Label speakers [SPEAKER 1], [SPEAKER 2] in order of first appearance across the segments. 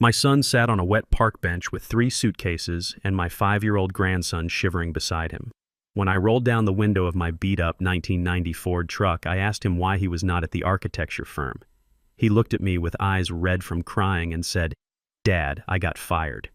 [SPEAKER 1] My son sat on a wet park bench with 3 suitcases and my 5-year-old grandson shivering beside him. When I rolled down the window of my beat-up 1990 Ford truck, I asked him why he was not at the architecture firm. He looked at me with eyes red from crying and said, "Dad, I got fired."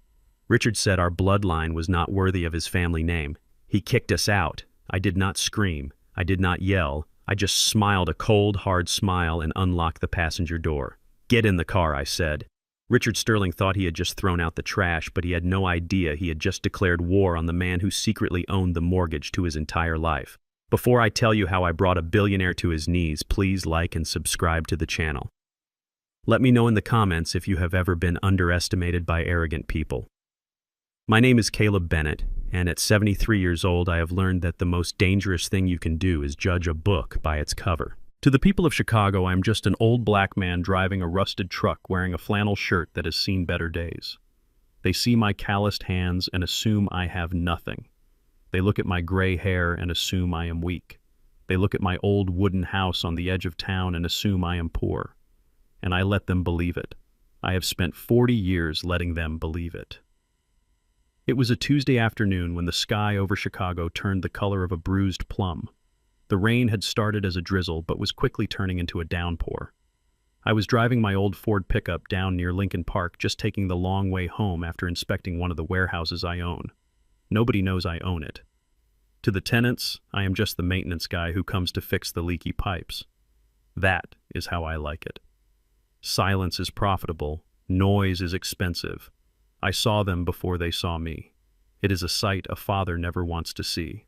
[SPEAKER 1] Richard said our bloodline was not worthy of his family name. He kicked us out. I did not scream. I did not yell. I just smiled a cold, hard smile and unlocked the passenger door. "Get in the car," I said. Richard Sterling thought he had just thrown out the trash, but he had no idea he had just declared war on the man who secretly owned the mortgage to his entire life. Before I tell you how I brought a billionaire to his knees, please like and subscribe to the channel. Let me know in the comments if you have ever been underestimated by arrogant people. My name is Caleb Bennett, and at 73 years old, I have learned that the most dangerous thing you can do is judge a book by its cover. To the people of Chicago, I am just an old black man driving a rusted truck wearing a flannel shirt that has seen better days. They see my calloused hands and assume I have nothing. They look at my gray hair and assume I am weak. They look at my old wooden house on the edge of town and assume I am poor. And I let them believe it. I have spent 40 years letting them believe it. It was a Tuesday afternoon when the sky over Chicago turned the color of a bruised plum. The rain had started as a drizzle, but was quickly turning into a downpour. I was driving my old Ford pickup down near Lincoln Park, just taking the long way home after inspecting one of the warehouses I own. Nobody knows I own it. To the tenants, I am just the maintenance guy who comes to fix the leaky pipes. That is how I like it. Silence is profitable. Noise is expensive. I saw them before they saw me. It is a sight a father never wants to see.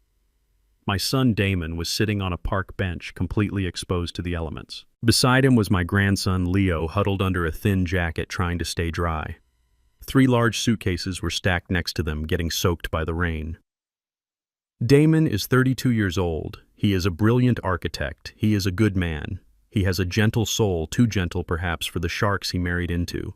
[SPEAKER 1] My son Damon was sitting on a park bench, completely exposed to the elements. Beside him was my grandson Leo, huddled under a thin jacket trying to stay dry. 3 large suitcases were stacked next to them, getting soaked by the rain. Damon is 32 years old. He is a brilliant architect. He is a good man. He has a gentle soul, too gentle perhaps for the sharks he married into.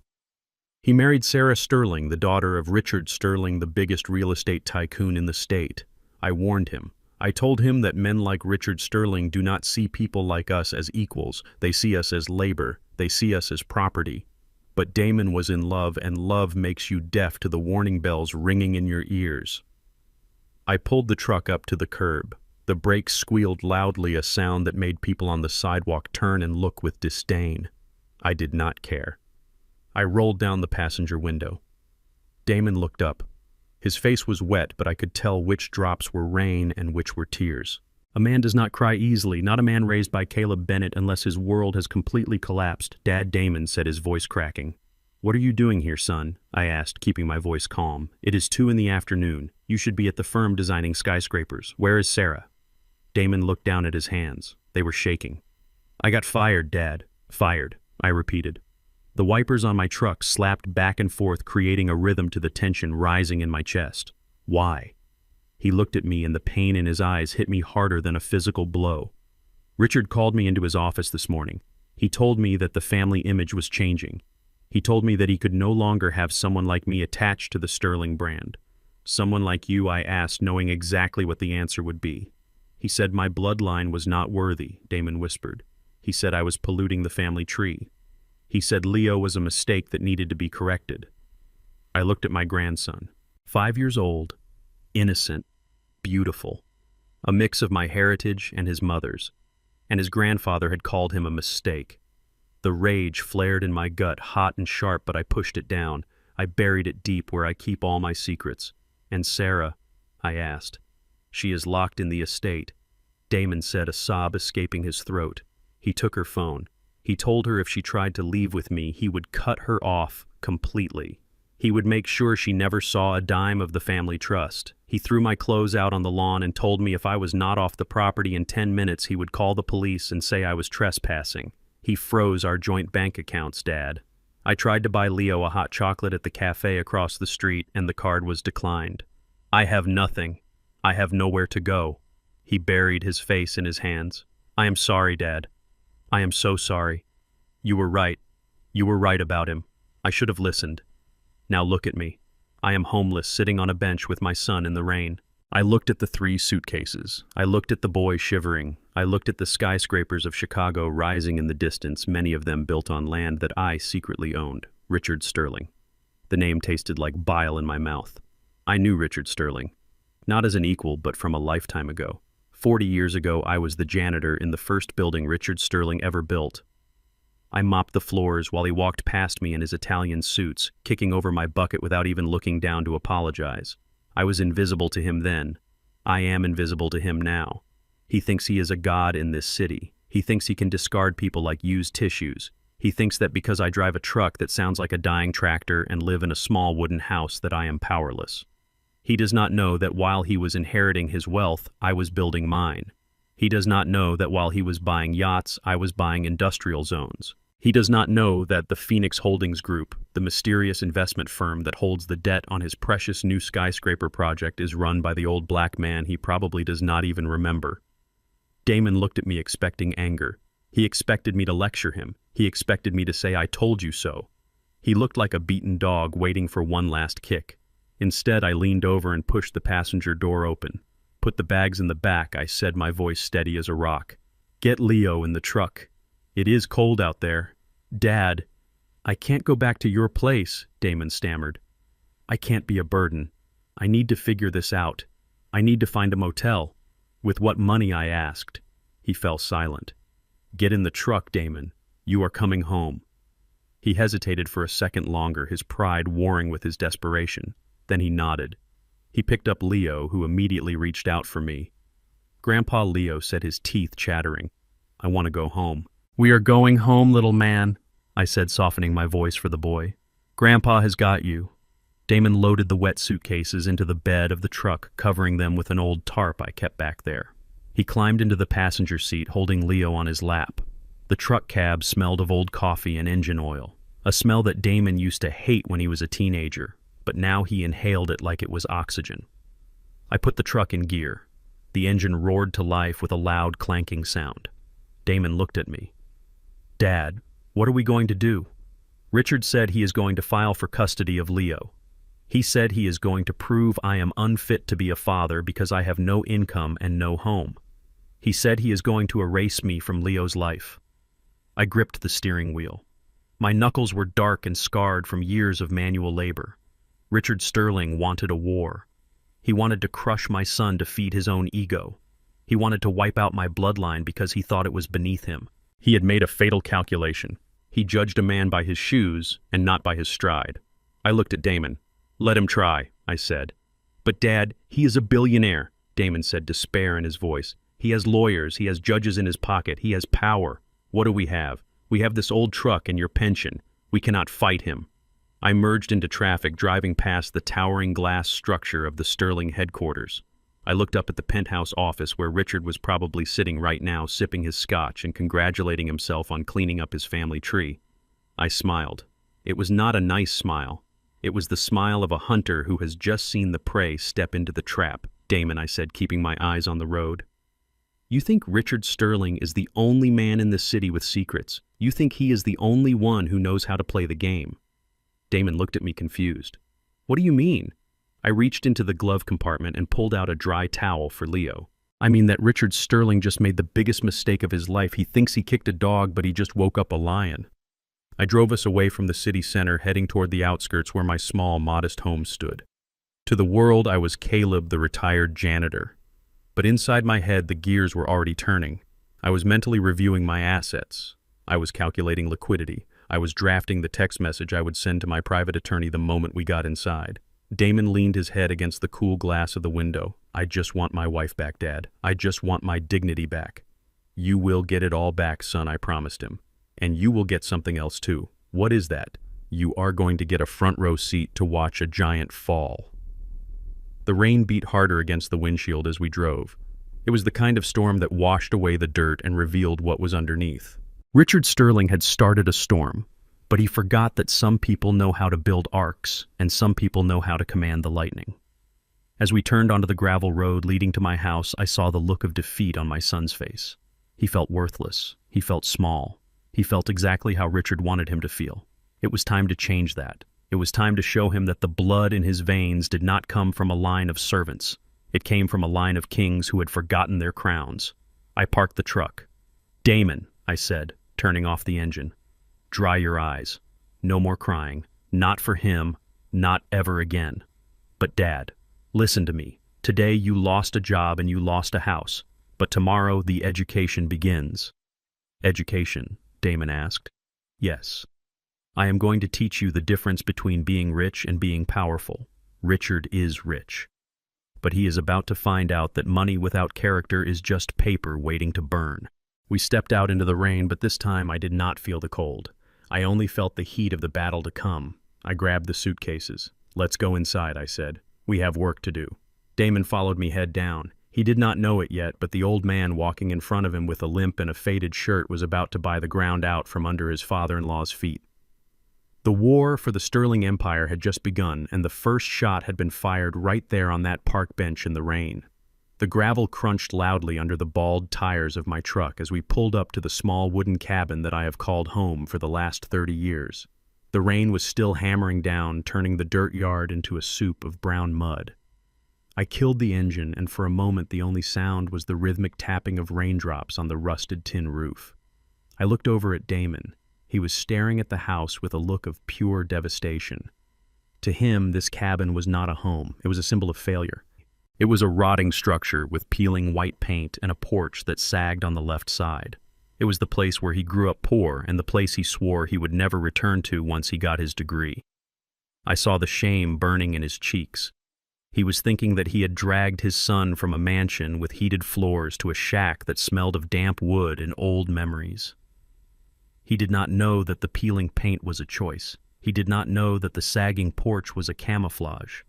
[SPEAKER 1] He married Sarah Sterling, the daughter of Richard Sterling, the biggest real estate tycoon in the state. I warned him. I told him that men like Richard Sterling do not see people like us as equals. They see us as labor. They see us as property. But Damon was in love, and love makes you deaf to the warning bells ringing in your ears. I pulled the truck up to the curb. The brakes squealed loudly, a sound that made people on the sidewalk turn and look with disdain. I did not care. I rolled down the passenger window. Damon looked up. His face was wet, but I could tell which drops were rain and which were tears. A man does not cry easily, not a man raised by Caleb Bennett, unless his world has completely collapsed. "Dad," Damon said, his voice cracking. "What are you doing here, son?" I asked, keeping my voice calm. "It is 2 in the afternoon. You should be at the firm designing skyscrapers. Where is Sarah?" Damon looked down at his hands. They were shaking. "I got fired, Dad." "Fired," I repeated. The wipers on my truck slapped back and forth, creating a rhythm to the tension rising in my chest. "Why?" He looked at me, and the pain in his eyes hit me harder than a physical blow. "Richard called me into his office this morning. He told me that the family image was changing. He told me that he could no longer have someone like me attached to the Sterling brand. Someone like you, I asked, knowing exactly what the answer would be. He said my bloodline was not worthy," Damon whispered. "He said I was polluting the family tree. He said Leo was a mistake that needed to be corrected." I looked at my grandson. 5 years old, innocent, beautiful. A mix of my heritage and his mother's. And his grandfather had called him a mistake. The rage flared in my gut, hot and sharp, but I pushed it down. I buried it deep where I keep all my secrets. "And Sarah?" I asked. "She is locked in the estate," Damon said, a sob escaping his throat. He took her phone. He told her if she tried to leave with me, he would cut her off completely. He would make sure she never saw a dime of the family trust. He threw my clothes out on the lawn and told me if I was not off the property in 10 minutes, he would call the police and say I was trespassing. He froze our joint bank accounts, Dad. I tried to buy Leo a hot chocolate at the cafe across the street, and the card was declined. "I have nothing. I have nowhere to go." He buried his face in his hands. "I am sorry, Dad. I am so sorry. You were right. You were right about him. I should have listened. Now look at me. I am homeless, sitting on a bench with my son in the rain." I looked at the 3 suitcases. I looked at the boy shivering. I looked at the skyscrapers of Chicago rising in the distance, many of them built on land that I secretly owned, Richard Sterling. The name tasted like bile in my mouth. I knew Richard Sterling. Not as an equal, but from a lifetime ago. 40 years ago, I was the janitor in the first building Richard Sterling ever built. I mopped the floors while he walked past me in his Italian suits, kicking over my bucket without even looking down to apologize. I was invisible to him then. I am invisible to him now. He thinks he is a god in this city. He thinks he can discard people like used tissues. He thinks that because I drive a truck that sounds like a dying tractor and live in a small wooden house that I am powerless. He does not know that while he was inheriting his wealth, I was building mine. He does not know that while he was buying yachts, I was buying industrial zones. He does not know that the Phoenix Holdings Group, the mysterious investment firm that holds the debt on his precious new skyscraper project, is run by the old black man he probably does not even remember. Damon looked at me expecting anger. He expected me to lecture him. He expected me to say, "I told you so." He looked like a beaten dog waiting for one last kick. Instead, I leaned over and pushed the passenger door open. "Put the bags in the back," I said, my voice steady as a rock. "Get Leo in the truck. It is cold out there." "Dad, I can't go back to your place," Damon stammered. "I can't be a burden. I need to figure this out. I need to find a motel." "With what money?" I asked. He fell silent. "Get in the truck, Damon. You are coming home." He hesitated for a second longer, his pride warring with his desperation. Then he nodded. He picked up Leo, who immediately reached out for me. Grandpa Leo said, his teeth chattering, "I want to go home." "We are going home, little man," I said, softening my voice for the boy. "Grandpa has got you." Damon loaded the wet suitcases into the bed of the truck, covering them with an old tarp I kept back there. He climbed into the passenger seat, holding Leo on his lap. The truck cab smelled of old coffee and engine oil, a smell that Damon used to hate when he was a teenager, but now he inhaled it like it was oxygen. I put the truck in gear. The engine roared to life with a loud clanking sound. Damon looked at me. "Dad, what are we going to do?" "Richard said he is going to file for custody of Leo. He said he is going to prove I am unfit to be a father because I have no income and no home. He said he is going to erase me from Leo's life." I gripped the steering wheel. My knuckles were dark and scarred from years of manual labor. Richard Sterling wanted a war. He wanted to crush my son to feed his own ego. He wanted to wipe out my bloodline because he thought it was beneath him. He had made a fatal calculation. He judged a man by his shoes and not by his stride. I looked at Damon. "Let him try," I said. "But Dad, he is a billionaire," Damon said, despair in his voice. "He has lawyers, he has judges in his pocket, he has power. What do we have? We have this old truck and your pension. We cannot fight him." I merged into traffic, driving past the towering glass structure of the Sterling headquarters. I looked up at the penthouse office where Richard was probably sitting right now, sipping his scotch and congratulating himself on cleaning up his family tree. I smiled. It was not a nice smile. It was the smile of a hunter who has just seen the prey step into the trap. "Damon," I said, keeping my eyes on the road. "You think Richard Sterling is the only man in the city with secrets? You think he is the only one who knows how to play the game?" Damon looked at me confused. "What do you mean?" I reached into the glove compartment and pulled out a dry towel for Leo. "I mean that Richard Sterling just made the biggest mistake of his life. He thinks he kicked a dog, but he just woke up a lion." I drove us away from the city center, heading toward the outskirts where my small, modest home stood. To the world, I was Caleb, the retired janitor. But inside my head, the gears were already turning. I was mentally reviewing my assets. I was calculating liquidity. I was drafting the text message I would send to my private attorney the moment we got inside. Damon leaned his head against the cool glass of the window. "I just want my wife back, Dad. I just want my dignity back." "You will get it all back, son," I promised him. "And you will get something else too." "What is that?" "You are going to get a front row seat to watch a giant fall." The rain beat harder against the windshield as we drove. It was the kind of storm that washed away the dirt and revealed what was underneath. Richard Sterling had started a storm, but he forgot that some people know how to build arcs and some people know how to command the lightning. As we turned onto the gravel road leading to my house, I saw the look of defeat on my son's face. He felt worthless. He felt small. He felt exactly how Richard wanted him to feel. It was time to change that. It was time to show him that the blood in his veins did not come from a line of servants. It came from a line of kings who had forgotten their crowns. I parked the truck. "Damon," I said, turning off the engine. "Dry your eyes. No more crying. Not for him. Not ever again. But Dad, listen to me. Today you lost a job and you lost a house, but tomorrow the education begins. Education? Damon asked. Yes. I am going to teach you the difference between being rich and being powerful. Richard is rich. But he is about to find out that money without character is just paper waiting to burn. We stepped out into the rain, but this time I did not feel the cold. I only felt the heat of the battle to come. I grabbed the suitcases. Let's go inside, I said. We have work to do. Damon followed me head down. He did not know it yet, but the old man walking in front of him with a limp and a faded shirt was about to buy the ground out from under his father-in-law's feet. The war for the Sterling Empire had just begun, and the first shot had been fired right there on that park bench in the rain. The gravel crunched loudly under the bald tires of my truck as we pulled up to the small wooden cabin that I have called home for the last 30 years. The rain was still hammering down, turning the dirt yard into a soup of brown mud. I killed the engine, and for a moment the only sound was the rhythmic tapping of raindrops on the rusted tin roof. I looked over at Damon. He was staring at the house with a look of pure devastation. To him, this cabin was not a home. It was a symbol of failure. It was a rotting structure with peeling white paint and a porch that sagged on the left side. It was the place where he grew up poor and the place he swore he would never return to once he got his degree. I saw the shame burning in his cheeks. He was thinking that he had dragged his son from a mansion with heated floors to a shack that smelled of damp wood and old memories. He did not know that the peeling paint was a choice. He did not know that the sagging porch was a camouflage.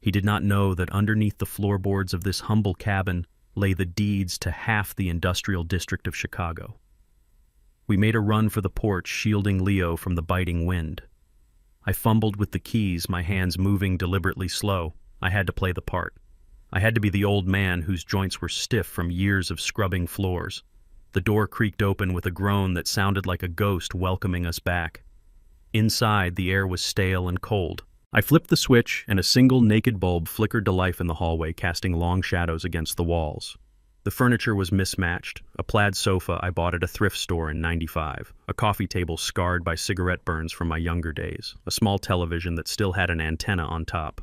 [SPEAKER 1] He did not know that underneath the floorboards of this humble cabin lay the deeds to half the industrial district of Chicago. We made a run for the porch, shielding Leo from the biting wind. I fumbled with the keys, my hands moving deliberately slow. I had to play the part. I had to be the old man whose joints were stiff from years of scrubbing floors. The door creaked open with a groan that sounded like a ghost welcoming us back. Inside, the air was stale and cold. I flipped the switch, and a single naked bulb flickered to life in the hallway, casting long shadows against the walls. The furniture was mismatched, a plaid sofa I bought at a thrift store in '95, a coffee table scarred by cigarette burns from my younger days, a small television that still had an antenna on top.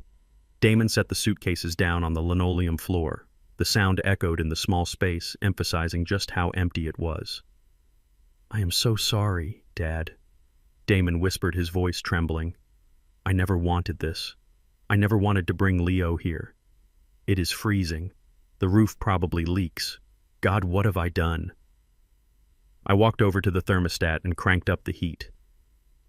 [SPEAKER 1] Damon set the suitcases down on the linoleum floor. The sound echoed in the small space, emphasizing just how empty it was. "I am so sorry, Dad," Damon whispered, his voice trembling. "I never wanted this. I never wanted to bring Leo here. It is freezing. The roof probably leaks. God, what have I done?" I walked over to the thermostat and cranked up the heat.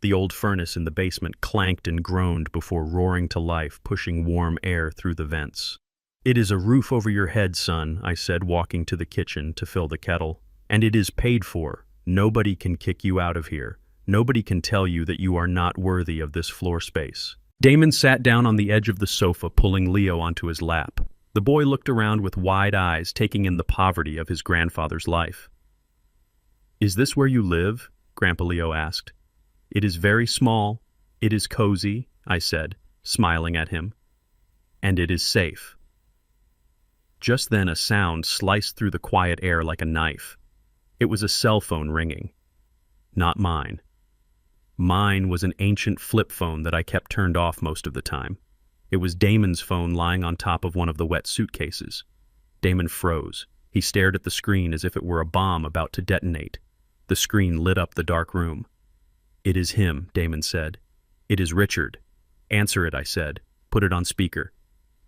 [SPEAKER 1] The old furnace in the basement clanked and groaned before roaring to life, pushing warm air through the vents. "It is a roof over your head, son," I said, walking to the kitchen to fill the kettle. "And it is paid for. Nobody can kick you out of here. Nobody can tell you that you are not worthy of this floor space." Damon sat down on the edge of the sofa, pulling Leo onto his lap. The boy looked around with wide eyes, taking in the poverty of his grandfather's life. "Is this where you live?" Grandpa Leo asked. "It is very small. It is cozy," I said, smiling at him. "And it is safe." Just then a sound sliced through the quiet air like a knife. It was a cell phone ringing. Not mine. Mine was an ancient flip phone that I kept turned off most of the time. It was Damon's phone lying on top of one of the wet suitcases. Damon froze. He stared at the screen as if it were a bomb about to detonate. The screen lit up the dark room. "It is him," Damon said. "It is Richard." "Answer it," I said. "Put it on speaker."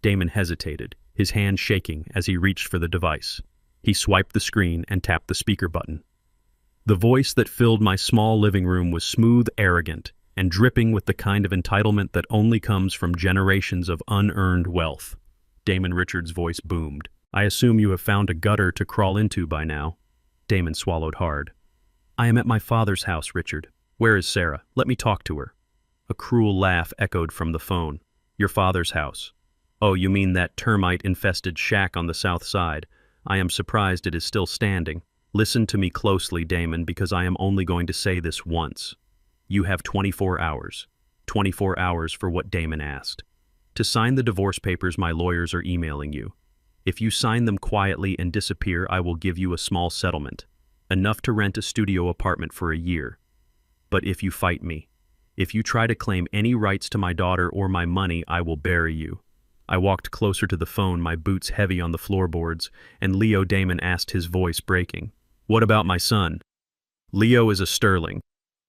[SPEAKER 1] Damon hesitated, his hand shaking as he reached for the device. He swiped the screen and tapped the speaker button. The voice that filled my small living room was smooth, arrogant, and dripping with the kind of entitlement that only comes from generations of unearned wealth. Damon Richards' voice boomed. "I assume you have found a gutter to crawl into by now." Damon swallowed hard. "I am at my father's house, Richard. Where is Sarah? Let me talk to her." A cruel laugh echoed from the phone. "Your father's house? Oh, you mean that termite-infested shack on the south side. I am surprised it is still standing. Listen to me closely, Damon, because I am only going to say this once. You have 24 hours. 24 hours for what Damon asked. To sign the divorce papers my lawyers are emailing you. If you sign them quietly and disappear, I will give you a small settlement, enough to rent a studio apartment for a year. But if you fight me, If you try to claim any rights to my daughter or my money, I will bury you. I walked closer to the phone, my boots heavy on the floorboards, and Leo Damon asked, his voice breaking, "What about my son?" "Leo is a Sterling,"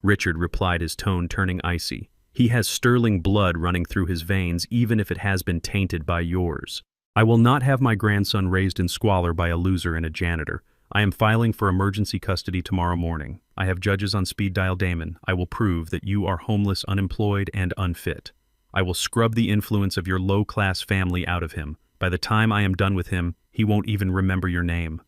[SPEAKER 1] Richard replied, his tone turning icy. "He has Sterling blood running through his veins, even if it has been tainted by yours. I will not have my grandson raised in squalor by a loser and a janitor. I am filing for emergency custody tomorrow morning. I have judges on speed dial. Damon, I will prove that you are homeless, unemployed, and unfit. I will scrub the influence of your low-class family out of him. By the time I am done with him, he won't even remember your name."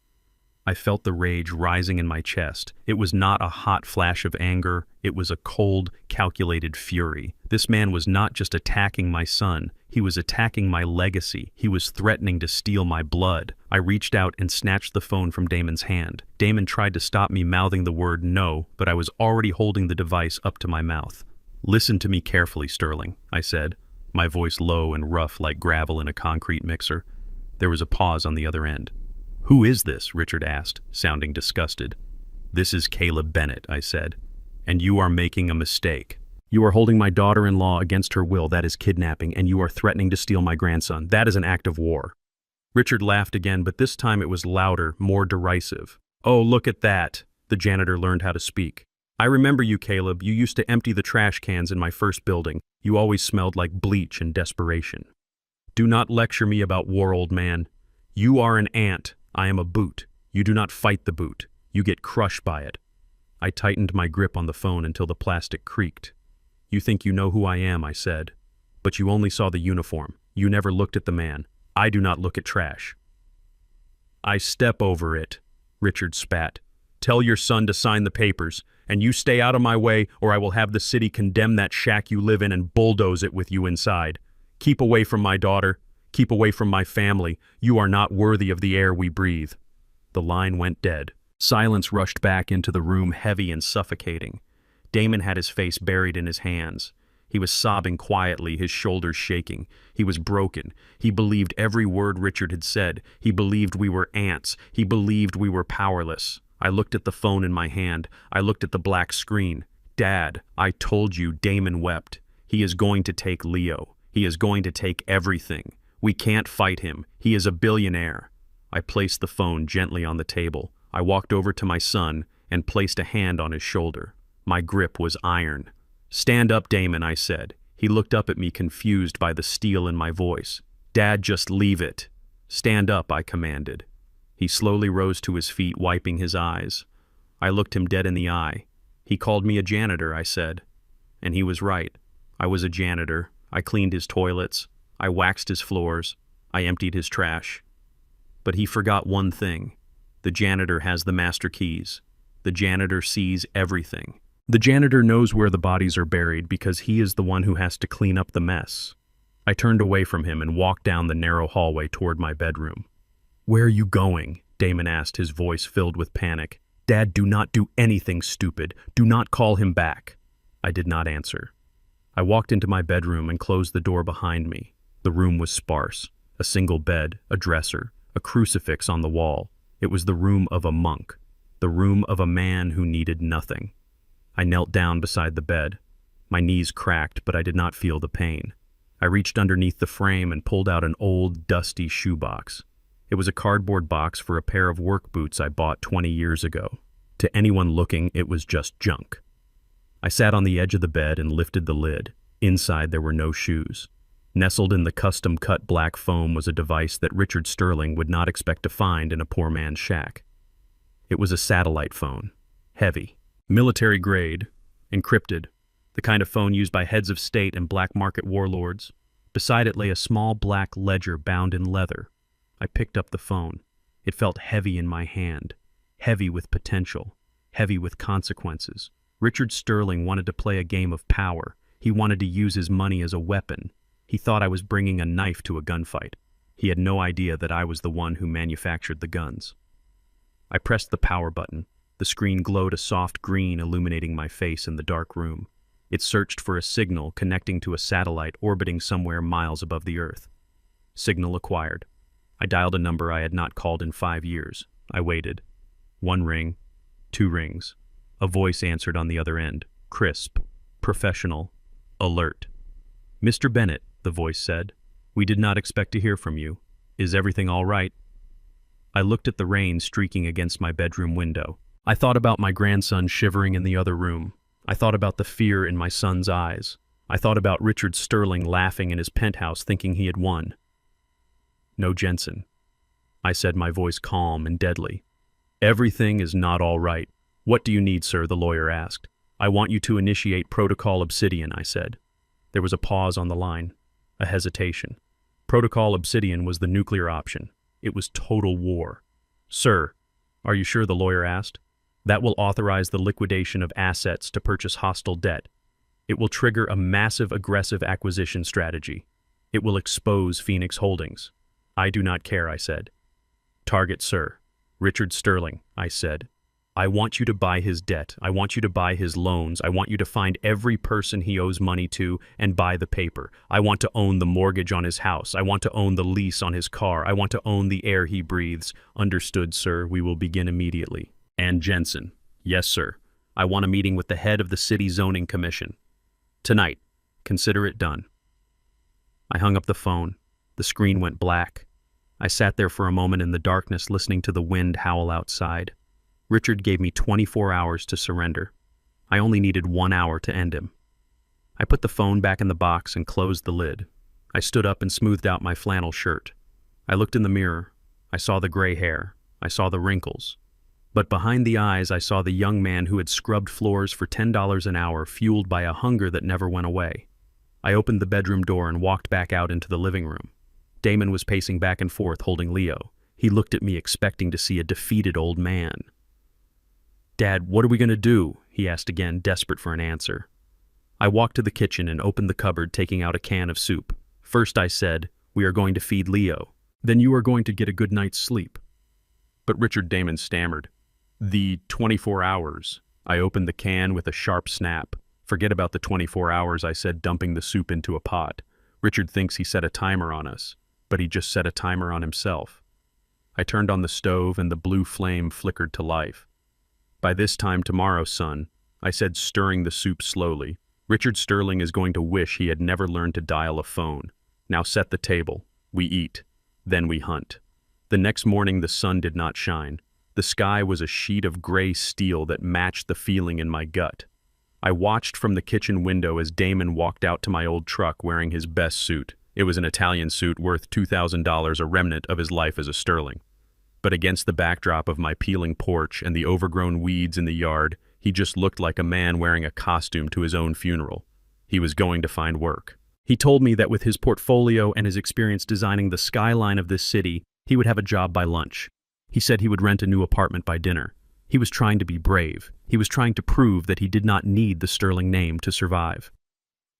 [SPEAKER 1] I felt the rage rising in my chest. It was not a hot flash of anger. It was a cold, calculated fury. This man was not just attacking my son. He was attacking my legacy. He was threatening to steal my blood. I reached out and snatched the phone from Damon's hand. Damon tried to stop me, mouthing the word no, but I was already holding the device up to my mouth. "Listen to me carefully, Sterling," I said, my voice low and rough like gravel in a concrete mixer. There was a pause on the other end. "Who is this?" Richard asked, sounding disgusted. "This is Caleb Bennett," I said, "and you are making a mistake. You are holding my daughter-in-law against her will. That is kidnapping, and you are threatening to steal my grandson. That is an act of war." Richard laughed again, but this time it was louder, more derisive. "Oh, look at that." The janitor learned how to speak. "I remember you, Caleb. You used to empty the trash cans in my first building. You always smelled like bleach and desperation. Do not lecture me about war, old man. You are an ant. I am a boot. You do not fight the boot. You get crushed by it." I tightened my grip on the phone until the plastic creaked. "You think you know who I am," I said. "But you only saw the uniform. You never looked at the man. I do not look at trash." "I step over it," Richard spat. "Tell your son to sign the papers, and you stay out of my way, or I will have the city condemn that shack you live in and bulldoze it with you inside. Keep away from my daughter. Keep away from my family. You are not worthy of the air we breathe." The line went dead. Silence rushed back into the room, heavy and suffocating. Damon had his face buried in his hands. He was sobbing quietly, his shoulders shaking. He was broken. He believed every word Richard had said. He believed we were ants. He believed we were powerless. I looked at the phone in my hand. I looked at the black screen. "Dad, I told you," Damon wept. "He is going to take Leo. He is going to take everything. We can't fight him. He is a billionaire." I placed the phone gently on the table. I walked over to my son and placed a hand on his shoulder. My grip was iron. "Stand up, Damon," I said. He looked up at me, confused by the steel in my voice. "Dad, just leave it." "Stand up," I commanded. He slowly rose to his feet, wiping his eyes. I looked him dead in the eye. "He called me a janitor," I said. And he was right. I was a janitor. I cleaned his toilets. I waxed his floors. I emptied his trash. But he forgot one thing. The janitor has the master keys. The janitor sees everything. The janitor knows where the bodies are buried because he is the one who has to clean up the mess. I turned away from him and walked down the narrow hallway toward my bedroom. "Where are you going?" Damon asked, his voice filled with panic. "Dad, do not do anything stupid. Do not call him back." I did not answer. I walked into my bedroom and closed the door behind me. The room was sparse. A single bed, a dresser, a crucifix on the wall. It was the room of a monk, the room of a man who needed nothing. I knelt down beside the bed. My knees cracked, but I did not feel the pain. I reached underneath the frame and pulled out an old, dusty shoebox. It was a cardboard box for a pair of work boots I bought 20 years ago. To anyone looking, it was just junk. I sat on the edge of the bed and lifted the lid. Inside, there were no shoes. Nestled in the custom-cut black foam was a device that Richard Sterling would not expect to find in a poor man's shack. It was a satellite phone. Heavy. Military grade. Encrypted. The kind of phone used by heads of state and black market warlords. Beside it lay a small black ledger bound in leather. I picked up the phone. It felt heavy in my hand. Heavy with potential. Heavy with consequences. Richard Sterling wanted to play a game of power. He wanted to use his money as a weapon. He thought I was bringing a knife to a gunfight. He had no idea that I was the one who manufactured the guns. I pressed the power button. The screen glowed a soft green, illuminating my face in the dark room. It searched for a signal connecting to a satellite orbiting somewhere miles above the Earth. Signal acquired. I dialed a number I had not called in 5 years. I waited. 1 ring, 2 rings. A voice answered on the other end, crisp. professional, alert. "Mr. Bennett," the voice said, "we did not expect to hear from you. Is everything all right?" I looked at the rain streaking against my bedroom window. I thought about my grandson shivering in the other room. I thought about the fear in my son's eyes. I thought about Richard Sterling laughing in his penthouse thinking he had won. "No, Jensen," I said, my voice calm and deadly. "Everything is not all right." "What do you need, sir?" the lawyer asked. "I want you to initiate Protocol Obsidian," I said. There was a pause on the line, a hesitation. Protocol Obsidian was the nuclear option. It was total war. "Sir, are you sure?" the lawyer asked. "That will authorize the liquidation of assets to purchase hostile debt. It will trigger a massive aggressive acquisition strategy. It will expose Phoenix Holdings." "I do not care," I said. "Target, sir. Richard Sterling," I said. "I want you to buy his debt. I want you to buy his loans. I want you to find every person he owes money to and buy the paper. I want to own the mortgage on his house. I want to own the lease on his car. I want to own the air he breathes." "Understood, sir. We will begin immediately." "And Jensen." "Yes, sir. I want a meeting with the head of the City Zoning Commission. Tonight. Consider it done." I hung up the phone. The screen went black. I sat there for a moment in the darkness, listening to the wind howl outside. Richard gave me 24 hours to surrender. I only needed 1 hour to end him. I put the phone back in the box and closed the lid. I stood up and smoothed out my flannel shirt. I looked in the mirror. I saw the gray hair. I saw the wrinkles. But behind the eyes, I saw the young man who had scrubbed floors for $10 an hour, fueled by a hunger that never went away. I opened the bedroom door and walked back out into the living room. Damon was pacing back and forth, holding Leo. He looked at me, expecting to see a defeated old man. "Dad, what are we going to do?" he asked again, desperate for an answer. I walked to the kitchen and opened the cupboard, taking out a can of soup. "First," I said, "we are going to feed Leo. Then you are going to get a good night's sleep." But Richard, Damon stammered. "The 24 hours. I opened the can with a sharp snap. "Forget about the 24 hours, I said, dumping the soup into a pot. "Richard thinks he set a timer on us, but he just set a timer on himself." I turned on the stove and the blue flame flickered to life. "By this time tomorrow, son," I said, stirring the soup slowly, "Richard Sterling is going to wish he had never learned to dial a phone. Now set the table. We eat. Then we hunt." The next morning the sun did not shine. The sky was a sheet of gray steel that matched the feeling in my gut. I watched from the kitchen window as Damon walked out to my old truck wearing his best suit. It was an Italian suit worth $2,000, a remnant of his life as a Sterling. But against the backdrop of my peeling porch and the overgrown weeds in the yard, he just looked like a man wearing a costume to his own funeral. He was going to find work. He told me that with his portfolio and his experience designing the skyline of this city, he would have a job by lunch. He said he would rent a new apartment by dinner. He was trying to be brave. He was trying to prove that he did not need the Sterling name to survive.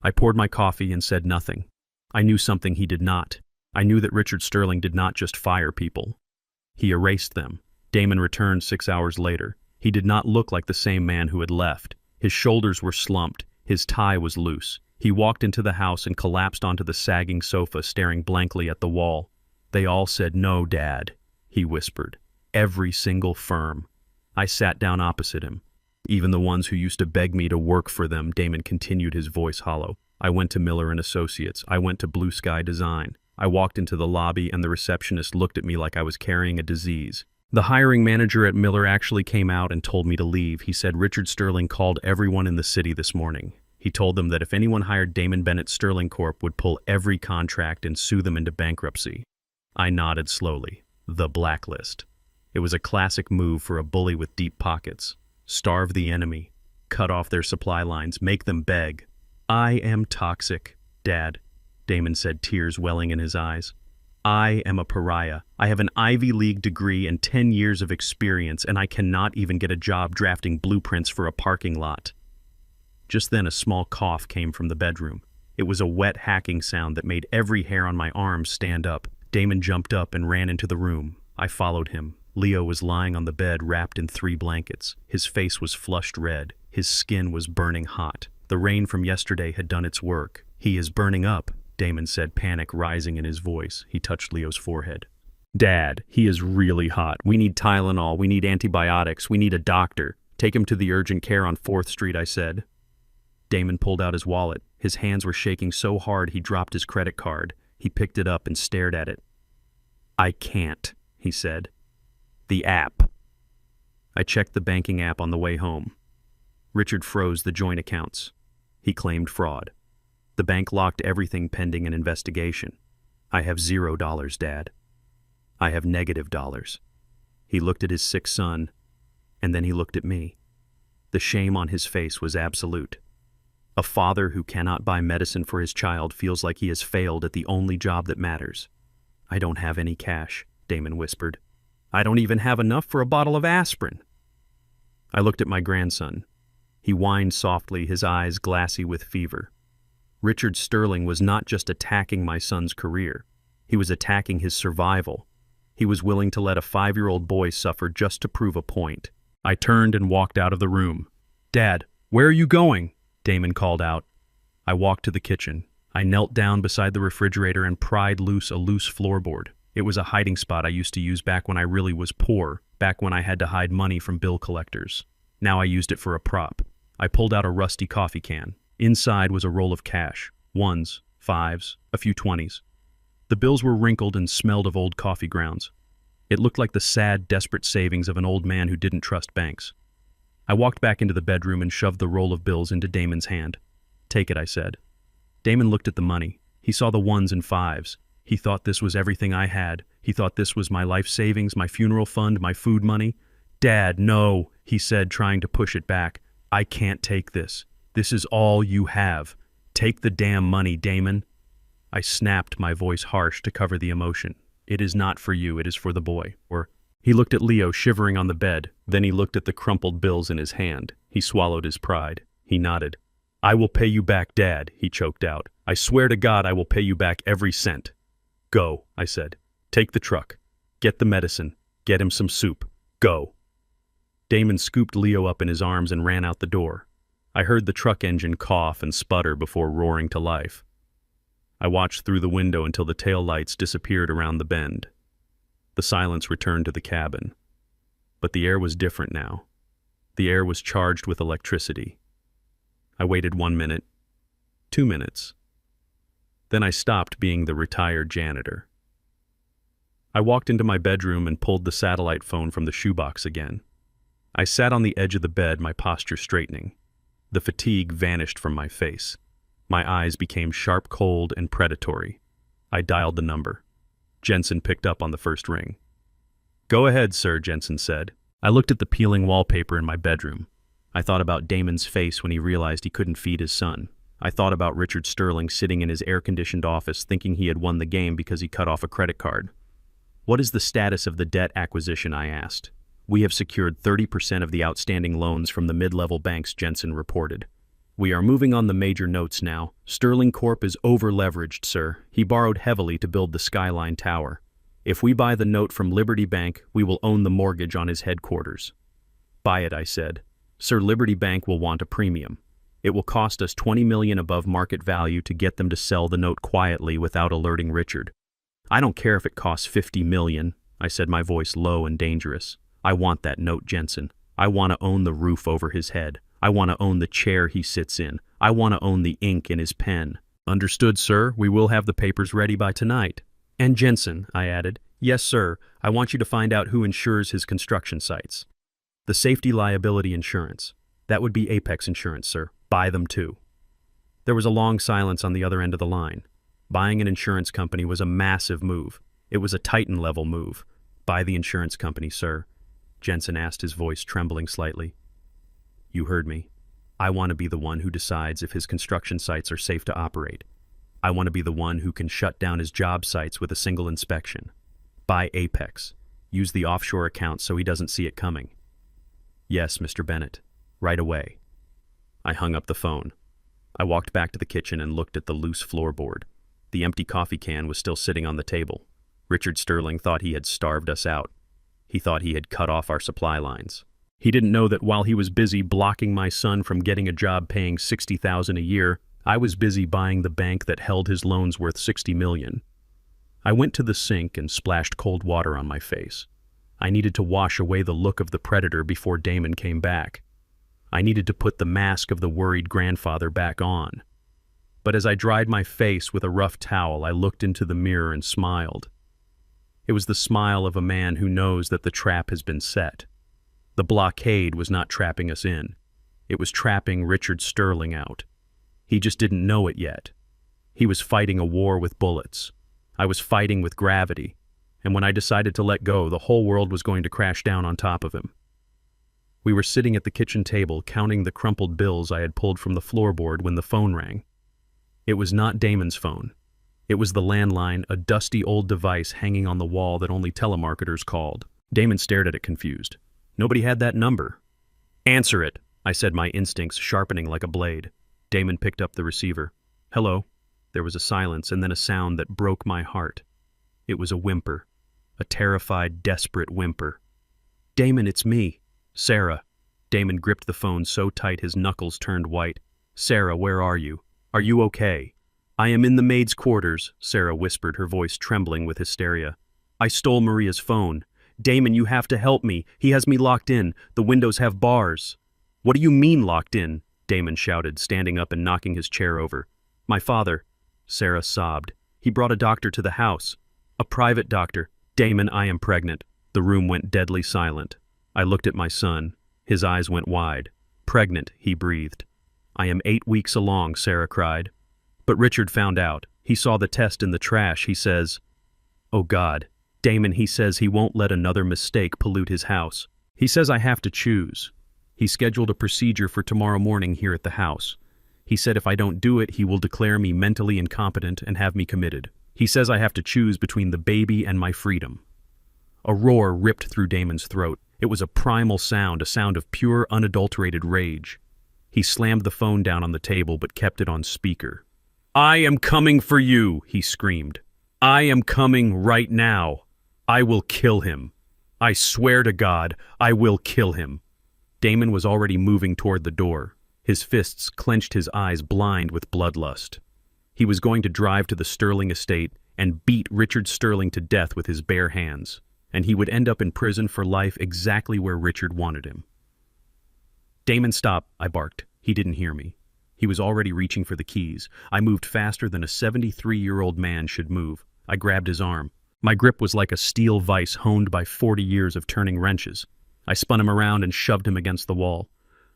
[SPEAKER 1] I poured my coffee and said nothing. I knew something he did not. I knew that Richard Sterling did not just fire people. He erased them. Damon returned 6 hours later. He did not look like the same man who had left. His shoulders were slumped. His tie was loose. He walked into the house and collapsed onto the sagging sofa, staring blankly at the wall. "They all said no, Dad," he whispered. "Every single firm." I sat down opposite him. "Even the ones who used to beg me to work for them," Damon continued, his voice hollow. "I went to Miller & Associates. I went to Blue Sky Design. I walked into the lobby and the receptionist looked at me like I was carrying a disease. The hiring manager at Miller actually came out and told me to leave. He said Richard Sterling called everyone in the city this morning. He told them that if anyone hired Damon Bennett Sterling Corp. would pull every contract and sue them into bankruptcy." I nodded slowly. The blacklist. It was a classic move for a bully with deep pockets. Starve the enemy. Cut off their supply lines. Make them beg. "I am toxic, Dad," Damon said, tears welling in his eyes. "I am a pariah. I have an Ivy League degree and 10 years of experience, and I cannot even get a job drafting blueprints for a parking lot." Just then a small cough came from the bedroom. It was a wet hacking sound that made every hair on my arms stand up. Damon jumped up and ran into the room. I followed him. Leo was lying on the bed wrapped in 3 blankets. His face was flushed red. His skin was burning hot. The rain from yesterday had done its work. "He is burning up," Damon said, panic rising in his voice. He touched Leo's forehead. "Dad, he is really hot. We need Tylenol. We need antibiotics. We need a doctor. Take him to the urgent care on 4th Street, I said. Damon pulled out his wallet. His hands were shaking so hard he dropped his credit card. He picked it up and stared at it. "I can't," he said. "The app." I checked the banking app on the way home. Richard froze the joint accounts. He claimed fraud. The bank locked everything pending an investigation. "I have $0, Dad. I have -$. He looked at his sick son, and then he looked at me. The shame on his face was absolute. A father who cannot buy medicine for his child feels like he has failed at the only job that matters. "I don't have any cash," Damon whispered. "I don't even have enough for a bottle of aspirin." I looked at my grandson. He whined softly, his eyes glassy with fever. Richard Sterling was not just attacking my son's career. He was attacking his survival. He was willing to let a 5-year-old boy suffer just to prove a point. I turned and walked out of the room. "Dad, where are you going?" Damon called out. I walked to the kitchen. I knelt down beside the refrigerator and pried loose a loose floorboard. It was a hiding spot I used to use back when I really was poor, back when I had to hide money from bill collectors. Now I used it for a prop. I pulled out a rusty coffee can. Inside was a roll of cash, 1s, 5s, a few 20s. The bills were wrinkled and smelled of old coffee grounds. It looked like the sad, desperate savings of an old man who didn't trust banks. I walked back into the bedroom and shoved the roll of bills into Damon's hand. "Take it," I said. Damon looked at the money. He saw the 1s and 5s. He thought this was everything I had. He thought this was my life savings, my funeral fund, my food money. "Dad, no," he said, trying to push it back. "I can't take this. This is all you have. Take the damn money, Damon." I snapped, my voice harsh to cover the emotion. "It is not for you, it is for the boy." He looked at Leo shivering on the bed. Then he looked at the crumpled bills in his hand. He swallowed his pride. He nodded. "I will pay you back, Dad," he choked out. "I swear to God I will pay you back every cent." "Go," I said. "Take the truck. Get the medicine. Get him some soup. Go." Damon scooped Leo up in his arms and ran out the door. I heard the truck engine cough and sputter before roaring to life. I watched through the window until the taillights disappeared around the bend. The silence returned to the cabin. But the air was different now. The air was charged with electricity. I waited 1 minute, 2 minutes. Then I stopped being the retired janitor. I walked into my bedroom and pulled the satellite phone from the shoebox again. I sat on the edge of the bed, my posture straightening. The fatigue vanished from my face. My eyes became sharp, cold, and predatory. I dialed the number. Jensen picked up on the first ring. "Go ahead, sir," Jensen said. I looked at the peeling wallpaper in my bedroom. I thought about Damon's face when he realized he couldn't feed his son. I thought about Richard Sterling sitting in his air-conditioned office thinking he had won the game because he cut off a credit card. "What is the status of the debt acquisition?" I asked. "We have secured 30% of the outstanding loans from the mid-level banks," Jensen reported. "We are moving on the major notes now. Sterling Corp is over-leveraged, sir. He borrowed heavily to build the Skyline Tower. If we buy the note from Liberty Bank, we will own the mortgage on his headquarters." "Buy it," I said. "Sir, Liberty Bank will want a premium. It will cost us $20 million above market value to get them to sell the note quietly without alerting Richard." "I don't care if it costs $50 million, I said, my voice low and dangerous. "I want that note, Jensen. I want to own the roof over his head. I want to own the chair he sits in. I want to own the ink in his pen." "Understood, sir. We will have the papers ready by tonight." "And Jensen," I added. "Yes, sir. I want you to find out who insures his construction sites. The safety liability insurance. That would be Apex Insurance, sir. Buy them too." There was a long silence on the other end of the line. Buying an insurance company was a massive move. It was a Titan-level move. "Buy the insurance company, sir," Jensen asked, his voice trembling slightly. "You heard me. I want to be the one who decides if his construction sites are safe to operate. I want to be the one who can shut down his job sites with a single inspection. Buy Apex. Use the offshore account so he doesn't see it coming." "Yes, Mr. Bennett. Right away." I hung up the phone. I walked back to the kitchen and looked at the loose floorboard. The empty coffee can was still sitting on the table. Richard Sterling thought he had starved us out. He thought he had cut off our supply lines. He didn't know that while he was busy blocking my son from getting a job paying $60,000 a year, I was busy buying the bank that held his loans worth $60 million. I went to the sink and splashed cold water on my face. I needed to wash away the look of the predator before Damon came back. I needed to put the mask of the worried grandfather back on. But as I dried my face with a rough towel, I looked into the mirror and smiled. It was the smile of a man who knows that the trap has been set. The blockade was not trapping us in. It was trapping Richard Sterling out. He just didn't know it yet. He was fighting a war with bullets. I was fighting with gravity. And when I decided to let go, the whole world was going to crash down on top of him. We were sitting at the kitchen table counting the crumpled bills I had pulled from the floorboard when the phone rang. It was not Damon's phone. It was the landline, a dusty old device hanging on the wall that only telemarketers called. Damon stared at it confused. Nobody had that number. "Answer it," I said, my instincts sharpening like a blade. Damon picked up the receiver. "Hello." There was a silence and then a sound that broke my heart. It was a whimper. A terrified, desperate whimper. "Damon, it's me. Sarah." Damon gripped the phone so tight his knuckles turned white. "Sarah, where are you? Are you okay?" "I am in the maid's quarters," Sarah whispered, her voice trembling with hysteria. "I stole Maria's phone. Damon, you have to help me. He has me locked in. The windows have bars." "What do you mean locked in?" Damon shouted, standing up and knocking his chair over. "My father," Sarah sobbed. "He brought a doctor to the house. A private doctor." "Damon, I am pregnant." The room went deadly silent. I looked at my son. His eyes went wide. "Pregnant," he breathed. "I am 8 weeks along," Sarah cried. "But Richard found out. He saw the test in the trash. He says..." "Oh God. Damon, he says he won't let another mistake pollute his house. He says I have to choose. He scheduled a procedure for tomorrow morning here at the house. He said if I don't do it, he will declare me mentally incompetent and have me committed. He says I have to choose between the baby and my freedom." A roar ripped through Damon's throat. It was a primal sound, a sound of pure, unadulterated rage. He slammed the phone down on the table but kept it on speaker. "I am coming for you," he screamed. "I am coming right now. I will kill him. I swear to God, I will kill him." Damon was already moving toward the door. His fists clenched, his eyes blind with bloodlust. He was going to drive to the Sterling estate and beat Richard Sterling to death with his bare hands, and he would end up in prison for life exactly where Richard wanted him. "Damon, stop," I barked. He didn't hear me. He was already reaching for the keys. I moved faster than a 73-year-old man should move. I grabbed his arm. My grip was like a steel vise honed by 40 years of turning wrenches. I spun him around and shoved him against the wall.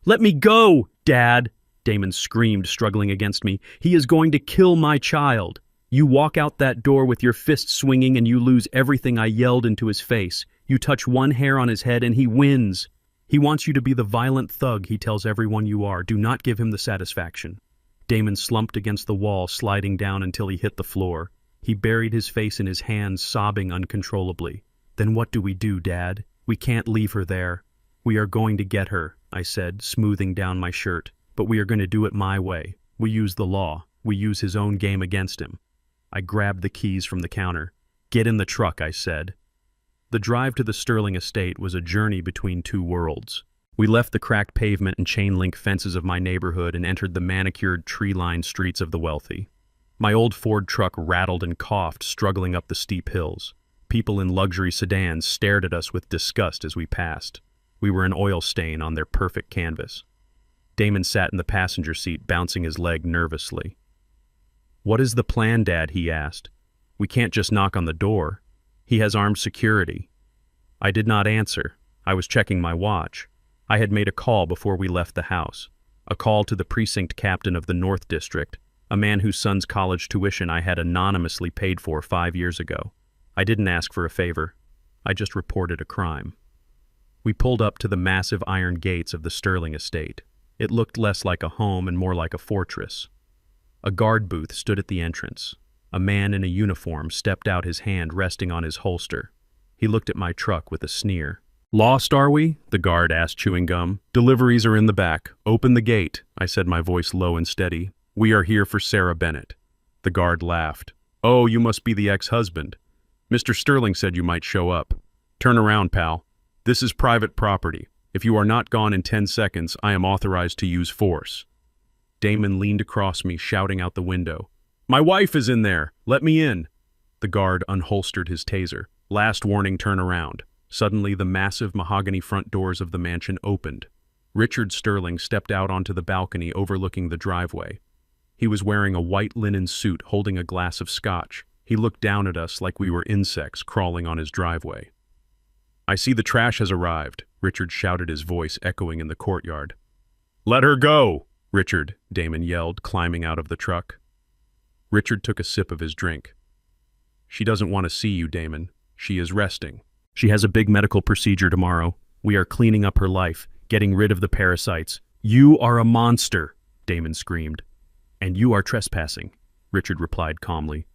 [SPEAKER 1] "Let me go, Dad!" Damon screamed, struggling against me. "He is going to kill my child." "You walk out that door with your fist swinging and you lose everything," I yelled into his face. "You touch one hair on his head and he wins. He wants you to be the violent thug he tells everyone you are. Do not give him the satisfaction." Damon slumped against the wall, sliding down until he hit the floor. He buried his face in his hands, sobbing uncontrollably. "Then what do we do, Dad? We can't leave her there." "We are going to get her," I said, smoothing down my shirt. "But we are going to do it my way. We use the law. We use his own game against him." I grabbed the keys from the counter. "Get in the truck," I said. The drive to the Sterling estate was a journey between two worlds. We left the cracked pavement and chain-link fences of my neighborhood and entered the manicured, tree-lined streets of the wealthy. My old Ford truck rattled and coughed, struggling up the steep hills. People in luxury sedans stared at us with disgust as we passed. We were an oil stain on their perfect canvas. Damon sat in the passenger seat, bouncing his leg nervously. "What is the plan, Dad?" he asked. "We can't just knock on the door. He has armed security." I did not answer. I was checking my watch. I had made a call before we left the house. A call to the precinct captain of the North District, a man whose son's college tuition I had anonymously paid for 5 years ago. I didn't ask for a favor. I just reported a crime. We pulled up to the massive iron gates of the Sterling estate. It looked less like a home and more like a fortress. A guard booth stood at the entrance. A man in a uniform stepped out, his hand resting on his holster. He looked at my truck with a sneer. "Lost, are we?" the guard asked, chewing gum. "Deliveries are in the back. Open the gate," I said, my voice low and steady. "We are here for Sarah Bennett." The guard laughed. "Oh, you must be the ex-husband. Mr. Sterling said you might show up. Turn around, pal. This is private property. If you are not gone in 10 seconds, I am authorized to use force." Damon leaned across me, shouting out the window. "My wife is in there! Let me in!" The guard unholstered his taser. "Last warning, turn around." Suddenly, the massive mahogany front doors of the mansion opened. Richard Sterling stepped out onto the balcony overlooking the driveway. He was wearing a white linen suit holding a glass of scotch. He looked down at us like we were insects crawling on his driveway. "I see the trash has arrived," Richard shouted, his voice echoing in the courtyard. "Let her go!" Richard, Damon yelled, climbing out of the truck. Richard took a sip of his drink. "She doesn't want to see you, Damon. She is resting. She has a big medical procedure tomorrow. We are cleaning up her life, getting rid of the parasites." "You are a monster," Damon screamed. "And you are trespassing," Richard replied calmly.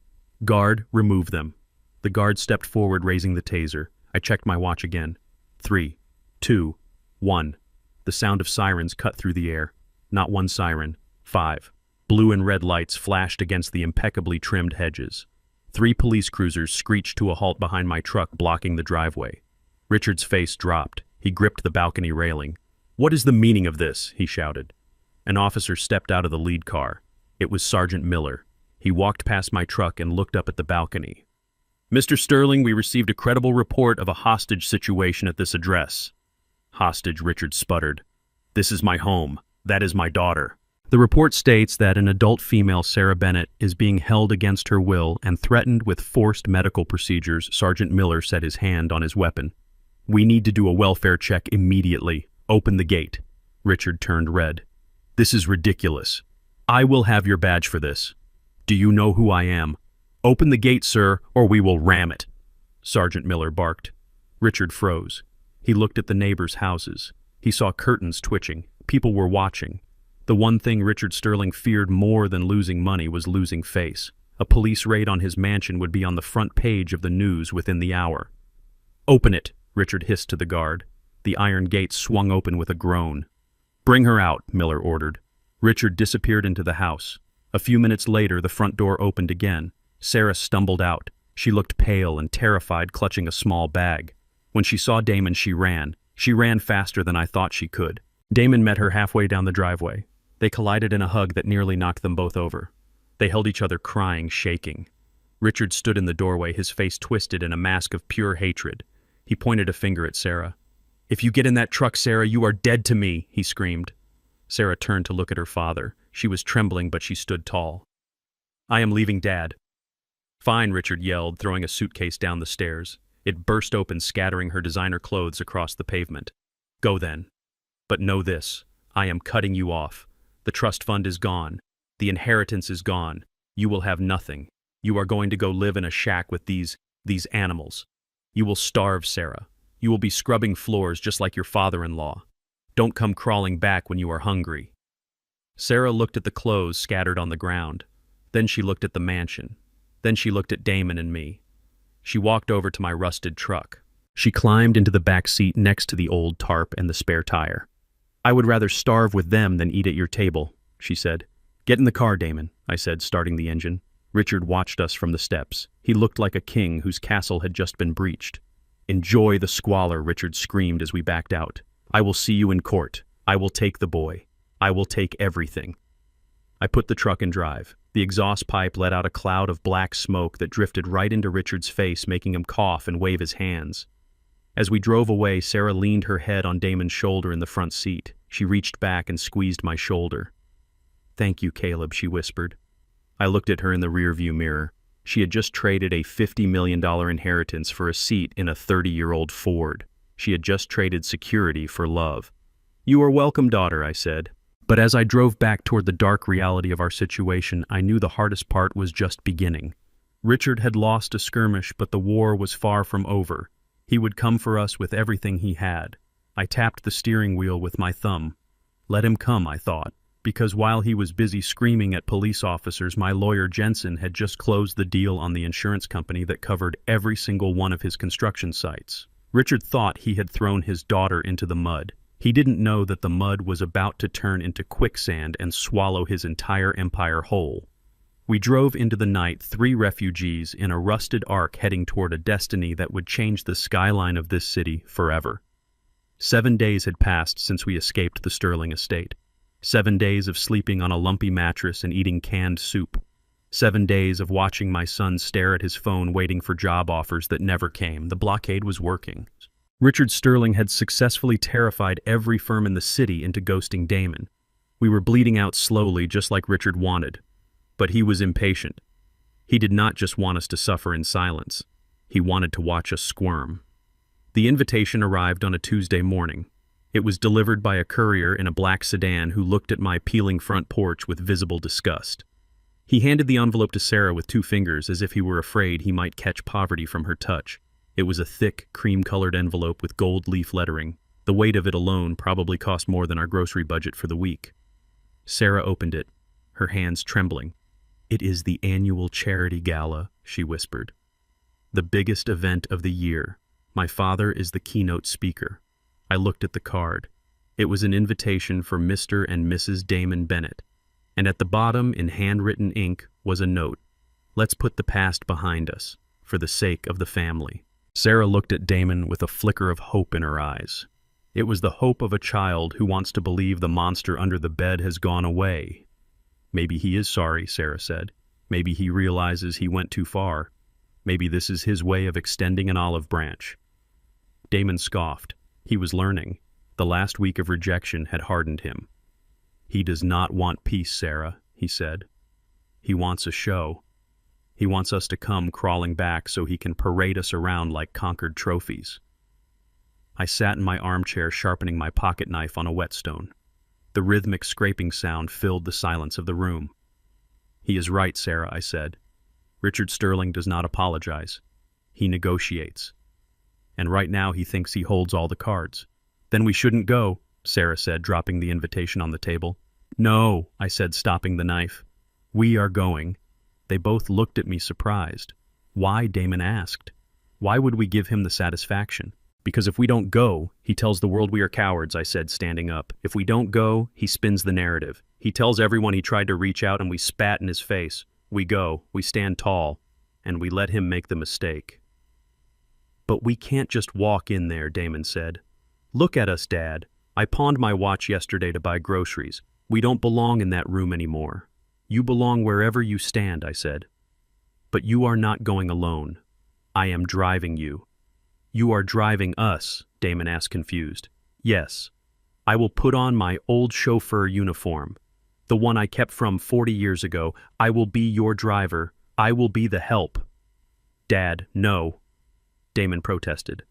[SPEAKER 1] "Guard, remove them." The guard stepped forward, raising the taser. I checked my watch again. 3, 2, 1. The sound of sirens cut through the air. Not one siren. 5. Blue and red lights flashed against the impeccably trimmed hedges. 3 police cruisers screeched to a halt behind my truck, blocking the driveway. Richard's face dropped. He gripped the balcony railing. "What is the meaning of this?" he shouted. An officer stepped out of the lead car. It was Sergeant Miller. He walked past my truck and looked up at the balcony. "Mr. Sterling, we received a credible report of a hostage situation at this address." "Hostage," Richard sputtered. "This is my home. That is my daughter." The report states that an adult female, Sarah Bennett, is being held against her will and threatened with forced medical procedures. Sergeant Miller set his hand on his weapon. "We need to do a welfare check immediately. Open the gate." Richard turned red. "This is ridiculous. I will have your badge for this. Do you know who I am? Open the gate, sir, or we will ram it." Sergeant Miller barked. Richard froze. He looked at the neighbors' houses. He saw curtains twitching. People were watching. The one thing Richard Sterling feared more than losing money was losing face. A police raid on his mansion would be on the front page of the news within the hour. "Open it," Richard hissed to the guard. The iron gate swung open with a groan. "Bring her out," Miller ordered. Richard disappeared into the house. A few minutes later, the front door opened again. Sarah stumbled out. She looked pale and terrified, clutching a small bag. When she saw Damon, she ran. She ran faster than I thought she could. Damon met her halfway down the driveway. They collided in a hug that nearly knocked them both over. They held each other, crying, shaking. Richard stood in the doorway, his face twisted in a mask of pure hatred. He pointed a finger at Sarah. "If you get in that truck, Sarah, you are dead to me," he screamed. Sarah turned to look at her father. She was trembling, but she stood tall. "I am leaving, Dad." "Fine," Richard yelled, throwing a suitcase down the stairs. It burst open, scattering her designer clothes across the pavement. "Go then. But know this, I am cutting you off. The trust fund is gone. The inheritance is gone. You will have nothing. You are going to go live in a shack with these animals. You will starve, Sarah. You will be scrubbing floors just like your father-in-law. Don't come crawling back when you are hungry." Sarah looked at the clothes scattered on the ground. Then she looked at the mansion. Then she looked at Damon and me. She walked over to my rusted truck. She climbed into the back seat next to the old tarp and the spare tire. "I would rather starve with them than eat at your table," she said. "Get in the car, Damon," I said, starting the engine. Richard watched us from the steps. He looked like a king whose castle had just been breached. "Enjoy the squalor," Richard screamed as we backed out. "I will see you in court. I will take the boy. I will take everything." I put the truck in drive. The exhaust pipe let out a cloud of black smoke that drifted right into Richard's face, making him cough and wave his hands. As we drove away, Sarah leaned her head on Damon's shoulder in the front seat. She reached back and squeezed my shoulder. "Thank you, Caleb," she whispered. I looked at her in the rearview mirror. She had just traded a $50 million inheritance for a seat in a 30-year-old Ford. She had just traded security for love. "You are welcome, daughter," I said. But as I drove back toward the dark reality of our situation, I knew the hardest part was just beginning. Richard had lost a skirmish, but the war was far from over. He would come for us with everything he had. I tapped the steering wheel with my thumb. Let him come, I thought, because while he was busy screaming at police officers, my lawyer Jensen had just closed the deal on the insurance company that covered every single one of his construction sites. Richard thought he had thrown his daughter into the mud. He didn't know that the mud was about to turn into quicksand and swallow his entire empire whole. We drove into the night, 3 refugees in a rusted ark heading toward a destiny that would change the skyline of this city forever. 7 days had passed since we escaped the Sterling estate. 7 days of sleeping on a lumpy mattress and eating canned soup. 7 days of watching my son stare at his phone waiting for job offers that never came. The blockade was working. Richard Sterling had successfully terrified every firm in the city into ghosting Damon. We were bleeding out slowly, just like Richard wanted. But he was impatient. He did not just want us to suffer in silence. He wanted to watch us squirm. The invitation arrived on a Tuesday morning. It was delivered by a courier in a black sedan who looked at my peeling front porch with visible disgust. He handed the envelope to Sarah with 2 fingers as if he were afraid he might catch poverty from her touch. It was a thick, cream-colored envelope with gold leaf lettering. The weight of it alone probably cost more than our grocery budget for the week. Sarah opened it, her hands trembling. "It is the annual charity gala," she whispered. "The biggest event of the year. My father is the keynote speaker." I looked at the card. It was an invitation for Mr. and Mrs. Damon Bennett. And at the bottom, in handwritten ink, was a note. "Let's put the past behind us, for the sake of the family." Sarah looked at Damon with a flicker of hope in her eyes. It was the hope of a child who wants to believe the monster under the bed has gone away. "Maybe he is sorry," Sarah said. "Maybe he realizes he went too far. Maybe this is his way of extending an olive branch." Damon scoffed. He was learning. The last week of rejection had hardened him. "He does not want peace, Sarah," he said. "He wants a show. He wants us to come crawling back so he can parade us around like conquered trophies." I sat in my armchair sharpening my pocket knife on a whetstone. The rhythmic scraping sound filled the silence of the room. "He is right, Sarah," I said. "Richard Sterling does not apologize. He negotiates. And right now he thinks he holds all the cards." "Then we shouldn't go," Sarah said, dropping the invitation on the table. "No," I said, stopping the knife. "We are going." They both looked at me surprised. "Why?" Damon asked. "Why would we give him the satisfaction?" "Because if we don't go, he tells the world we are cowards," I said, standing up. "If we don't go, he spins the narrative. He tells everyone he tried to reach out and we spat in his face. We go, we stand tall, and we let him make the mistake." "But we can't just walk in there," Damon said. "Look at us, Dad. I pawned my watch yesterday to buy groceries. We don't belong in that room anymore." "You belong wherever you stand," I said. "But you are not going alone. I am driving you." "You are driving us?" Damon asked, confused. "Yes. I will put on my old chauffeur uniform, the one I kept from 40 years ago. I will be your driver. I will be the help." "Dad, no," Damon protested.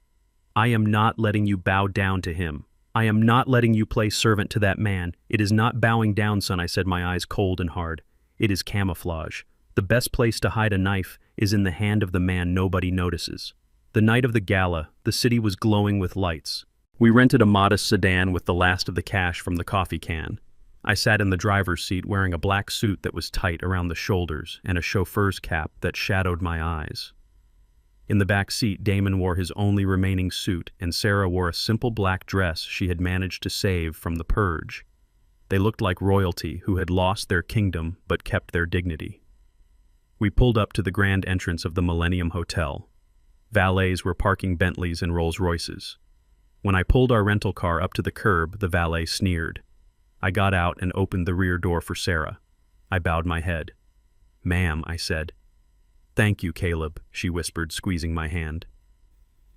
[SPEAKER 1] "I am not letting you bow down to him. I am not letting you play servant to that man. It is not bowing down, son," I said, my eyes cold and hard. "It is camouflage. The best place to hide a knife is in the hand of the man nobody notices." The night of the gala, the city was glowing with lights. We rented a modest sedan with the last of the cash from the coffee can. I sat in the driver's seat wearing a black suit that was tight around the shoulders and a chauffeur's cap that shadowed my eyes. In the back seat, Damon wore his only remaining suit, and Sarah wore a simple black dress she had managed to save from the purge. They looked like royalty who had lost their kingdom but kept their dignity. We pulled up to the grand entrance of the Millennium Hotel. Valets were parking Bentleys and Rolls-Royces. When I pulled our rental car up to the curb, the valet sneered. I got out and opened the rear door for Sarah. I bowed my head. "Ma'am," I said. "Thank you, Caleb," she whispered, squeezing my hand.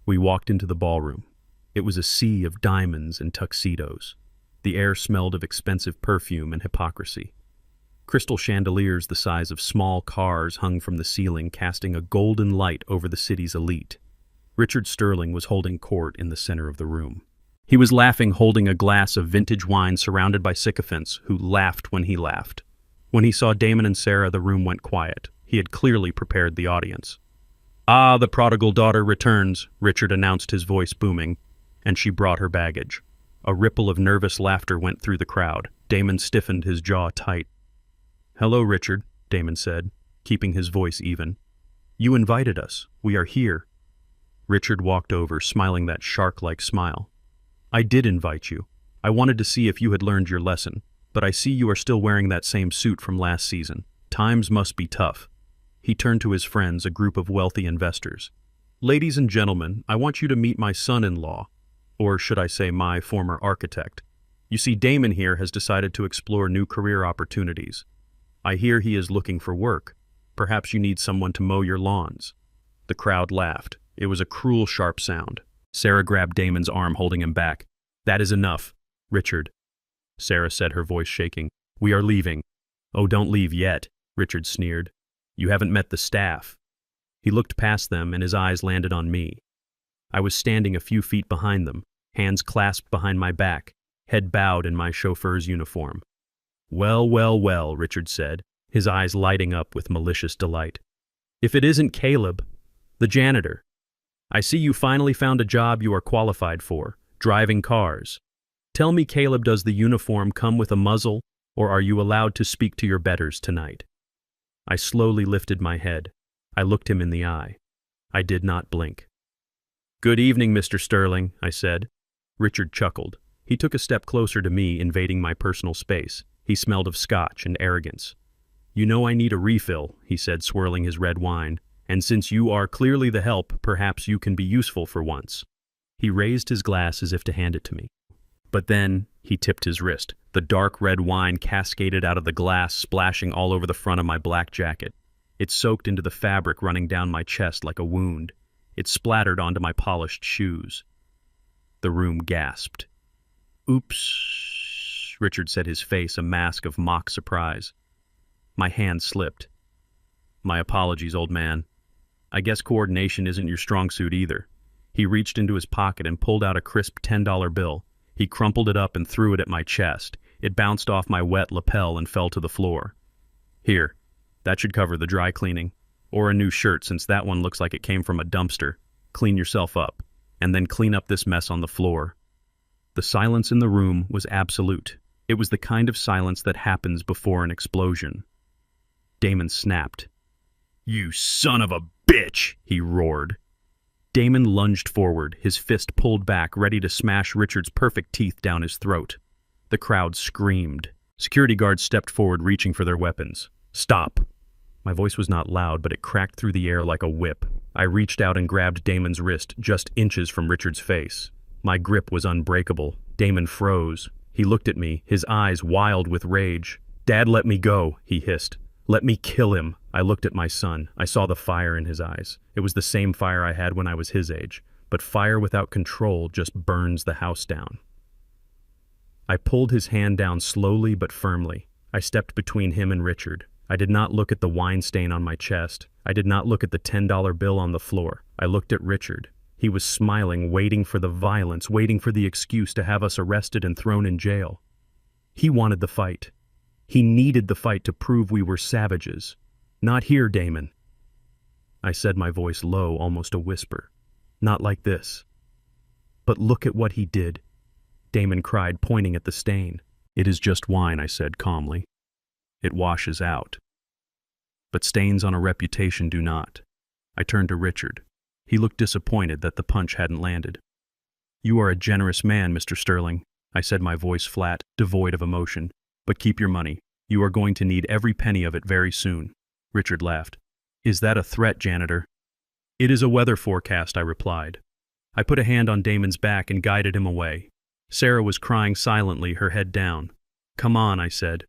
[SPEAKER 1] We walked into the ballroom. It was a sea of diamonds and tuxedos. The air smelled of expensive perfume and hypocrisy. Crystal chandeliers the size of small cars hung from the ceiling, casting a golden light over the city's elite. Richard Sterling was holding court in the center of the room. He was laughing, holding a glass of vintage wine surrounded by sycophants who laughed when he laughed. When he saw Damon and Sarah, the room went quiet. He had clearly prepared the audience. "Ah, the prodigal daughter returns," Richard announced, his voice booming, and she brought her baggage. A ripple of nervous laughter went through the crowd. Damon stiffened, his jaw tight. "Hello, Richard," Damon said, keeping his voice even. "You invited us. We are here." Richard walked over, smiling that shark-like smile. "I did invite you. I wanted to see if you had learned your lesson, but I see you are still wearing that same suit from last season. Times must be tough." He turned to his friends, a group of wealthy investors. "Ladies and gentlemen, I want you to meet my son-in-law, or should I say my former architect. You see, Damon here has decided to explore new career opportunities. I hear he is looking for work. Perhaps you need someone to mow your lawns." The crowd laughed. It was a cruel, sharp sound. Sarah grabbed Damon's arm, holding him back. That is enough. Richard, Sarah said, her voice shaking. We are leaving. Oh, don't leave yet, Richard sneered. You haven't met the staff. He looked past them and his eyes landed on me. I was standing a few feet behind them, hands clasped behind my back, head bowed in my chauffeur's uniform. Well, well, well, Richard said, his eyes lighting up with malicious delight. If it isn't Caleb, the janitor. I see you finally found a job you are qualified for, driving cars. Tell me, Caleb, does the uniform come with a muzzle, or are you allowed to speak to your betters tonight? I slowly lifted my head. I looked him in the eye. I did not blink. Good evening, Mr. Sterling, I said. Richard chuckled. He took a step closer to me, invading my personal space. He smelled of scotch and arrogance. You know I need a refill, he said, swirling his red wine, and since you are clearly the help, perhaps you can be useful for once. He raised his glass as if to hand it to me. But then he tipped his wrist. The dark red wine cascaded out of the glass, splashing all over the front of my black jacket. It soaked into the fabric, running down my chest like a wound. It splattered onto my polished shoes. The room gasped. Oops, Richard said, his face a mask of mock surprise. My hand slipped. My apologies, old man. I guess coordination isn't your strong suit either. He reached into his pocket and pulled out a crisp $10 bill. He crumpled it up and threw it at my chest. It bounced off my wet lapel and fell to the floor. Here, that should cover the dry cleaning. Or a new shirt, since that one looks like it came from a dumpster. Clean yourself up, and then clean up this mess on the floor. The silence in the room was absolute. It was the kind of silence that happens before an explosion. Damon snapped. You son of a bitch, he roared. Damon lunged forward, his fist pulled back, ready to smash Richard's perfect teeth down his throat. The crowd screamed. Security guards stepped forward, reaching for their weapons. Stop. My voice was not loud, but it cracked through the air like a whip. I reached out and grabbed Damon's wrist, just inches from Richard's face. My grip was unbreakable. Damon froze. He looked at me, his eyes wild with rage. Dad, let me go, he hissed. Let me kill him. I looked at my son. I saw the fire in his eyes. It was the same fire I had when I was his age, but fire without control just burns the house down. I pulled his hand down slowly but firmly. I stepped between him and Richard. I did not look at the wine stain on my chest. I did not look at the $10 bill on the floor. I looked at Richard. He was smiling, waiting for the violence, waiting for the excuse to have us arrested and thrown in jail. He wanted the fight. He needed the fight to prove we were savages. Not here, Damon. I said, my voice low, almost a whisper. Not like this. But look at what he did, Damon cried, pointing at the stain. It is just wine, I said calmly. It washes out. But stains on a reputation do not. I turned to Richard. He looked disappointed that the punch hadn't landed. You are a generous man, Mr. Sterling, I said, my voice flat, devoid of emotion. But keep your money. You are going to need every penny of it very soon. Richard laughed. Is that a threat, janitor? It is a weather forecast, I replied. I put a hand on Damon's back and guided him away. Sarah was crying silently, her head down. Come on, I said.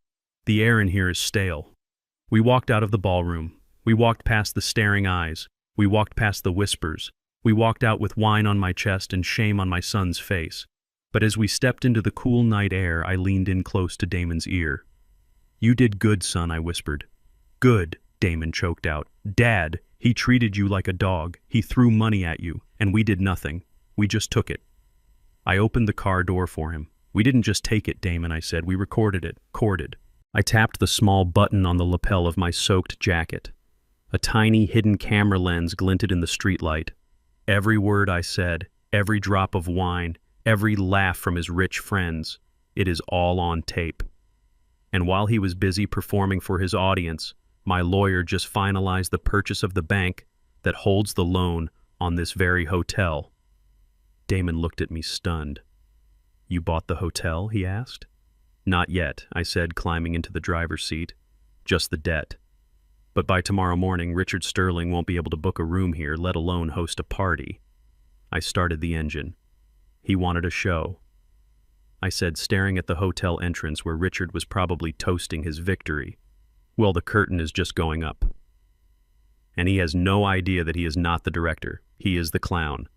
[SPEAKER 1] The air in here is stale. We walked out of the ballroom. We walked past the staring eyes. We walked past the whispers. We walked out with wine on my chest and shame on my son's face. But as we stepped into the cool night air, I leaned in close to Damon's ear. You did good, son, I whispered. Good, Damon choked out. Dad, he treated you like a dog. He threw money at you, and we did nothing. We just took it. I opened the car door for him. We didn't just take it, Damon, I said. We recorded it, corded. I tapped the small button on the lapel of my soaked jacket. A tiny hidden camera lens glinted in the streetlight. Every word I said, every drop of wine, every laugh from his rich friends, it is all on tape. And while he was busy performing for his audience, my lawyer just finalized the purchase of the bank that holds the loan on this very hotel. Damon looked at me stunned. You bought the hotel, he asked. Not yet, I said, climbing into the driver's seat. Just the debt. But by tomorrow morning, Richard Sterling won't be able to book a room here, let alone host a party. I started the engine. He wanted a show. I said, staring at the hotel entrance where Richard was probably toasting his victory. Well, the curtain is just going up. And he has no idea that he is not the director. He is the clown.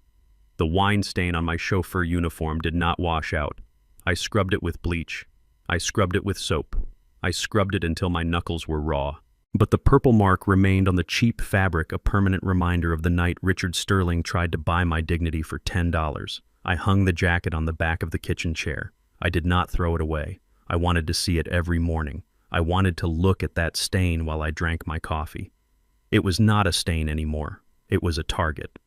[SPEAKER 1] The wine stain on my chauffeur uniform did not wash out. I scrubbed it with bleach. I scrubbed it with soap. I scrubbed it until my knuckles were raw. But the purple mark remained on the cheap fabric, a permanent reminder of the night Richard Sterling tried to buy my dignity for $10. I hung the jacket on the back of the kitchen chair. I did not throw it away. I wanted to see it every morning. I wanted to look at that stain while I drank my coffee. It was not a stain anymore. It was a target.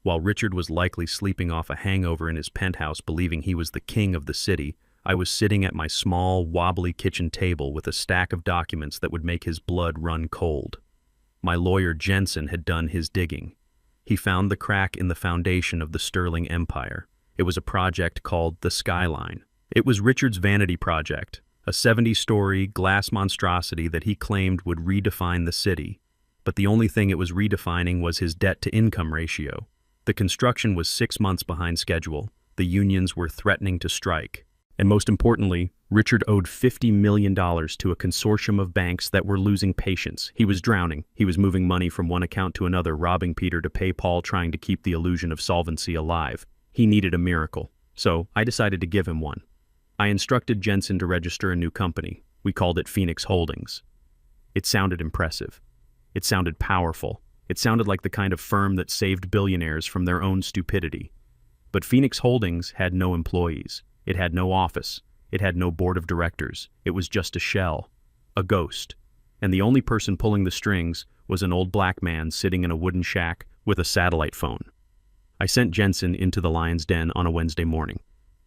[SPEAKER 1] While Richard was likely sleeping off a hangover in his penthouse believing he was the king of the city, I was sitting at my small, wobbly kitchen table with a stack of documents that would make his blood run cold. My lawyer Jensen had done his digging. He found the crack in the foundation of the Sterling Empire. It was a project called the Skyline. It was Richard's vanity project, a 70-story glass monstrosity that he claimed would redefine the city. But the only thing it was redefining was his debt-to-income ratio. The construction was 6 months behind schedule. The unions were threatening to strike. And most importantly, Richard owed $50 million to a consortium of banks that were losing patience. He was drowning. He was moving money from one account to another, robbing Peter to pay Paul, trying to keep the illusion of solvency alive. He needed a miracle. So I decided to give him one. I instructed Jensen to register a new company. We called it Phoenix Holdings. It sounded impressive. It sounded powerful. It sounded like the kind of firm that saved billionaires from their own stupidity. But Phoenix Holdings had no employees. It had no office. It had no board of directors. It was just a shell, a ghost. And the only person pulling the strings was an old black man sitting in a wooden shack with a satellite phone. I sent Jensen into the lion's den on a Wednesday morning.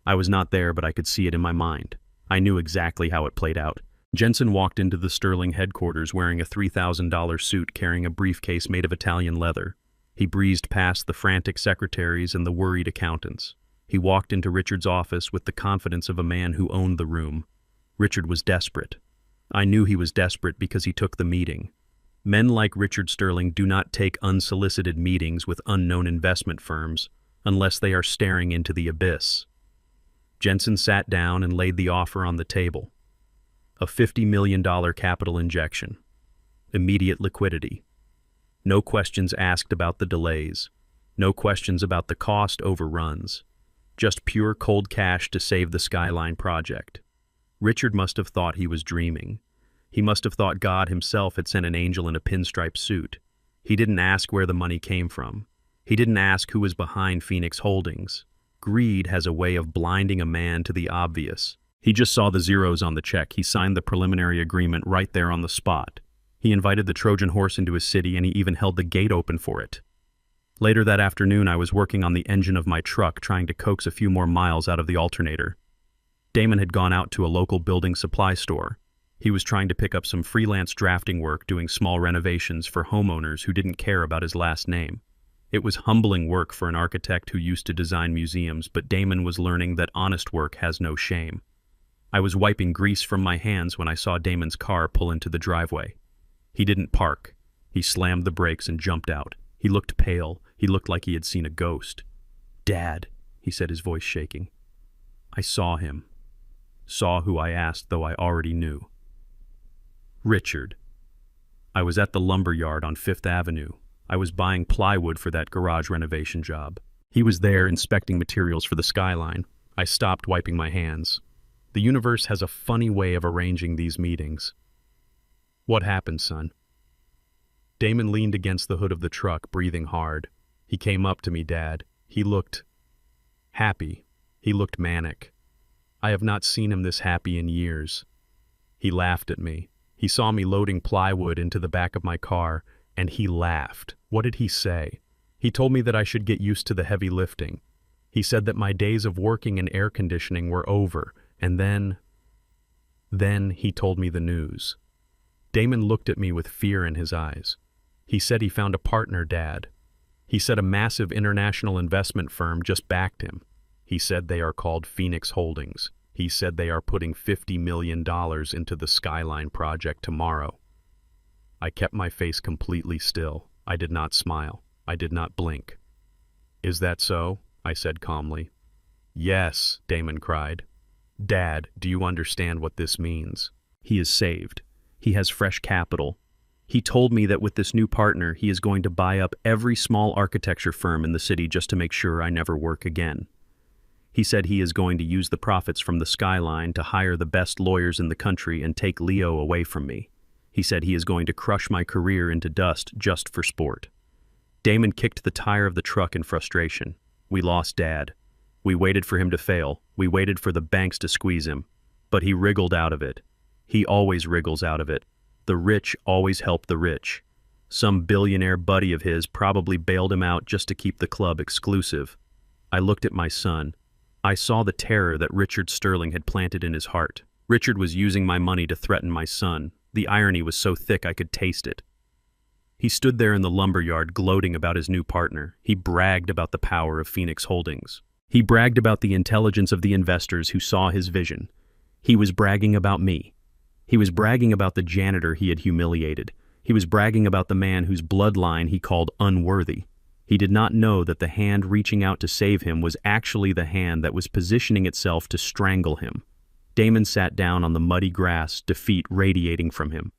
[SPEAKER 1] I was not there, but I could see it in my mind. I knew exactly how it played out. Jensen walked into the Sterling headquarters wearing a $3,000 suit carrying a briefcase made of Italian leather. He breezed past the frantic secretaries and the worried accountants. He walked into Richard's office with the confidence of a man who owned the room. Richard was desperate. I knew he was desperate because he took the meeting. Men like Richard Sterling do not take unsolicited meetings with unknown investment firms unless they are staring into the abyss. Jensen sat down and laid the offer on the table. A $50 million capital injection. Immediate liquidity. No questions asked about the delays. No questions about the cost overruns. Just pure cold cash to save the Skyline project. Richard must have thought he was dreaming. He must have thought God himself had sent an angel in a pinstripe suit. He didn't ask where the money came from. He didn't ask who was behind Phoenix Holdings. Greed has a way of blinding a man to the obvious. He just saw the zeros on the check. He signed the preliminary agreement right there on the spot. He invited the Trojan horse into his city, and he even held the gate open for it. Later that afternoon, I was working on the engine of my truck, trying to coax a few more miles out of the alternator. Damon had gone out to a local building supply store. He was trying to pick up some freelance drafting work, doing small renovations for homeowners who didn't care about his last name. It was humbling work for an architect who used to design museums, but Damon was learning that honest work has no shame. I was wiping grease from my hands when I saw Damon's car pull into the driveway. He didn't park. He slammed the brakes and jumped out. He looked pale. He looked like he had seen a ghost. "Dad," he said, his voice shaking. I saw him. Saw who I asked, though I already knew. Richard. I was at the lumber yard on 5th Avenue. I was buying plywood for that garage renovation job. He was there inspecting materials for the Skyline. I stopped wiping my hands. The universe has a funny way of arranging these meetings. "What happened, son?" Damon leaned against the hood of the truck, breathing hard. He came up to me, "Dad." He looked happy. He looked manic. I have not seen him this happy in years. He laughed at me. He saw me loading plywood into the back of my car, and he laughed. What did he say? He told me that I should get used to the heavy lifting. He said that my days of working in air conditioning were over, and then he told me the news. Damon looked at me with fear in his eyes. He said he found a partner, Dad. He said a massive international investment firm just backed him. He said they are called Phoenix Holdings. He said they are putting $50 million into the Skyline project tomorrow. I kept my face completely still. I did not smile. I did not blink. "Is that so?" I said calmly. "Yes," Damon cried. "Dad, do you understand what this means? He is saved. He has fresh capital. He told me that with this new partner, he is going to buy up every small architecture firm in the city just to make sure I never work again. He said he is going to use the profits from the skyline to hire the best lawyers in the country and take Leo away from me. He said he is going to crush my career into dust just for sport. Damon kicked the tire of the truck in frustration. We lost Dad. We waited for him to fail. We waited for the banks to squeeze him. But he wriggled out of it. He always wriggles out of it. The rich always help the rich. Some billionaire buddy of his probably bailed him out just to keep the club exclusive. I looked at my son. I saw the terror that Richard Sterling had planted in his heart. Richard was using my money to threaten my son. The irony was so thick I could taste it. He stood there in the lumberyard gloating about his new partner. He bragged about the power of Phoenix Holdings. He bragged about the intelligence of the investors who saw his vision. He was bragging about me. He was bragging about the janitor he had humiliated. He was bragging about the man whose bloodline he called unworthy. He did not know that the hand reaching out to save him was actually the hand that was positioning itself to strangle him. Damon sat down on the muddy grass, defeat radiating from him.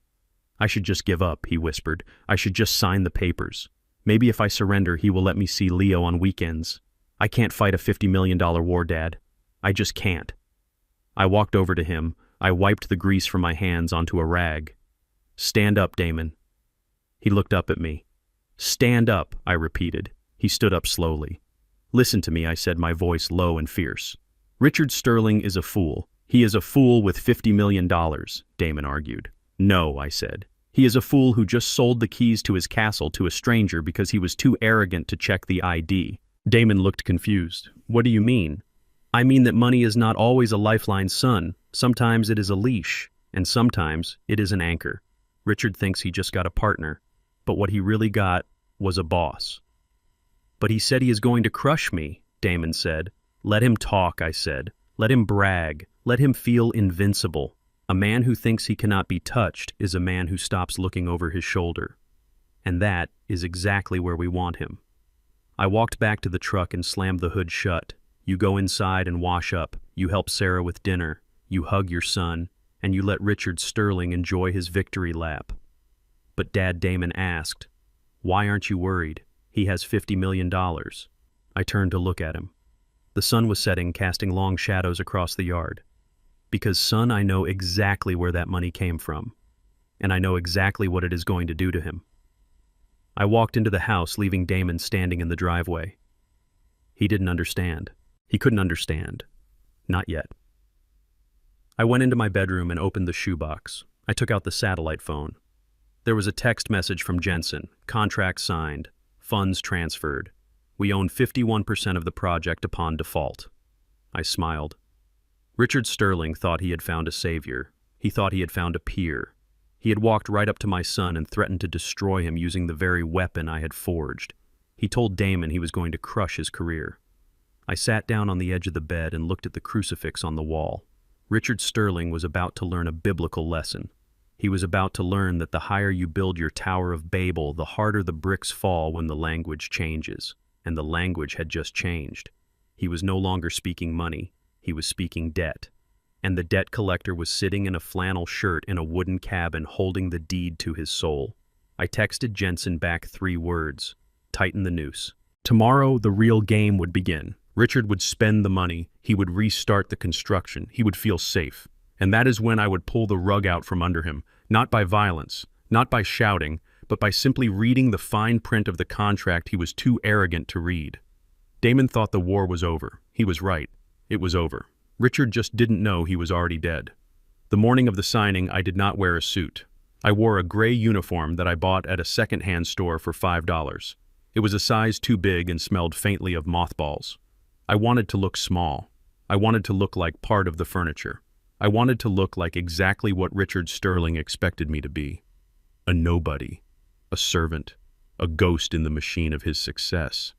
[SPEAKER 1] I should just give up, he whispered. I should just sign the papers. Maybe if I surrender, he will let me see Leo on weekends. I can't fight a $50 million war, Dad. I just can't. I walked over to him. I wiped the grease from my hands onto a rag. Stand up, Damon. He looked up at me. Stand up, I repeated. He stood up slowly. Listen to me, I said, my voice low and fierce. Richard Sterling is a fool. He is a fool with $50 million, Damon argued. No, I said. He is a fool who just sold the keys to his castle to a stranger because he was too arrogant to check the ID. Damon looked confused. What do you mean? I mean that money is not always a lifeline, son. Sometimes it is a leash, and sometimes it is an anchor. Richard thinks he just got a partner, but what he really got was a boss. But he said he is going to crush me, Damon said. Let him talk, I said. Let him brag. Let him feel invincible. A man who thinks he cannot be touched is a man who stops looking over his shoulder. And that is exactly where we want him. I walked back to the truck and slammed the hood shut. You go inside and wash up. You help Sarah with dinner. You hug your son. And you let Richard Sterling enjoy his victory lap. But Dad, Damon asked, why aren't you worried? He has $50 million. I turned to look at him. The sun was setting, casting long shadows across the yard. Because, son, I know exactly where that money came from. And I know exactly what it is going to do to him. I walked into the house, leaving Damon standing in the driveway. He didn't understand. He couldn't understand. Not yet. I went into my bedroom and opened the shoebox. I took out the satellite phone. There was a text message from Jensen. Contract signed. Funds transferred. We own 51% of the project upon default. I smiled. Richard Sterling thought he had found a savior. He thought he had found a peer. He had walked right up to my son and threatened to destroy him using the very weapon I had forged. He told Damon he was going to crush his career. I sat down on the edge of the bed and looked at the crucifix on the wall. Richard Sterling was about to learn a biblical lesson. He was about to learn that the higher you build your Tower of Babel, the harder the bricks fall when the language changes. And the language had just changed. He was no longer speaking money. He was speaking debt. And the debt collector was sitting in a flannel shirt in a wooden cabin holding the deed to his soul. I texted Jensen back 3 words. Tighten the noose. Tomorrow, the real game would begin. Richard would spend the money. He would restart the construction. He would feel safe. And that is when I would pull the rug out from under him, not by violence, not by shouting, but by simply reading the fine print of the contract he was too arrogant to read. Damon thought the war was over. He was right. It was over. Richard just didn't know he was already dead. The morning of the signing, I did not wear a suit. I wore a gray uniform that I bought at a second-hand store for $5. It was a size too big and smelled faintly of mothballs. I wanted to look small. I wanted to look like part of the furniture. I wanted to look like exactly what Richard Sterling expected me to be. A nobody. A servant. A ghost in the machine of his success.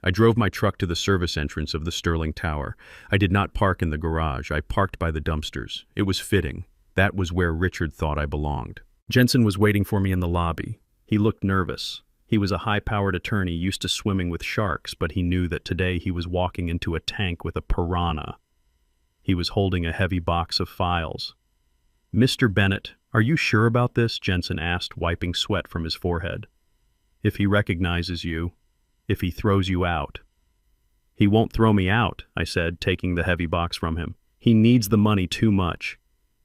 [SPEAKER 1] I drove my truck to the service entrance of the Sterling Tower. I did not park in the garage. I parked by the dumpsters. It was fitting. That was where Richard thought I belonged. Jensen was waiting for me in the lobby. He looked nervous. He was a high-powered attorney used to swimming with sharks, but he knew that today he was walking into a tank with a piranha. He was holding a heavy box of files. "Mr. Bennett, Are you sure about this? Jensen asked, wiping sweat from his forehead. If he recognizes you, if he throws you out. He won't throw me out, I said, taking the heavy box from him. He needs the money too much.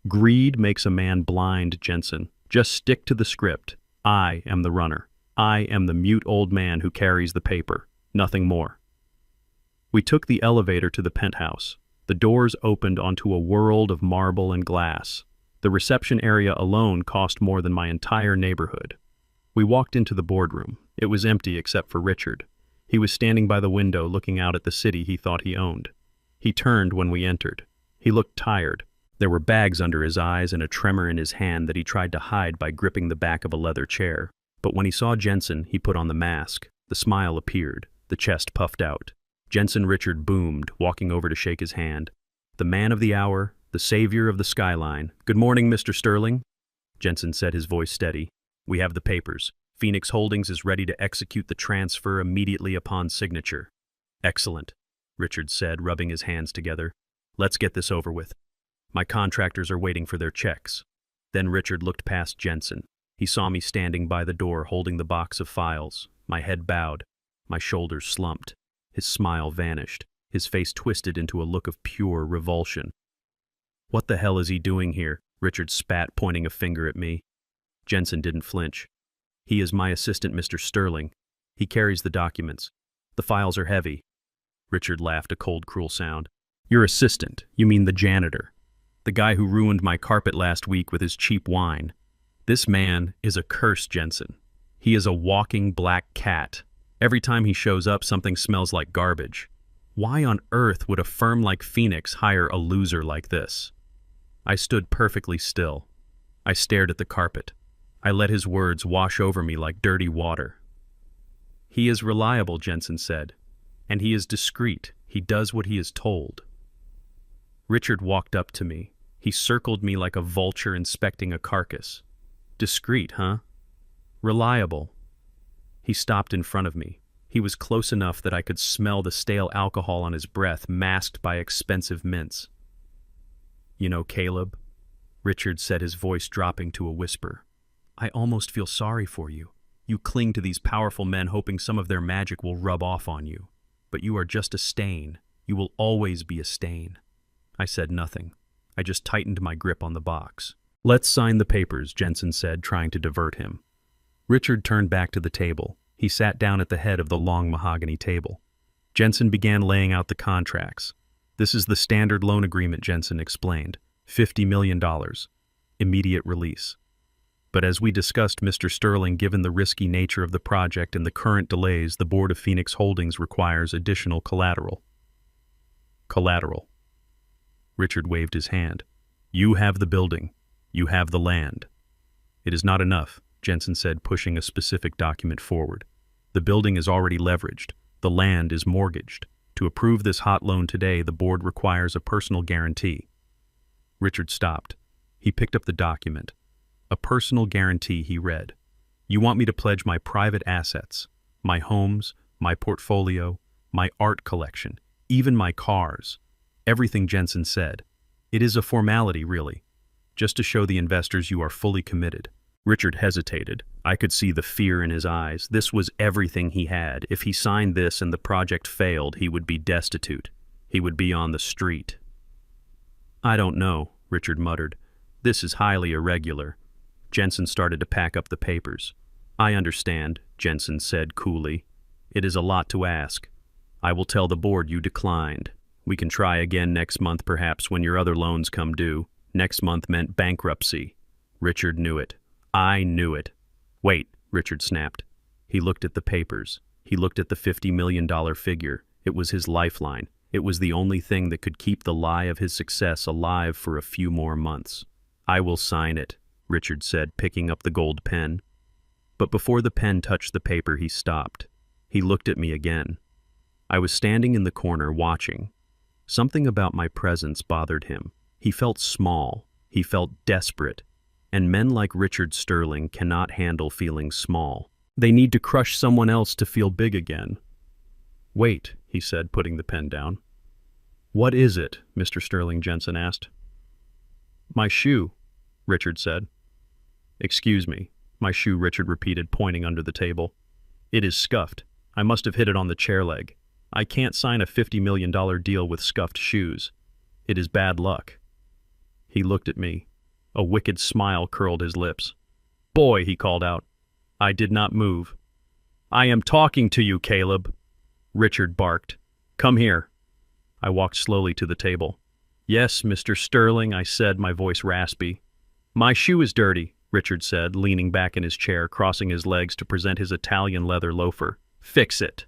[SPEAKER 1] Greed makes a man blind, Jensen. Just stick to the script. I am the runner. I am the mute old man who carries the paper. Nothing more. We took the elevator to the penthouse. The doors opened onto a world of marble and glass. The reception area alone cost more than my entire neighborhood. We walked into the boardroom. It was empty except for Richard. He was standing by the window looking out at the city he thought he owned. He turned when we entered. He looked tired. There were bags under his eyes and a tremor in his hand that he tried to hide by gripping the back of a leather chair. But when he saw Jensen, he put on the mask. The smile appeared. The chest puffed out. Jensen Richard boomed, walking over to shake his hand. The man of the hour, the savior of the skyline. Good morning, Mr. Sterling. Jensen said, his voice steady. We have the papers. Phoenix Holdings is ready to execute the transfer immediately upon signature. Excellent, Richard said, rubbing his hands together. Let's get this over with. My contractors are waiting for their checks. Then Richard looked past Jensen. He saw me standing by the door holding the box of files. My head bowed. My shoulders slumped. His smile vanished. His face twisted into a look of pure revulsion. What the hell is he doing here? Richard spat, pointing a finger at me. Jensen didn't flinch. He is my assistant, Mr. Sterling. He carries the documents. The files are heavy. Richard laughed, a cold, cruel sound. Your assistant? You mean the janitor? The guy who ruined my carpet last week with his cheap wine. This man is a curse, Jensen. He is a walking black cat. Every time he shows up, something smells like garbage. Why on earth would a firm like Phoenix hire a loser like this? I stood perfectly still. I stared at the carpet. I let his words wash over me like dirty water. He is reliable, Jensen said. And he is discreet. He does what he is told. Richard walked up to me. He circled me like a vulture inspecting a carcass. Discreet, huh? Reliable. He stopped in front of me. He was close enough that I could smell the stale alcohol on his breath, masked by expensive mints. You know, Caleb, Richard said, his voice dropping to a whisper. I almost feel sorry for you. You cling to these powerful men hoping some of their magic will rub off on you. But you are just a stain. You will always be a stain. I said nothing. I just tightened my grip on the box. Let's sign the papers, Jensen said, trying to divert him. Richard turned back to the table. He sat down at the head of the long mahogany table. Jensen began laying out the contracts. This is the standard loan agreement, Jensen explained. $50 million. Immediate release. But as we discussed, Mr. Sterling, given the risky nature of the project and the current delays, the board of Phoenix Holdings requires additional collateral. Collateral. Richard waved his hand. You have the building. You have the land. It is not enough, Jensen said, pushing a specific document forward. The building is already leveraged. The land is mortgaged. To approve this hot loan today, the board requires a personal guarantee. Richard stopped. He picked up the document. A personal guarantee, he read. You want me to pledge my private assets, my homes, my portfolio, my art collection, even my cars. Everything, Jensen said. It is a formality, really. Just to show the investors you are fully committed. Richard hesitated. I could see the fear in his eyes. This was everything he had. If he signed this and the project failed, he would be destitute. He would be on the street. I don't know, Richard muttered. This is highly irregular. Jensen started to pack up the papers. I understand, Jensen said coolly. It is a lot to ask. I will tell the board you declined. We can try again next month, perhaps, when your other loans come due. Next month meant bankruptcy. Richard knew it. I knew it. Wait, Richard snapped. He looked at the papers. He looked at the $50 million figure. It was his lifeline. It was the only thing that could keep the lie of his success alive for a few more months. I will sign it, Richard said, picking up the gold pen. But before the pen touched the paper, he stopped. He looked at me again. I was standing in the corner watching. Something about my presence bothered him. He felt small. He felt desperate. And men like Richard Sterling cannot handle feeling small. They need to crush someone else to feel big again. Wait, he said, putting the pen down. What is it? Mr. Sterling, Jensen asked. My shoe, Richard said. Excuse me. My shoe, Richard repeated, pointing under the table. It is scuffed. I must have hit it on the chair leg. I can't sign a $50 million deal with scuffed shoes. It is bad luck. He looked at me. A wicked smile curled his lips. Boy, he called out. I did not move. I am talking to you, Caleb. Richard barked. Come here. I walked slowly to the table. Yes, Mr. Sterling, I said, my voice raspy. My shoe is dirty, Richard said, leaning back in his chair, crossing his legs to present his Italian leather loafer. Fix it.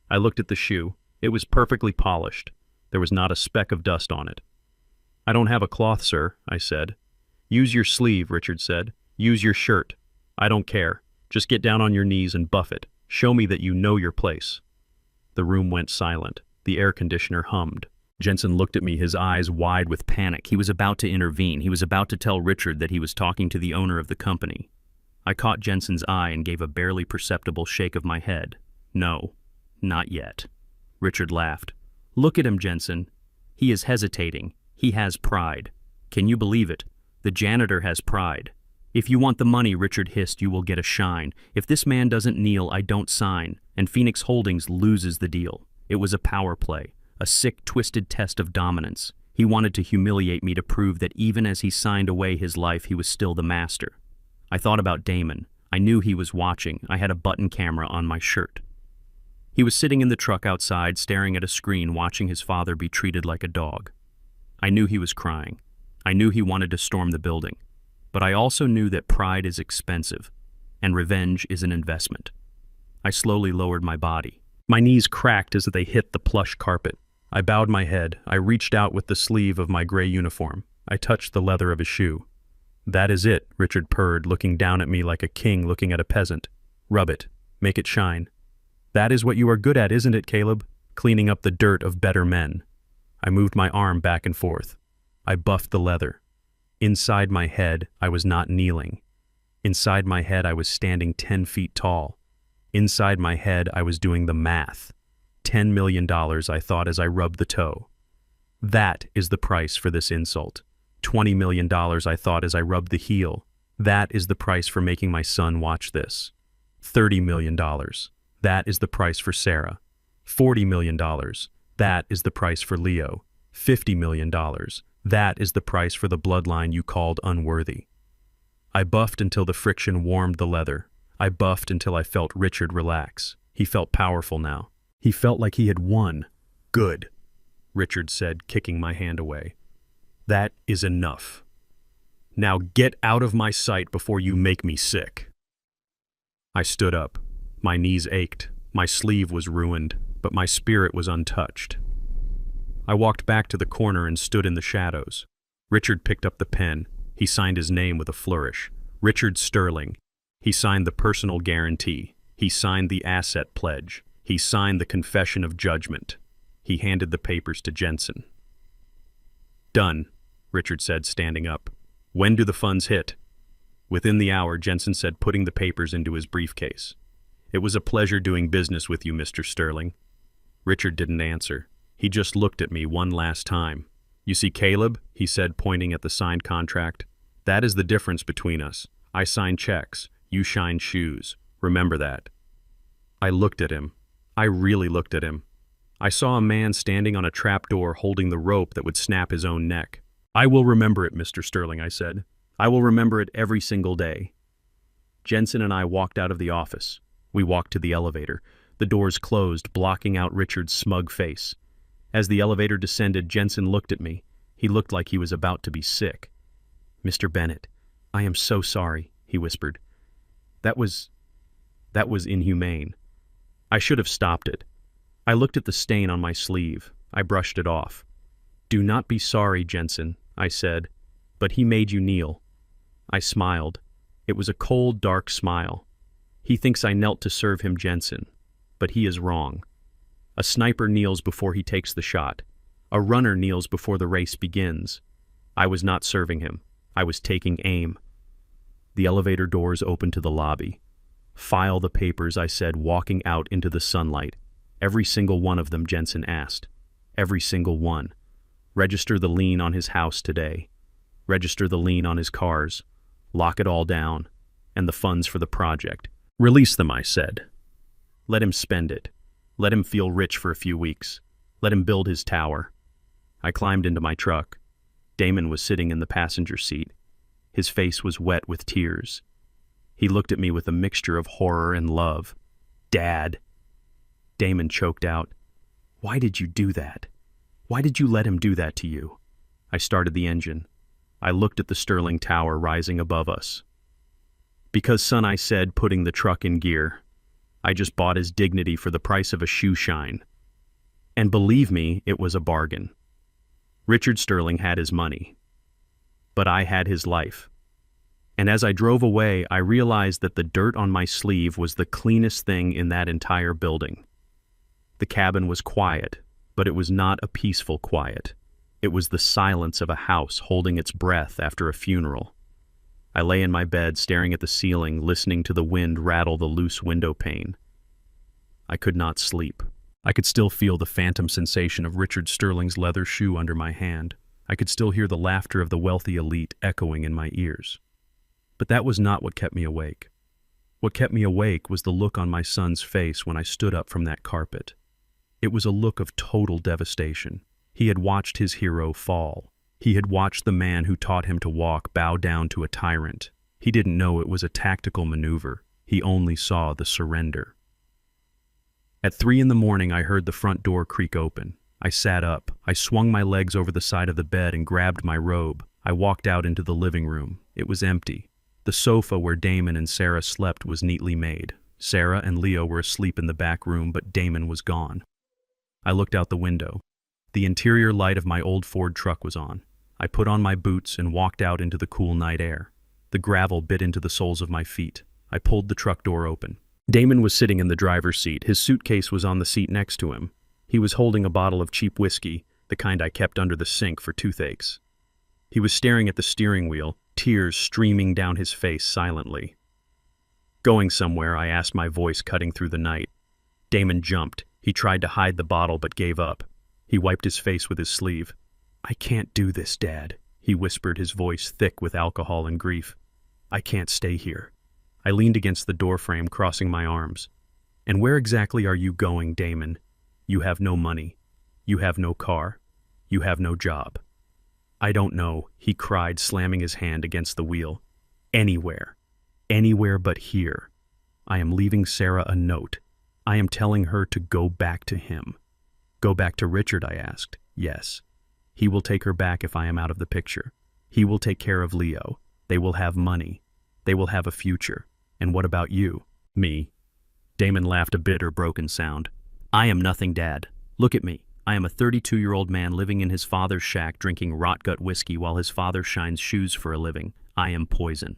[SPEAKER 1] I looked at the shoe. It was perfectly polished. There was not a speck of dust on it. I don't have a cloth, sir, I said. Use your sleeve, Richard said. Use your shirt. I don't care. Just get down on your knees and buff it. Show me that you know your place. The room went silent. The air conditioner hummed. Jensen looked at me, his eyes wide with panic. He was about to intervene. He was about to tell Richard that he was talking to the owner of the company. I caught Jensen's eye and gave a barely perceptible shake of my head. No, not yet. Richard laughed. Look at him, Jensen. He is hesitating. He has pride. Can you believe it? The janitor has pride. If you want the money, Richard hissed, you will get a shine. If this man doesn't kneel, I don't sign. And Phoenix Holdings loses the deal. It was a power play. A sick, twisted test of dominance. He wanted to humiliate me to prove that even as he signed away his life, he was still the master. I thought about Damon. I knew he was watching. I had a button camera on my shirt. He was sitting in the truck outside, staring at a screen, watching his father be treated like a dog. I knew he was crying. I knew he wanted to storm the building. But I also knew that pride is expensive, and revenge is an investment. I slowly lowered my body. My knees cracked as they hit the plush carpet. I bowed my head. I reached out with the sleeve of my gray uniform. I touched the leather of his shoe. That is it, Richard purred, looking down at me like a king looking at a peasant. Rub it. Make it shine. That is what you are good at, isn't it, Caleb? Cleaning up the dirt of better men. I moved my arm back and forth. I buffed the leather. Inside my head, I was not kneeling. Inside my head, I was standing 10 feet tall. Inside my head, I was doing the math. $10 million, I thought as I rubbed the toe. That is the price for this insult. $20 million, I thought as I rubbed the heel. That is the price for making my son watch this. $30 million. That is the price for Sarah. $40 million. That is the price for Leo. $50 million. That is the price for the bloodline you called unworthy. I buffed until the friction warmed the leather. I buffed until I felt Richard relax. He felt powerful now. He felt like he had won. Good, Richard said, kicking my hand away. That is enough. Now get out of my sight before you make me sick. I stood up. My knees ached. My sleeve was ruined, but my spirit was untouched. I walked back to the corner and stood in the shadows. Richard picked up the pen. He signed his name with a flourish. Richard Sterling. He signed the personal guarantee. He signed the asset pledge. He signed the confession of judgment. He handed the papers to Jensen. Done, Richard said, standing up. When do the funds hit? Within the hour, Jensen said, putting the papers into his briefcase. It was a pleasure doing business with you, Mr. Sterling. Richard didn't answer. He just looked at me one last time. You see, Caleb, he said, pointing at the signed contract. That is the difference between us. I sign checks. You shine shoes. Remember that. I looked at him. I really looked at him. I saw a man standing on a trapdoor holding the rope that would snap his own neck. I will remember it, Mr. Sterling, I said. I will remember it every single day. Jensen and I walked out of the office. We walked to the elevator. The doors closed, blocking out Richard's smug face. As the elevator descended, Jensen looked at me. He looked like he was about to be sick. Mr. Bennett, I am so sorry, he whispered. That was inhumane. I should have stopped it. I looked at the stain on my sleeve. I brushed it off. Do not be sorry, Jensen, I said, but he made you kneel. I smiled. It was a cold, dark smile. He thinks I knelt to serve him, Jensen, but he is wrong. A sniper kneels before he takes the shot. A runner kneels before the race begins. I was not serving him. I was taking aim. The elevator doors opened to the lobby. File the papers, I said, walking out into the sunlight. Every single one of them, Jensen asked. Every single one. Register the lien on his house today. Register the lien on his cars. Lock it all down. and the funds for the project. Release them, I said. Let him spend it. Let him feel rich for a few weeks. Let him build his tower. I climbed into my truck. Damon was sitting in the passenger seat. His face was wet with tears. He looked at me with a mixture of horror and love. Dad. Damon choked out. Why did you do that? Why did you let him do that to you? I started the engine. I looked at the Sterling Tower rising above us. Because, son, I said, putting the truck in gear. I just bought his dignity for the price of a shoe shine. And believe me, it was a bargain. Richard Sterling had his money. But I had his life. And as I drove away, I realized that the dirt on my sleeve was the cleanest thing in that entire building. The cabin was quiet, but it was not a peaceful quiet. It was the silence of a house holding its breath after a funeral. I lay in my bed, staring at the ceiling, listening to the wind rattle the loose window pane. I could not sleep. I could still feel the phantom sensation of Richard Sterling's leather shoe under my hand. I could still hear the laughter of the wealthy elite echoing in my ears. But that was not what kept me awake. What kept me awake was the look on my son's face when I stood up from that carpet. It was a look of total devastation. He had watched his hero fall. He had watched the man who taught him to walk bow down to a tyrant. He didn't know it was a tactical maneuver. He only saw the surrender. At 3 a.m, I heard the front door creak open. I sat up. I swung my legs over the side of the bed and grabbed my robe. I walked out into the living room. It was empty. The sofa where Damon and Sarah slept was neatly made. Sarah and Leo were asleep in the back room, but Damon was gone. I looked out the window. The interior light of my old Ford truck was on. I put on my boots and walked out into the cool night air. The gravel bit into the soles of my feet. I pulled the truck door open. Damon was sitting in the driver's seat. His suitcase was on the seat next to him. He was holding a bottle of cheap whiskey, the kind I kept under the sink for toothaches. He was staring at the steering wheel, tears streaming down his face silently. Going somewhere, I asked, my voice cutting through the night. Damon jumped. He tried to hide the bottle but gave up. He wiped his face with his sleeve. I can't do this, Dad, he whispered, his voice thick with alcohol and grief. I can't stay here. I leaned against the doorframe, crossing my arms. And where exactly are you going, Damon? You have no money. You have no car. You have no job. I don't know, he cried, slamming his hand against the wheel. Anywhere. Anywhere but here. I am leaving Sarah a note. I am telling her to go back to him. Go back to Richard, I asked. Yes. He will take her back if I am out of the picture. He will take care of Leo. They will have money. They will have a future. And what about you? Me. Damon laughed, a bitter, broken sound. I am nothing, Dad. Look at me. I am a 32-year-old man living in his father's shack drinking rot-gut whiskey while his father shines shoes for a living. I am poison.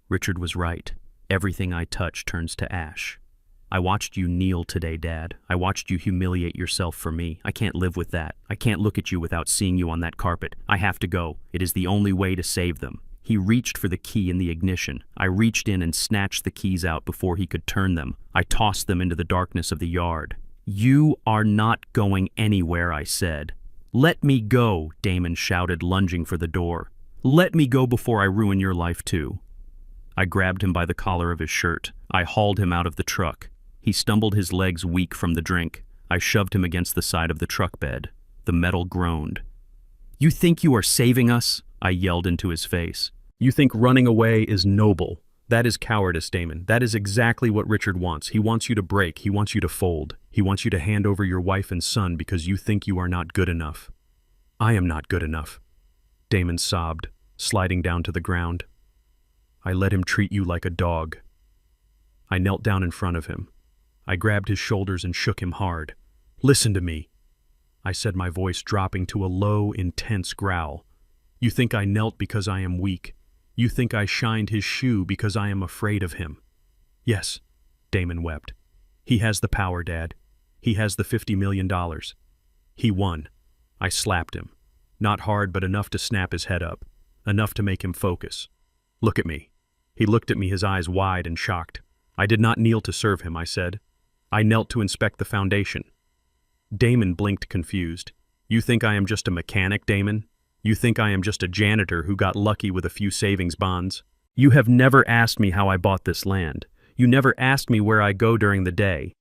[SPEAKER 1] Richard was right. Everything I touch turns to ash. I watched you kneel today, Dad. I watched you humiliate yourself for me. I can't live with that. I can't look at you without seeing you on that carpet. I have to go. It is the only way to save them. He reached for the key in the ignition. I reached in and snatched the keys out before he could turn them. I tossed them into the darkness of the yard. You are not going anywhere, I said. Let me go, Damon shouted, lunging for the door. Let me go before I ruin your life too. I grabbed him by the collar of his shirt. I hauled him out of the truck. He stumbled, his legs weak from the drink. I shoved him against the side of the truck bed. The metal groaned. You think you are saving us? I yelled into his face. You think running away is noble. That is cowardice, Damon. That is exactly what Richard wants. He wants you to break. He wants you to fold. He wants you to hand over your wife and son because you think you are not good enough. I am not good enough. Damon sobbed, sliding down to the ground. I let him treat you like a dog. I knelt down in front of him. I grabbed his shoulders and shook him hard. Listen to me, I said, my voice dropping to a low, intense growl. You think I knelt because I am weak. You think I shined his shoe because I am afraid of him. Yes, Damon wept. He has the power, Dad. He has the $50 million. He won. I slapped him. Not hard, but enough to snap his head up. Enough to make him focus. Look at me. He looked at me, his eyes wide and shocked. I did not kneel to serve him, I said. I knelt to inspect the foundation. Damon blinked, confused. You think I am just a mechanic, Damon? You think I am just a janitor who got lucky with a few savings bonds? You have never asked me how I bought this land. You never asked me where I go during the day.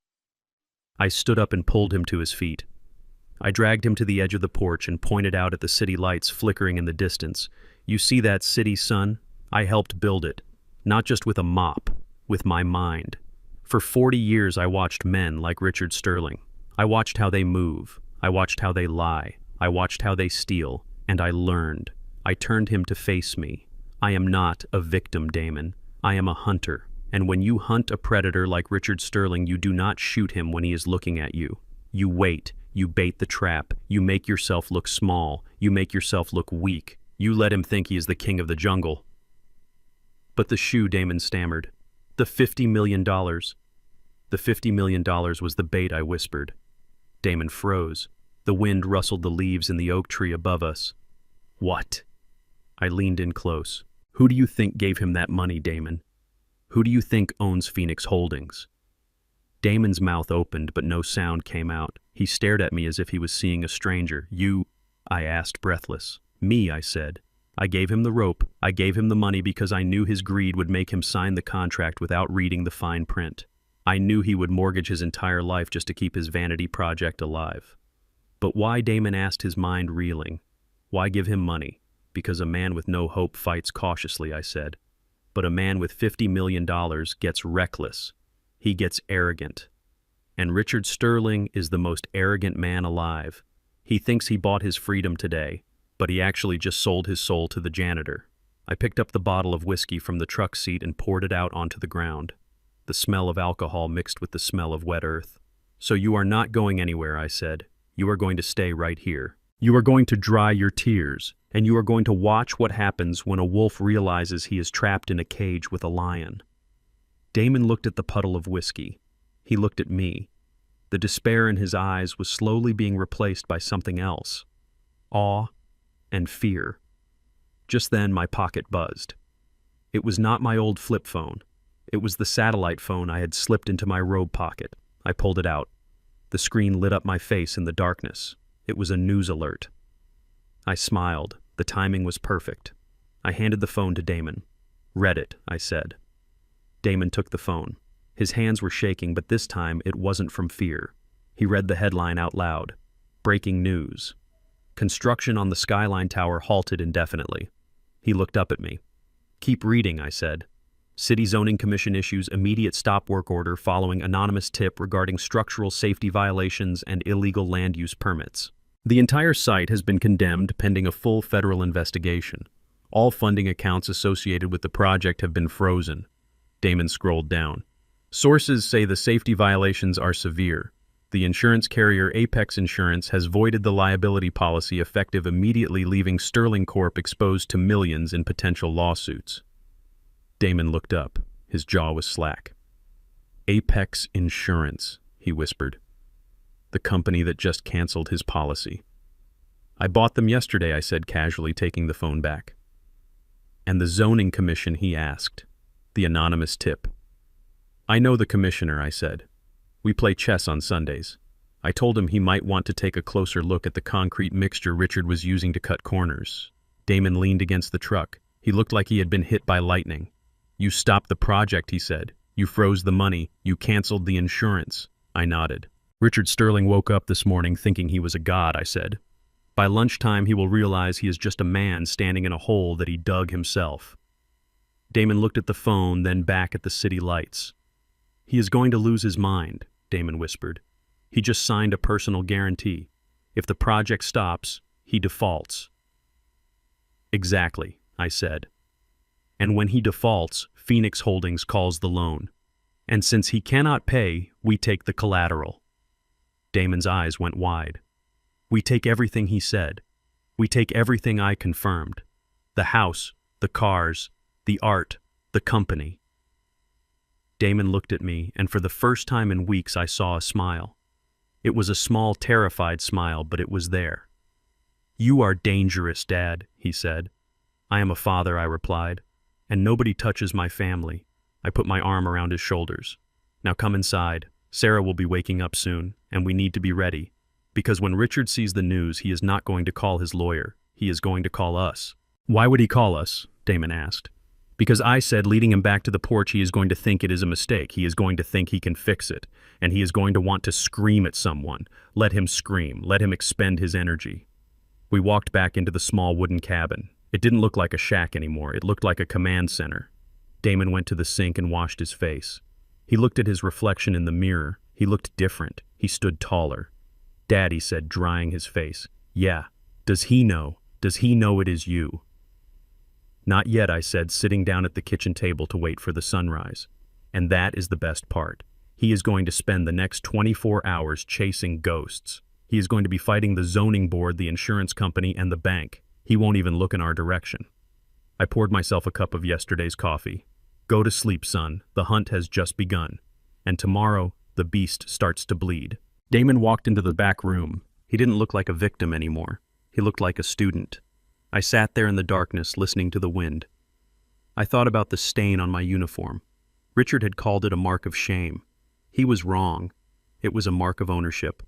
[SPEAKER 1] I stood up and pulled him to his feet. I dragged him to the edge of the porch and pointed out at the city lights flickering in the distance. You see that city, son? I helped build it. Not just with a mop, with my mind. For 40 years I watched men like Richard Sterling. I watched how they move. I watched how they lie. I watched how they steal. And I learned. I turned him to face me. I am not a victim, Damon. I am a hunter. And when you hunt a predator like Richard Sterling, you do not shoot him when he is looking at you. You wait. You bait the trap. You make yourself look small. You make yourself look weak. You let him think he is the king of the jungle. But the shoe, Damon stammered. The $50 million. The $50 million was the bait, I whispered. Damon froze. The wind rustled the leaves in the oak tree above us. What? I leaned in close. Who do you think gave him that money, Damon? Who do you think owns Phoenix Holdings? Damon's mouth opened, but no sound came out. He stared at me as if he was seeing a stranger. You? I asked, breathless. Me, I said. I gave him the rope. I gave him the money because I knew his greed would make him sign the contract without reading the fine print. I knew he would mortgage his entire life just to keep his vanity project alive. But why, Damon asked, his mind reeling. Why give him money? Because a man with no hope fights cautiously, I said. But a man with $50 million gets reckless. He gets arrogant. And Richard Sterling is the most arrogant man alive. He thinks he bought his freedom today, but he actually just sold his soul to the janitor. I picked up the bottle of whiskey from the truck seat and poured it out onto the ground. The smell of alcohol mixed with the smell of wet earth. So you are not going anywhere, I said. You are going to stay right here. You are going to dry your tears, and you are going to watch what happens when a wolf realizes he is trapped in a cage with a lion. Damon looked at the puddle of whiskey. He looked at me. The despair in his eyes was slowly being replaced by something else. Awe and fear. Just then my pocket buzzed. It was not my old flip phone. It was the satellite phone I had slipped into my robe pocket. I pulled it out. The screen lit up my face in the darkness. It was a news alert. I smiled. The timing was perfect. I handed the phone to Damon. Read it, I said. Damon took the phone. His hands were shaking, but this time it wasn't from fear. He read the headline out loud. Breaking news. Construction on the Skyline Tower halted indefinitely. He looked up at me. Keep reading, I said. City Zoning Commission issues immediate stop work order following anonymous tip regarding structural safety violations and illegal land use permits. The entire site has been condemned pending a full federal investigation. All funding accounts associated with the project have been frozen. Damon scrolled down. Sources say the safety violations are severe. The insurance carrier Apex Insurance has voided the liability policy effective immediately, leaving Sterling Corp exposed to millions in potential lawsuits. Damon looked up. His jaw was slack. Apex Insurance, he whispered. The company that just canceled his policy. I bought them yesterday, I said casually, taking the phone back. And the zoning commission, he asked. The anonymous tip. I know the commissioner, I said. We play chess on Sundays. I told him he might want to take a closer look at the concrete mixture Richard was using to cut corners. Damon leaned against the truck. He looked like he had been hit by lightning. You stopped the project, he said. You froze the money. You canceled the insurance. I nodded. Richard Sterling woke up this morning thinking he was a god, I said. By lunchtime, he will realize he is just a man standing in a hole that he dug himself. Damon looked at the phone, then back at the city lights. He is going to lose his mind, Damon whispered. He just signed a personal guarantee. If the project stops, he defaults. Exactly, I said. And when he defaults, Phoenix Holdings calls the loan. And since he cannot pay, we take the collateral. Damon's eyes went wide. We take everything he said. We take everything I confirmed. The house, the cars, the art, the company. Damon looked at me, and for the first time in weeks I saw a smile. It was a small, terrified smile, but it was there. You are dangerous, Dad, he said. I am a father, I replied. And nobody touches my family. I put my arm around his shoulders. Now come inside. Sarah will be waking up soon, and we need to be ready. Because when Richard sees the news, he is not going to call his lawyer. He is going to call us. Why would he call us? Damon asked. Because I said leading him back to the porch he is going to think it is a mistake, he is going to think he can fix it, and he is going to want to scream at someone. Let him scream, let him expend his energy. We walked back into the small wooden cabin. It didn't look like a shack anymore, it looked like a command center. Damon went to the sink and washed his face. He looked at his reflection in the mirror. He looked different. He stood taller. "Dad," he said, drying his face. "Yeah. Does he know? Does he know it is you?" "Not yet," I said, sitting down at the kitchen table to wait for the sunrise. "And that is the best part. He is going to spend the next 24 hours chasing ghosts. He is going to be fighting the zoning board, the insurance company, and the bank. He won't even look in our direction." I poured myself a cup of yesterday's coffee. "Go to sleep, son. The hunt has just begun. And tomorrow, the beast starts to bleed." Damon walked into the back room. He didn't look like a victim anymore. He looked like a student. I sat there in the darkness, listening to the wind. I thought about the stain on my uniform. Richard had called it a mark of shame. He was wrong. It was a mark of ownership,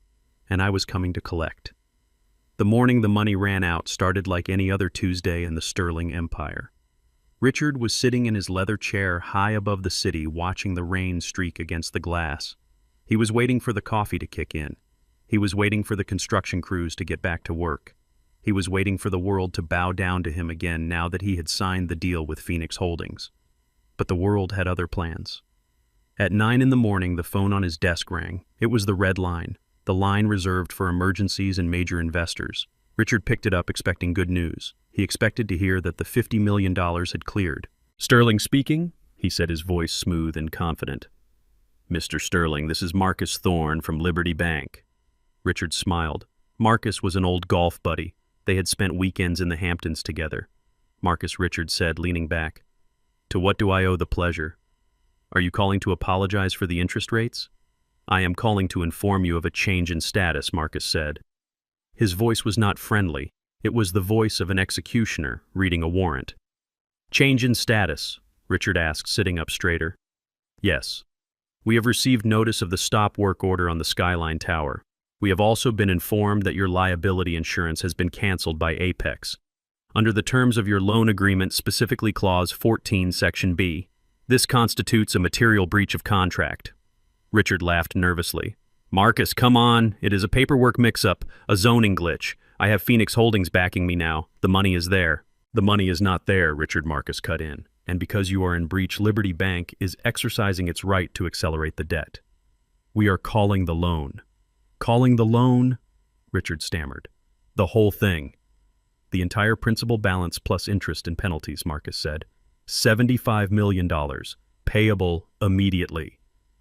[SPEAKER 1] and I was coming to collect. The morning the money ran out started like any other Tuesday in the Sterling Empire. Richard was sitting in his leather chair high above the city, watching the rain streak against the glass. He was waiting for the coffee to kick in. He was waiting for the construction crews to get back to work. He was waiting for the world to bow down to him again now that he had signed the deal with Phoenix Holdings. But the world had other plans. At 9 in the morning, the phone on his desk rang. It was the red line, the line reserved for emergencies and major investors. Richard picked it up expecting good news. He expected to hear that the $50 million had cleared. "Sterling speaking," he said, his voice smooth and confident. "Mr. Sterling, this is Marcus Thorne from Liberty Bank." Richard smiled. Marcus was an old golf buddy. They had spent weekends in the Hamptons together. "Marcus," Richard said, leaning back. "To what do I owe the pleasure? Are you calling to apologize for the interest rates?" "I am calling to inform you of a change in status," Marcus said. His voice was not friendly. It was the voice of an executioner reading a warrant. "Change in status?" Richard asked, sitting up straighter. "Yes. We have received notice of the stop work order on the Skyline Tower. We have also been informed that your liability insurance has been canceled by Apex. Under the terms of your loan agreement, specifically Clause 14, Section B, this constitutes a material breach of contract." Richard laughed nervously. "Marcus, come on. It is a paperwork mix-up, a zoning glitch. I have Phoenix Holdings backing me now. The money is there." "The money is not there," Richard Marcus cut in. "And because you are in breach, Liberty Bank is exercising its right to accelerate the debt. We are calling the loan." "Calling the loan?" Richard stammered. "The whole thing." "The entire principal balance plus interest and penalties," Marcus said. $75 million, payable immediately.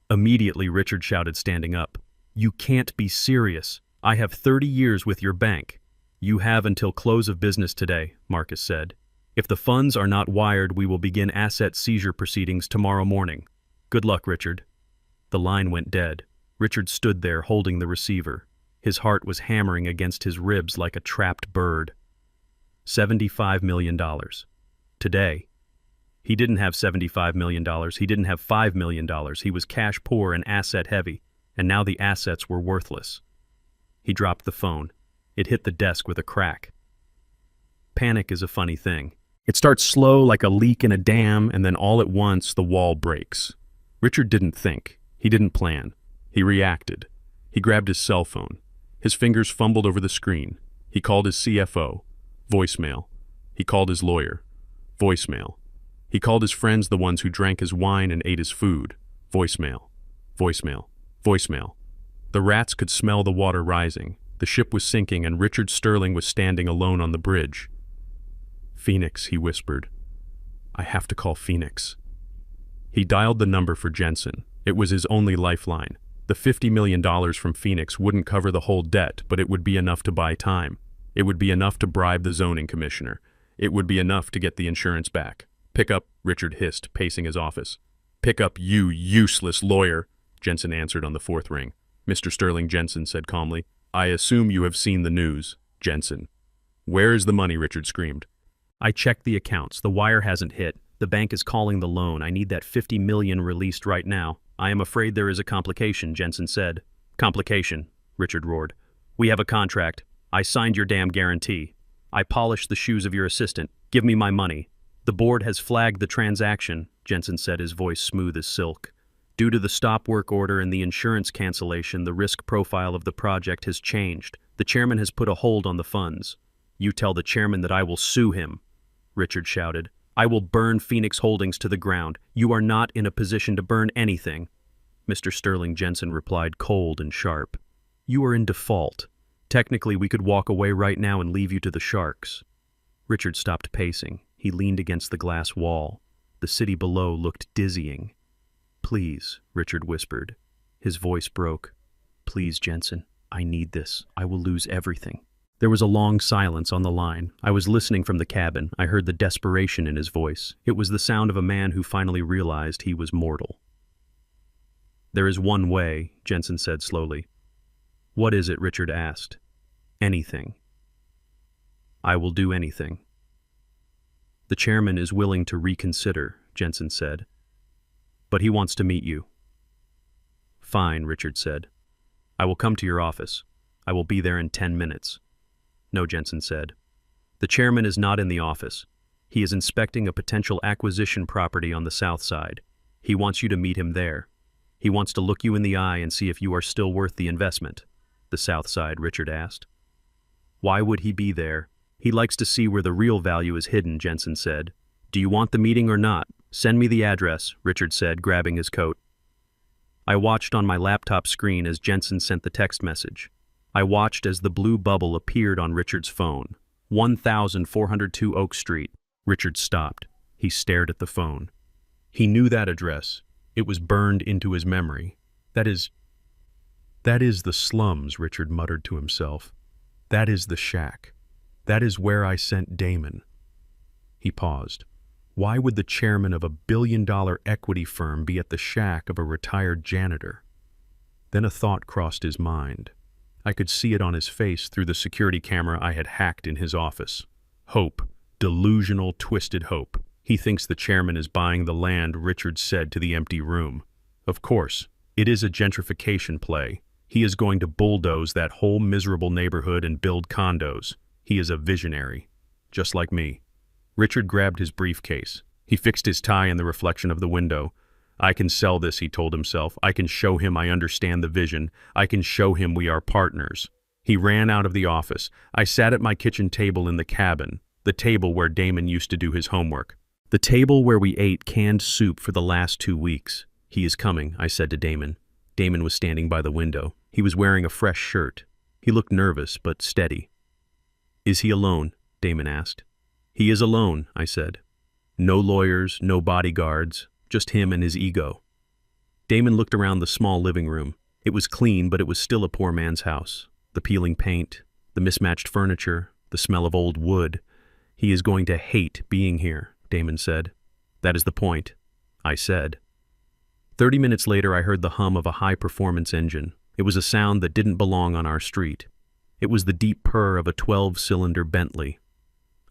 [SPEAKER 1] "Immediately," Richard shouted, standing up. "You can't be serious. I have 30 years with your bank." "You have until close of business today," Marcus said. "If the funds are not wired, we will begin asset seizure proceedings tomorrow morning. Good luck, Richard." The line went dead. Richard stood there holding the receiver. His heart was hammering against his ribs like a trapped bird. $75 million. Today. He didn't have $75 million. He didn't have $5 million. He was cash poor and asset heavy, and now the assets were worthless. He dropped the phone. It hit the desk with a crack. Panic is a funny thing. It starts slow like a leak in a dam, and then all at once the wall breaks. Richard didn't think. He didn't plan. He reacted. He grabbed his cell phone. His fingers fumbled over the screen. He called his CFO. Voicemail. He called his lawyer. Voicemail. He called his friends, the ones who drank his wine and ate his food. Voicemail. Voicemail. Voicemail. The rats could smell the water rising. The ship was sinking, and Richard Sterling was standing alone on the bridge. "Phoenix," he whispered. "I have to call Phoenix." He dialed the number for Jensen. It was his only lifeline. The $50 million from Phoenix wouldn't cover the whole debt, but it would be enough to buy time. It would be enough to bribe the zoning commissioner. It would be enough to get the insurance back. "Pick up," Richard hissed, pacing his office. "Pick up, you useless lawyer," Jensen answered on the fourth ring. "Mr. Sterling," Jensen said calmly. "I assume you have seen the news." "Jensen." "Where is the money?" Richard screamed. "I checked the accounts. The wire hasn't hit. The bank is calling the loan. I need that $50 million released right now." "I am afraid there is a complication," Jensen said. "Complication," Richard roared. "We have a contract. I signed your damn guarantee. I polished the shoes of your assistant. Give me my money." The board has flagged the transaction, Jensen said, his voice smooth as silk. Due to the stop work order and the insurance cancellation, the risk profile of the project has changed. The chairman has put a hold on the funds. You tell the chairman that I will sue him, Richard shouted. I will burn Phoenix Holdings to the ground. You are not in a position to burn anything. Mr. Sterling Jensen replied, cold and sharp. You are in default. Technically, we could walk away right now and leave you to the sharks. Richard stopped pacing. He leaned against the glass wall. The city below looked dizzying. Please, Richard whispered. His voice broke. Please, Jensen, I need this. I will lose everything. There was a long silence on the line. I was listening from the cabin. I heard the desperation in his voice. It was the sound of a man who finally realized he was mortal. There is one way, Jensen said slowly. What is it? Richard asked. Anything. I will do anything. The chairman is willing to reconsider, Jensen said. But he wants to meet you. Fine, Richard said. I will come to your office. I will be there in 10 minutes. No, Jensen said. The chairman is not in the office. He is inspecting a potential acquisition property on the south side. He wants you to meet him there. He wants to look you in the eye and see if you are still worth the investment. The south side, Richard asked. Why would he be there? He likes to see where the real value is hidden, Jensen said. Do you want the meeting or not? Send me the address, Richard said, grabbing his coat. I watched on my laptop screen as Jensen sent the text message. I watched as the blue bubble appeared on Richard's phone. 1402 Oak Street. Richard stopped. He stared at the phone. He knew that address. It was burned into his memory. That is the slums, Richard muttered to himself. That is the shack. That is where I sent Damon. He paused. Why would the chairman of a billion-dollar equity firm be at the shack of a retired janitor? Then a thought crossed his mind. I could see it on his face through the security camera I had hacked in his office. Hope. Delusional, twisted hope. He thinks the chairman is buying the land, Richard said to the empty room. Of course, it is a gentrification play. He is going to bulldoze that whole miserable neighborhood and build condos. He is a visionary, just like me. Richard grabbed his briefcase. He fixed his tie in the reflection of the window. I can sell this, he told himself. I can show him I understand the vision. I can show him we are partners. He ran out of the office. I sat at my kitchen table in the cabin, the table where Damon used to do his homework. The table where we ate canned soup for the last 2 weeks. He is coming, I said to Damon. Damon was standing by the window. He was wearing a fresh shirt. He looked nervous, but steady. Is he alone? Damon asked. He is alone, I said. No lawyers, no bodyguards, just him and his ego. Damon looked around the small living room. It was clean, but it was still a poor man's house. The peeling paint, the mismatched furniture, the smell of old wood. He is going to hate being here, Damon said. That is the point, I said. 30 minutes later, I heard the hum of a high-performance engine. It was a sound that didn't belong on our street. It was the deep purr of a 12-cylinder Bentley.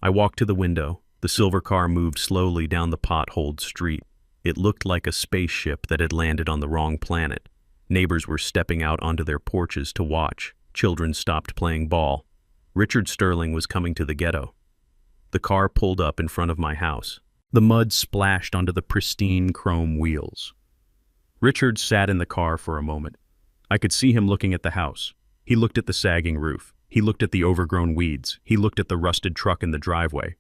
[SPEAKER 1] I walked to the window. The silver car moved slowly down the potholed street. It looked like a spaceship that had landed on the wrong planet. Neighbors were stepping out onto their porches to watch. Children stopped playing ball. Richard Sterling was coming to the ghetto. The car pulled up in front of my house. The mud splashed onto the pristine chrome wheels. Richard sat in the car for a moment. I could see him looking at the house. He looked at the sagging roof. He looked at the overgrown weeds. He looked at the rusted truck in the driveway.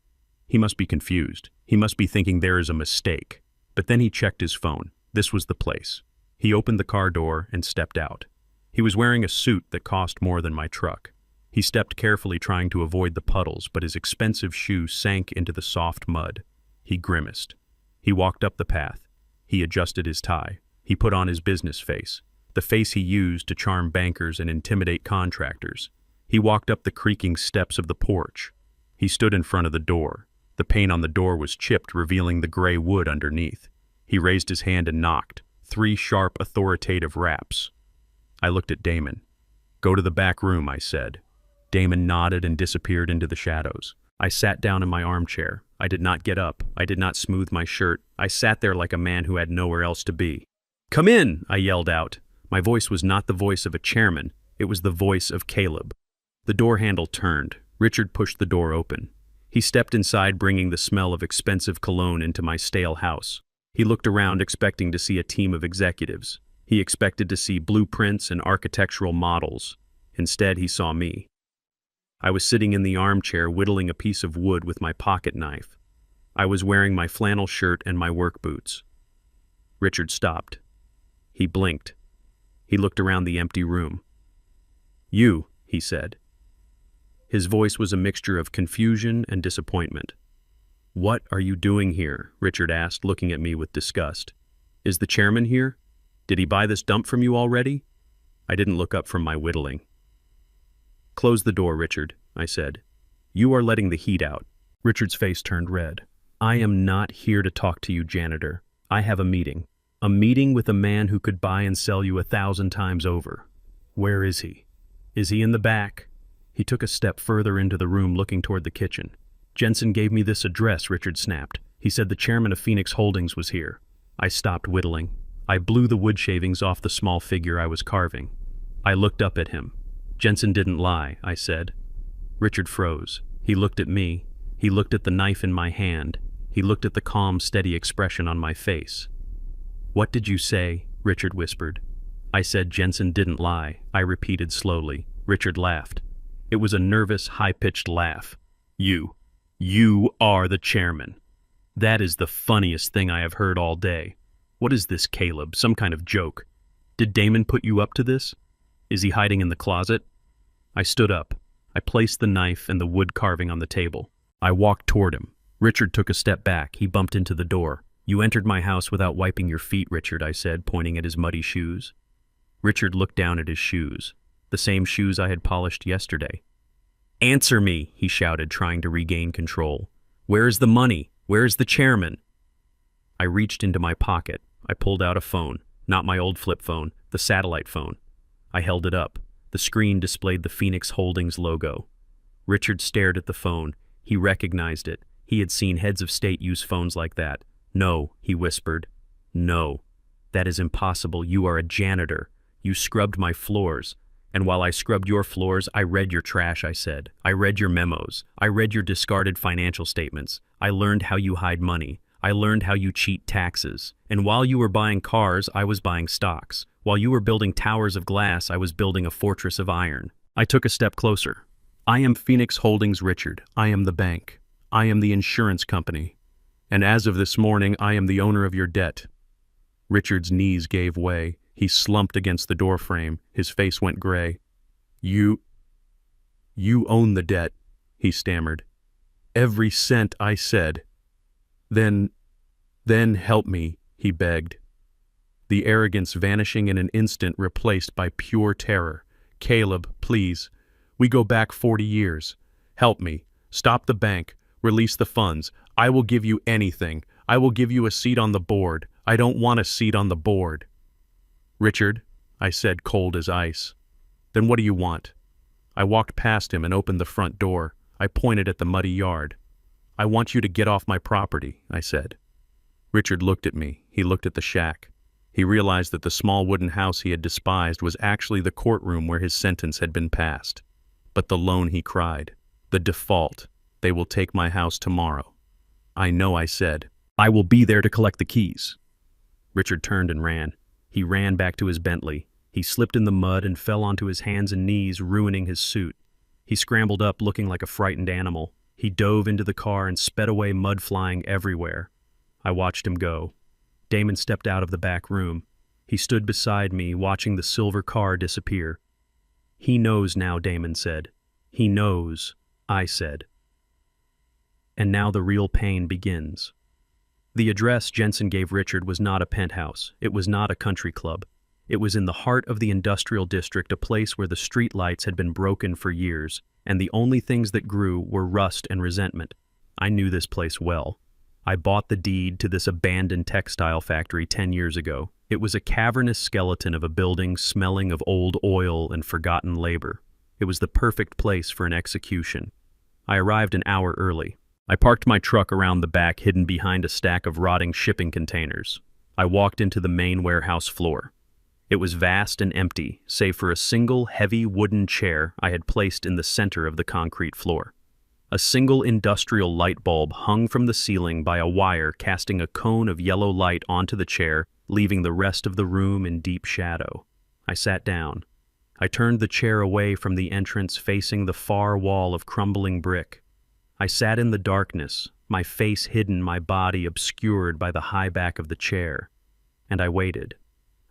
[SPEAKER 1] He must be confused. He must be thinking there is a mistake. But then he checked his phone. This was the place. He opened the car door and stepped out. He was wearing a suit that cost more than my truck. He stepped carefully, trying to avoid the puddles, but his expensive shoe sank into the soft mud. He grimaced. He walked up the path. He adjusted his tie. He put on his business face, the face he used to charm bankers and intimidate contractors. He walked up the creaking steps of the porch. He stood in front of the door. The paint on the door was chipped, revealing the gray wood underneath. He raised his hand and knocked. 3 sharp, authoritative raps. I looked at Damon. Go to the back room, I said. Damon nodded and disappeared into the shadows. I sat down in my armchair. I did not get up. I did not smooth my shirt. I sat there like a man who had nowhere else to be. Come in, I yelled out. My voice was not the voice of a chairman. It was the voice of Caleb. The door handle turned. Richard pushed the door open. He stepped inside, bringing the smell of expensive cologne into my stale house. He looked around, expecting to see a team of executives. He expected to see blueprints and architectural models. Instead, he saw me. I was sitting in the armchair, whittling a piece of wood with my pocket knife. I was wearing my flannel shirt and my work boots. Richard stopped. He blinked. He looked around the empty room. "You," he said. His voice was a mixture of confusion and disappointment. "What are you doing here?" Richard asked, looking at me with disgust. "Is the chairman here? Did he buy this dump from you already?" I didn't look up from my whittling. "Close the door, Richard," I said. "You are letting the heat out." Richard's face turned red. "I am not here to talk to you, janitor. I have a meeting. A meeting with a man who could buy and sell you 1,000 times over. Where is he? Is he in the back?" He took a step further into the room, looking toward the kitchen. "Jensen gave me this address," Richard snapped. "He said the chairman of Phoenix Holdings was here." I stopped whittling. I blew the wood shavings off the small figure I was carving. I looked up at him. "Jensen didn't lie," I said. Richard froze. He looked at me. He looked at the knife in my hand. He looked at the calm, steady expression on my face. "What did you say?" Richard whispered. "I said Jensen didn't lie," I repeated slowly. Richard laughed. It was a nervous, high-pitched laugh. You are the chairman. That is the funniest thing I have heard all day. What is this, Caleb? Some kind of joke? Did Damon put you up to this? Is he hiding in the closet?" I stood up. I placed the knife and the wood carving on the table. I walked toward him. Richard took a step back. He bumped into the door. "You entered my house without wiping your feet, Richard," I said, pointing at his muddy shoes. Richard looked down at his shoes, the same shoes I had polished yesterday. "Answer me," he shouted, trying to regain control. "Where is the money? Where is the chairman?" I reached into my pocket. I pulled out a phone, not my old flip phone, the satellite phone. I held it up. The screen displayed the Phoenix Holdings logo. Richard stared at the phone. He recognized it. He had seen heads of state use phones like that. "No," he whispered. "No. That is impossible. You are a janitor. You scrubbed my floors. And while I scrubbed your floors, I read your trash," I said. "I read your memos. I read your discarded financial statements. I learned how you hide money. I learned how you cheat taxes. And while you were buying cars, I was buying stocks. While you were building towers of glass, I was building a fortress of iron." I took a step closer. "I am Phoenix Holdings, Richard. I am the bank. I am the insurance company. And as of this morning, I am the owner of your debt." Richard's knees gave way. He slumped against the doorframe. His face went gray. You own the debt," he stammered. "Every cent," I said. Then help me," he begged. The arrogance vanishing in an instant, replaced by pure terror. "Caleb, please. We go back 40 years. Help me. Stop the bank. Release the funds. I will give you anything. I will give you a seat on the board. I don't want a seat on the board." "Richard," I said, cold as ice. "Then what do you want?" I walked past him and opened the front door. I pointed at the muddy yard. "I want you to get off my property," I said. Richard looked at me. He looked at the shack. He realized that the small wooden house he had despised was actually the courtroom where his sentence had been passed. "But the loan," he cried. "The default. They will take my house tomorrow." "I know," I said. "I will be there to collect the keys." Richard turned and ran. He ran back to his Bentley. He slipped in the mud and fell onto his hands and knees, ruining his suit. He scrambled up, looking like a frightened animal. He dove into the car and sped away, mud flying everywhere. I watched him go. Damon stepped out of the back room. He stood beside me, watching the silver car disappear. "He knows now," Damon said. "He knows," I said. And now the real pain begins. The address Jensen gave Richard was not a penthouse. It was not a country club. It was in the heart of the industrial district, a place where the street lights had been broken for years, and the only things that grew were rust and resentment. I knew this place well. I bought the deed to this abandoned textile factory 10 years ago. It was a cavernous skeleton of a building smelling of old oil and forgotten labor. It was the perfect place for an execution. I arrived an hour early. I parked my truck around the back, hidden behind a stack of rotting shipping containers. I walked into the main warehouse floor. It was vast and empty, save for a single heavy wooden chair I had placed in the center of the concrete floor. A single industrial light bulb hung from the ceiling by a wire, casting a cone of yellow light onto the chair, leaving the rest of the room in deep shadow. I sat down. I turned the chair away from the entrance, facing the far wall of crumbling brick. I sat in the darkness, my face hidden, my body obscured by the high back of the chair. And I waited.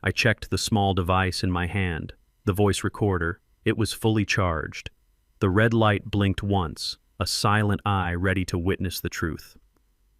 [SPEAKER 1] I checked the small device in my hand, the voice recorder. It was fully charged. The red light blinked once, a silent eye ready to witness the truth.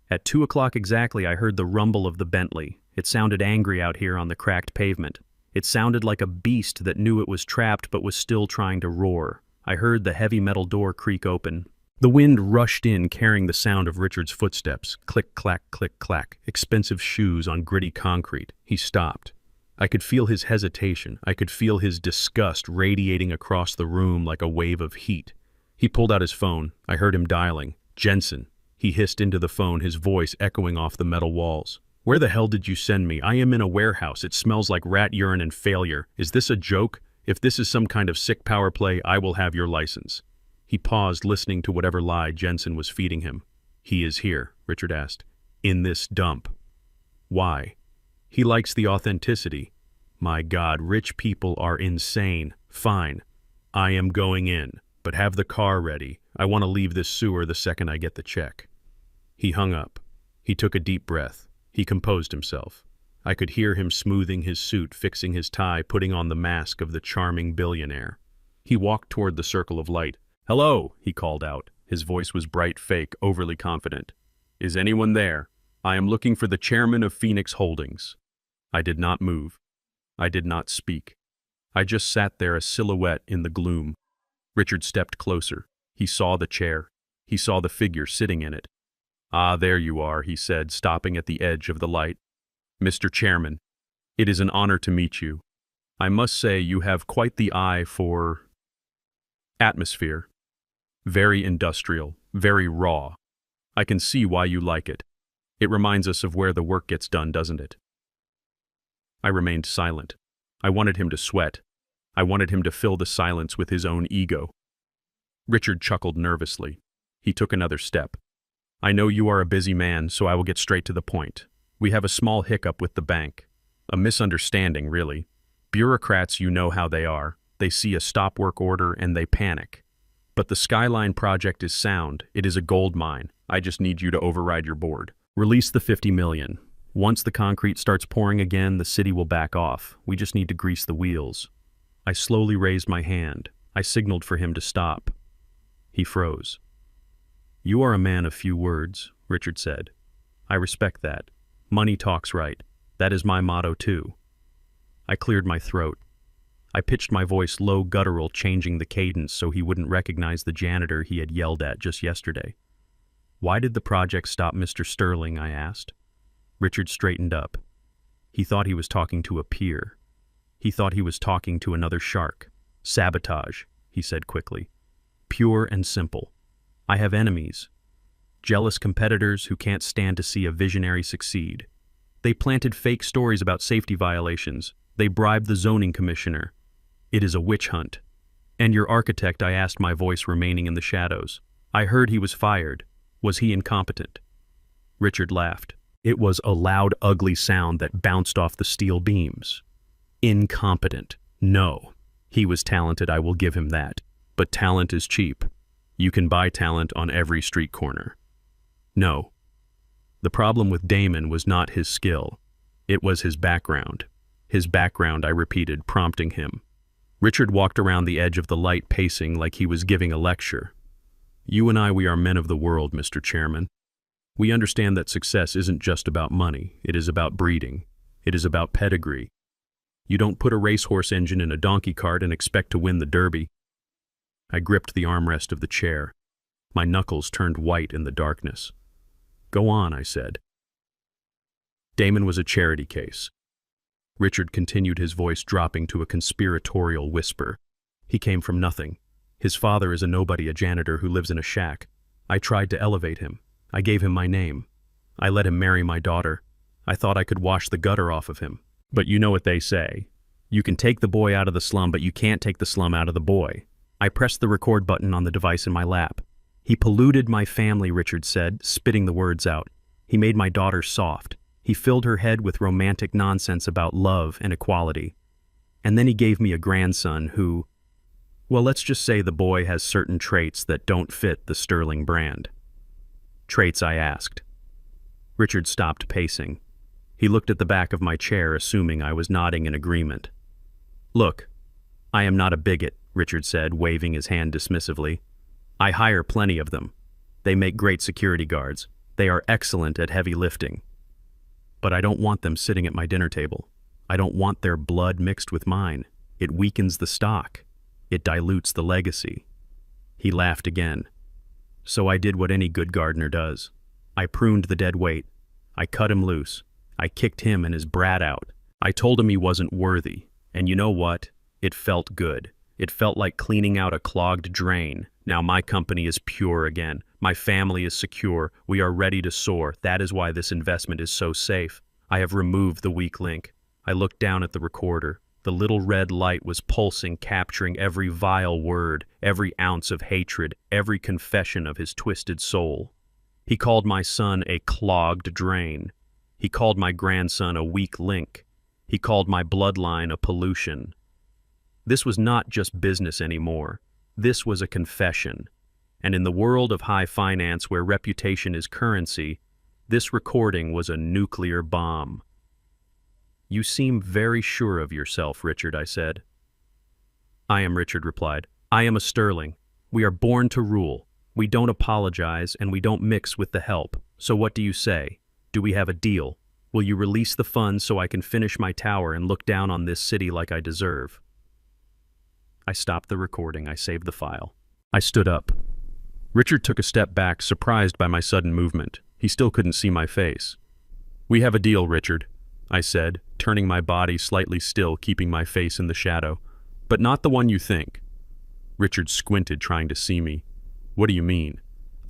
[SPEAKER 1] At 2 o'clock exactly, I heard the rumble of the Bentley. It sounded angry out here on the cracked pavement. It sounded like a beast that knew it was trapped but was still trying to roar. I heard the heavy metal door creak open. The wind rushed in, carrying the sound of Richard's footsteps. Click, clack, click, clack. Expensive shoes on gritty concrete. He stopped. I could feel his hesitation. I could feel his disgust radiating across the room like a wave of heat. He pulled out his phone. I heard him dialing. Jensen. He hissed into the phone, his voice echoing off the metal walls. Where the hell did you send me? I am in a warehouse. It smells like rat urine and failure. Is this a joke? If this is some kind of sick power play, I will have your license. He paused, listening to whatever lie Jensen was feeding him. He is here, Richard asked. In this dump. Why? He likes the authenticity. My God, rich people are insane. Fine. I am going in, but have the car ready. I want to leave this sewer the second I get the check. He hung up. He took a deep breath. He composed himself. I could hear him smoothing his suit, fixing his tie, putting on the mask of the charming billionaire. He walked toward the circle of light. Hello, he called out. His voice was bright, fake, overly confident. Is anyone there? I am looking for the chairman of Phoenix Holdings. I did not move. I did not speak. I just sat there, a silhouette in the gloom. Richard stepped closer. He saw the chair. He saw the figure sitting in it. Ah, there you are, he said, stopping at the edge of the light. Mr. Chairman, it is an honor to meet you. I must say you have quite the eye for atmosphere. Very industrial, very raw. I can see why you like it. It reminds us of where the work gets done, doesn't it? I remained silent. I wanted him to sweat. I wanted him to fill the silence with his own ego. Richard chuckled nervously. He took another step. I know you are a busy man, so I will get straight to the point. We have a small hiccup with the bank. A misunderstanding, really. Bureaucrats, you know how they are. They see a stop work order and they panic. But the Skyline project is sound. It is a gold mine. I just need you to override your board. Release the $50 million. Once the concrete starts pouring again, the city will back off. We just need to grease the wheels. I slowly raised my hand. I signaled for him to stop. He froze. You are a man of few words, Richard said. I respect that. Money talks right. That is my motto too. I cleared my throat. I pitched my voice low, guttural, changing the cadence so he wouldn't recognize the janitor he had yelled at just yesterday. Why did the project stop, Mr. Sterling? I asked. Richard straightened up. He thought he was talking to a peer. He thought he was talking to another shark. Sabotage, he said quickly. Pure and simple. I have enemies. Jealous competitors who can't stand to see a visionary succeed. They planted fake stories about safety violations. They bribed the zoning commissioner. It is a witch hunt. And your architect, I asked, my voice remaining in the shadows. I heard he was fired. Was he incompetent? Richard laughed. It was a loud, ugly sound that bounced off the steel beams. Incompetent. No. He was talented, I will give him that. But talent is cheap. You can buy talent on every street corner. No. The problem with Damon was not his skill. It was his background. His background, I repeated, prompting him. Richard walked around the edge of the light, pacing like he was giving a lecture. You and I, we are men of the world, Mr. Chairman. We understand that success isn't just about money. It is about breeding. It is about pedigree. You don't put a racehorse engine in a donkey cart and expect to win the Derby. I gripped the armrest of the chair. My knuckles turned white in the darkness. Go on, I said. Damon was a charity case. Richard continued, his voice dropping to a conspiratorial whisper. He came from nothing. His father is a nobody, a janitor who lives in a shack. I tried to elevate him. I gave him my name. I let him marry my daughter. I thought I could wash the gutter off of him. But you know what they say. You can take the boy out of the slum, but you can't take the slum out of the boy. I pressed the record button on the device in my lap. He polluted my family, Richard said, spitting the words out. He made my daughter soft. He filled her head with romantic nonsense about love and equality. And then he gave me a grandson who, well, let's just say the boy has certain traits that don't fit the Sterling brand. Traits, I asked. Richard stopped pacing. He looked at the back of my chair, assuming I was nodding in agreement. Look, I am not a bigot, Richard said, waving his hand dismissively. I hire plenty of them. They make great security guards. They are excellent at heavy lifting. But I don't want them sitting at my dinner table. I don't want their blood mixed with mine. It weakens the stock. It dilutes the legacy. He laughed again. So I did what any good gardener does. I pruned the dead weight. I cut him loose. I kicked him and his brat out. I told him he wasn't worthy. And you know what? It felt good. It felt like cleaning out a clogged drain. Now my company is pure again. My family is secure. We are ready to soar. That is why this investment is so safe. I have removed the weak link. I looked down at the recorder. The little red light was pulsing, capturing every vile word, every ounce of hatred, every confession of his twisted soul. He called my son a clogged drain. He called my grandson a weak link. He called my bloodline a pollution. This was not just business anymore. This was a confession. And in the world of high finance where reputation is currency, this recording was a nuclear bomb. You seem very sure of yourself, Richard, I said. I am, Richard replied. I am a Sterling. We are born to rule. We don't apologize and we don't mix with the help. So what do you say? Do we have a deal? Will you release the funds so I can finish my tower and look down on this city like I deserve? I stopped the recording. I saved the file. I stood up. Richard took a step back, surprised by my sudden movement. He still couldn't see my face. We have a deal, Richard, I said, turning my body slightly still, keeping my face in the shadow. But not the one you think. Richard squinted, trying to see me. What do you mean?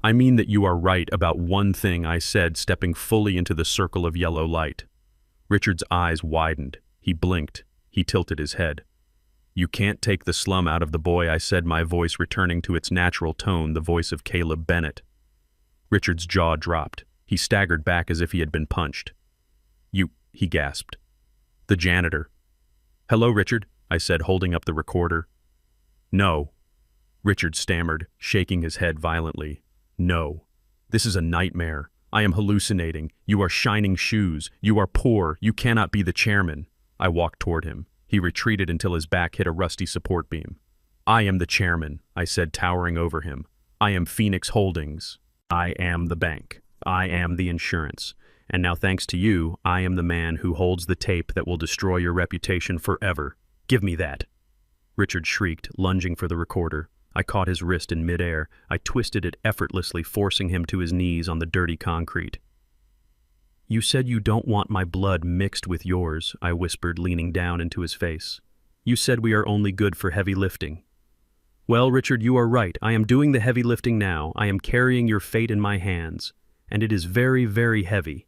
[SPEAKER 1] I mean that you are right about one thing, I said, stepping fully into the circle of yellow light. Richard's eyes widened. He blinked. He tilted his head. You can't take the slum out of the boy, I said, my voice returning to its natural tone, the voice of Caleb Bennett. Richard's jaw dropped. He staggered back as if he had been punched. You, he gasped. The janitor. Hello, Richard, I said, holding up the recorder. No. Richard stammered, shaking his head violently. No. This is a nightmare. I am hallucinating. You are shining shoes. You are poor. You cannot be the chairman. I walked toward him. He retreated until his back hit a rusty support beam. I am the chairman, I said, towering over him. I am Phoenix Holdings. I am the bank. I am the insurance. And now, thanks to you, I am the man who holds the tape that will destroy your reputation forever. Give me that. Richard shrieked, lunging for the recorder. I caught his wrist in midair. I twisted it effortlessly, forcing him to his knees on the dirty concrete. You said you don't want my blood mixed with yours, I whispered, leaning down into his face. You said we are only good for heavy lifting. Well, Richard, you are right. I am doing the heavy lifting now. I am carrying your fate in my hands. And it is very, very heavy.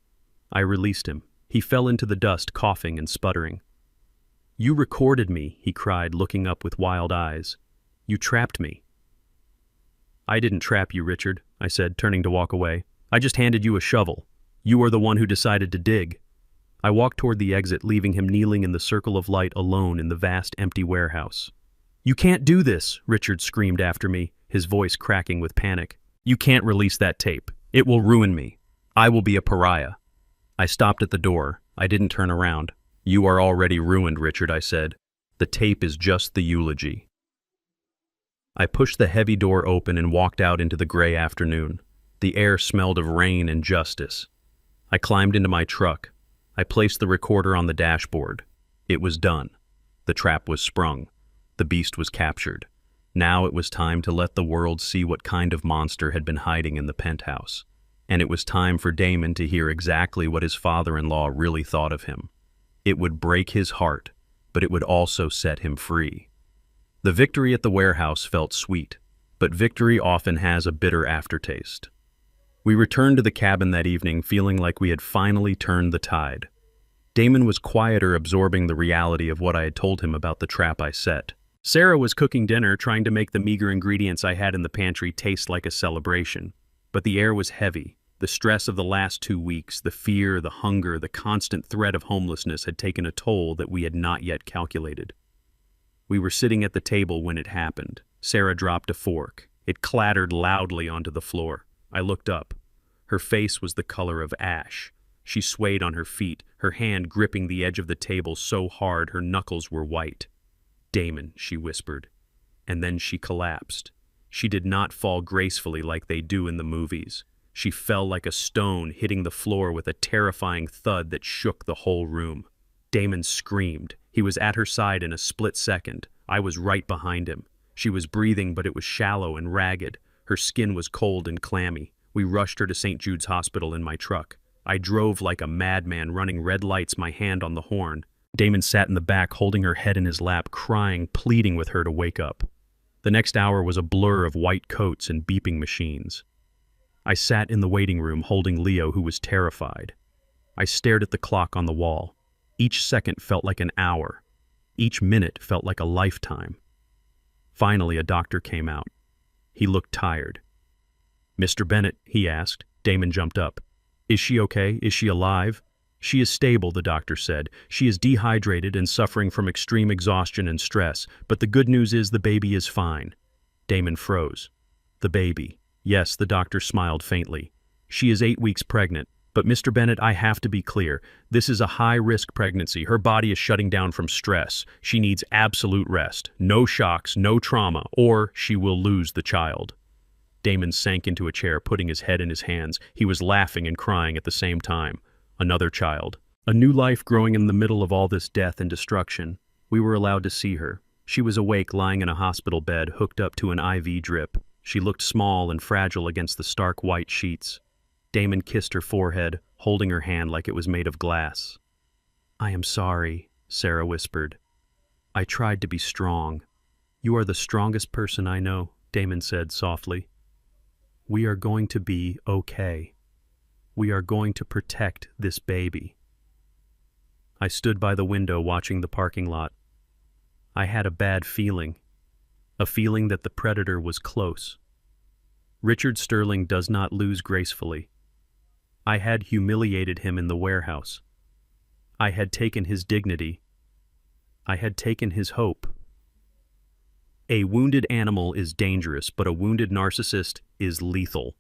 [SPEAKER 1] I released him. He fell into the dust, coughing and sputtering. You recorded me, he cried, looking up with wild eyes. You trapped me. I didn't trap you, Richard, I said, turning to walk away. I just handed you a shovel. You are the one who decided to dig. I walked toward the exit, leaving him kneeling in the circle of light alone in the vast, empty warehouse. You can't do this, Richard screamed after me, his voice cracking with panic. You can't release that tape. It will ruin me. I will be a pariah. I stopped at the door. I didn't turn around. You are already ruined, Richard, I said. The tape is just the eulogy. I pushed the heavy door open and walked out into the gray afternoon. The air smelled of rain and justice. I climbed into my truck. I placed the recorder on the dashboard. It was done. The trap was sprung. The beast was captured. Now it was time to let the world see what kind of monster had been hiding in the penthouse. And it was time for Damon to hear exactly what his father-in-law really thought of him. It would break his heart, but it would also set him free. The victory at the warehouse felt sweet, but victory often has a bitter aftertaste. We returned to the cabin that evening feeling like we had finally turned the tide. Damon was quieter, absorbing the reality of what I had told him about the trap I set. Sarah was cooking dinner, trying to make the meager ingredients I had in the pantry taste like a celebration. But the air was heavy. The stress of the last 2 weeks, the fear, the hunger, the constant threat of homelessness had taken a toll that we had not yet calculated. We were sitting at the table when it happened. Sarah dropped a fork. It clattered loudly onto the floor. I looked up. Her face was the color of ash. She swayed on her feet, her hand gripping the edge of the table so hard her knuckles were white. "Damon," she whispered. And then she collapsed. She did not fall gracefully like they do in the movies. She fell like a stone, hitting the floor with a terrifying thud that shook the whole room. Damon screamed. He was at her side in a split second. I was right behind him. She was breathing, but it was shallow and ragged. Her skin was cold and clammy. We rushed her to St. Jude's Hospital in my truck. I drove like a madman, running red lights, my hand on the horn. Damon sat in the back, holding her head in his lap, crying, pleading with her to wake up. The next hour was a blur of white coats and beeping machines. I sat in the waiting room, holding Leo, who was terrified. I stared at the clock on the wall. Each second felt like an hour. Each minute felt like a lifetime. Finally, a doctor came out. He looked tired. "Mr. Bennett," he asked. Damon jumped up. "Is she okay? Is she alive?" "She is stable," the doctor said. "She is dehydrated and suffering from extreme exhaustion and stress, but the good news is the baby is fine." Damon froze. "The baby." "Yes," the doctor smiled faintly. "She is 8 weeks pregnant. But Mr. Bennett, I have to be clear. This is a high-risk pregnancy. Her body is shutting down from stress. She needs absolute rest. No shocks, no trauma, or she will lose the child." Damon sank into a chair, putting his head in his hands. He was laughing and crying at the same time. Another child. A new life growing in the middle of all this death and destruction. We were allowed to see her. She was awake, lying in a hospital bed, hooked up to an IV drip. She looked small and fragile against the stark white sheets. Damon kissed her forehead, holding her hand like it was made of glass. "I am sorry," Sarah whispered. "I tried to be strong." "You are the strongest person I know," Damon said softly. "We are going to be okay. We are going to protect this baby." I stood by the window watching the parking lot. I had a bad feeling. A feeling that the predator was close. Richard Sterling does not lose gracefully. I had humiliated him in the warehouse. I had taken his dignity. I had taken his hope. A wounded animal is dangerous, but a wounded narcissist is lethal.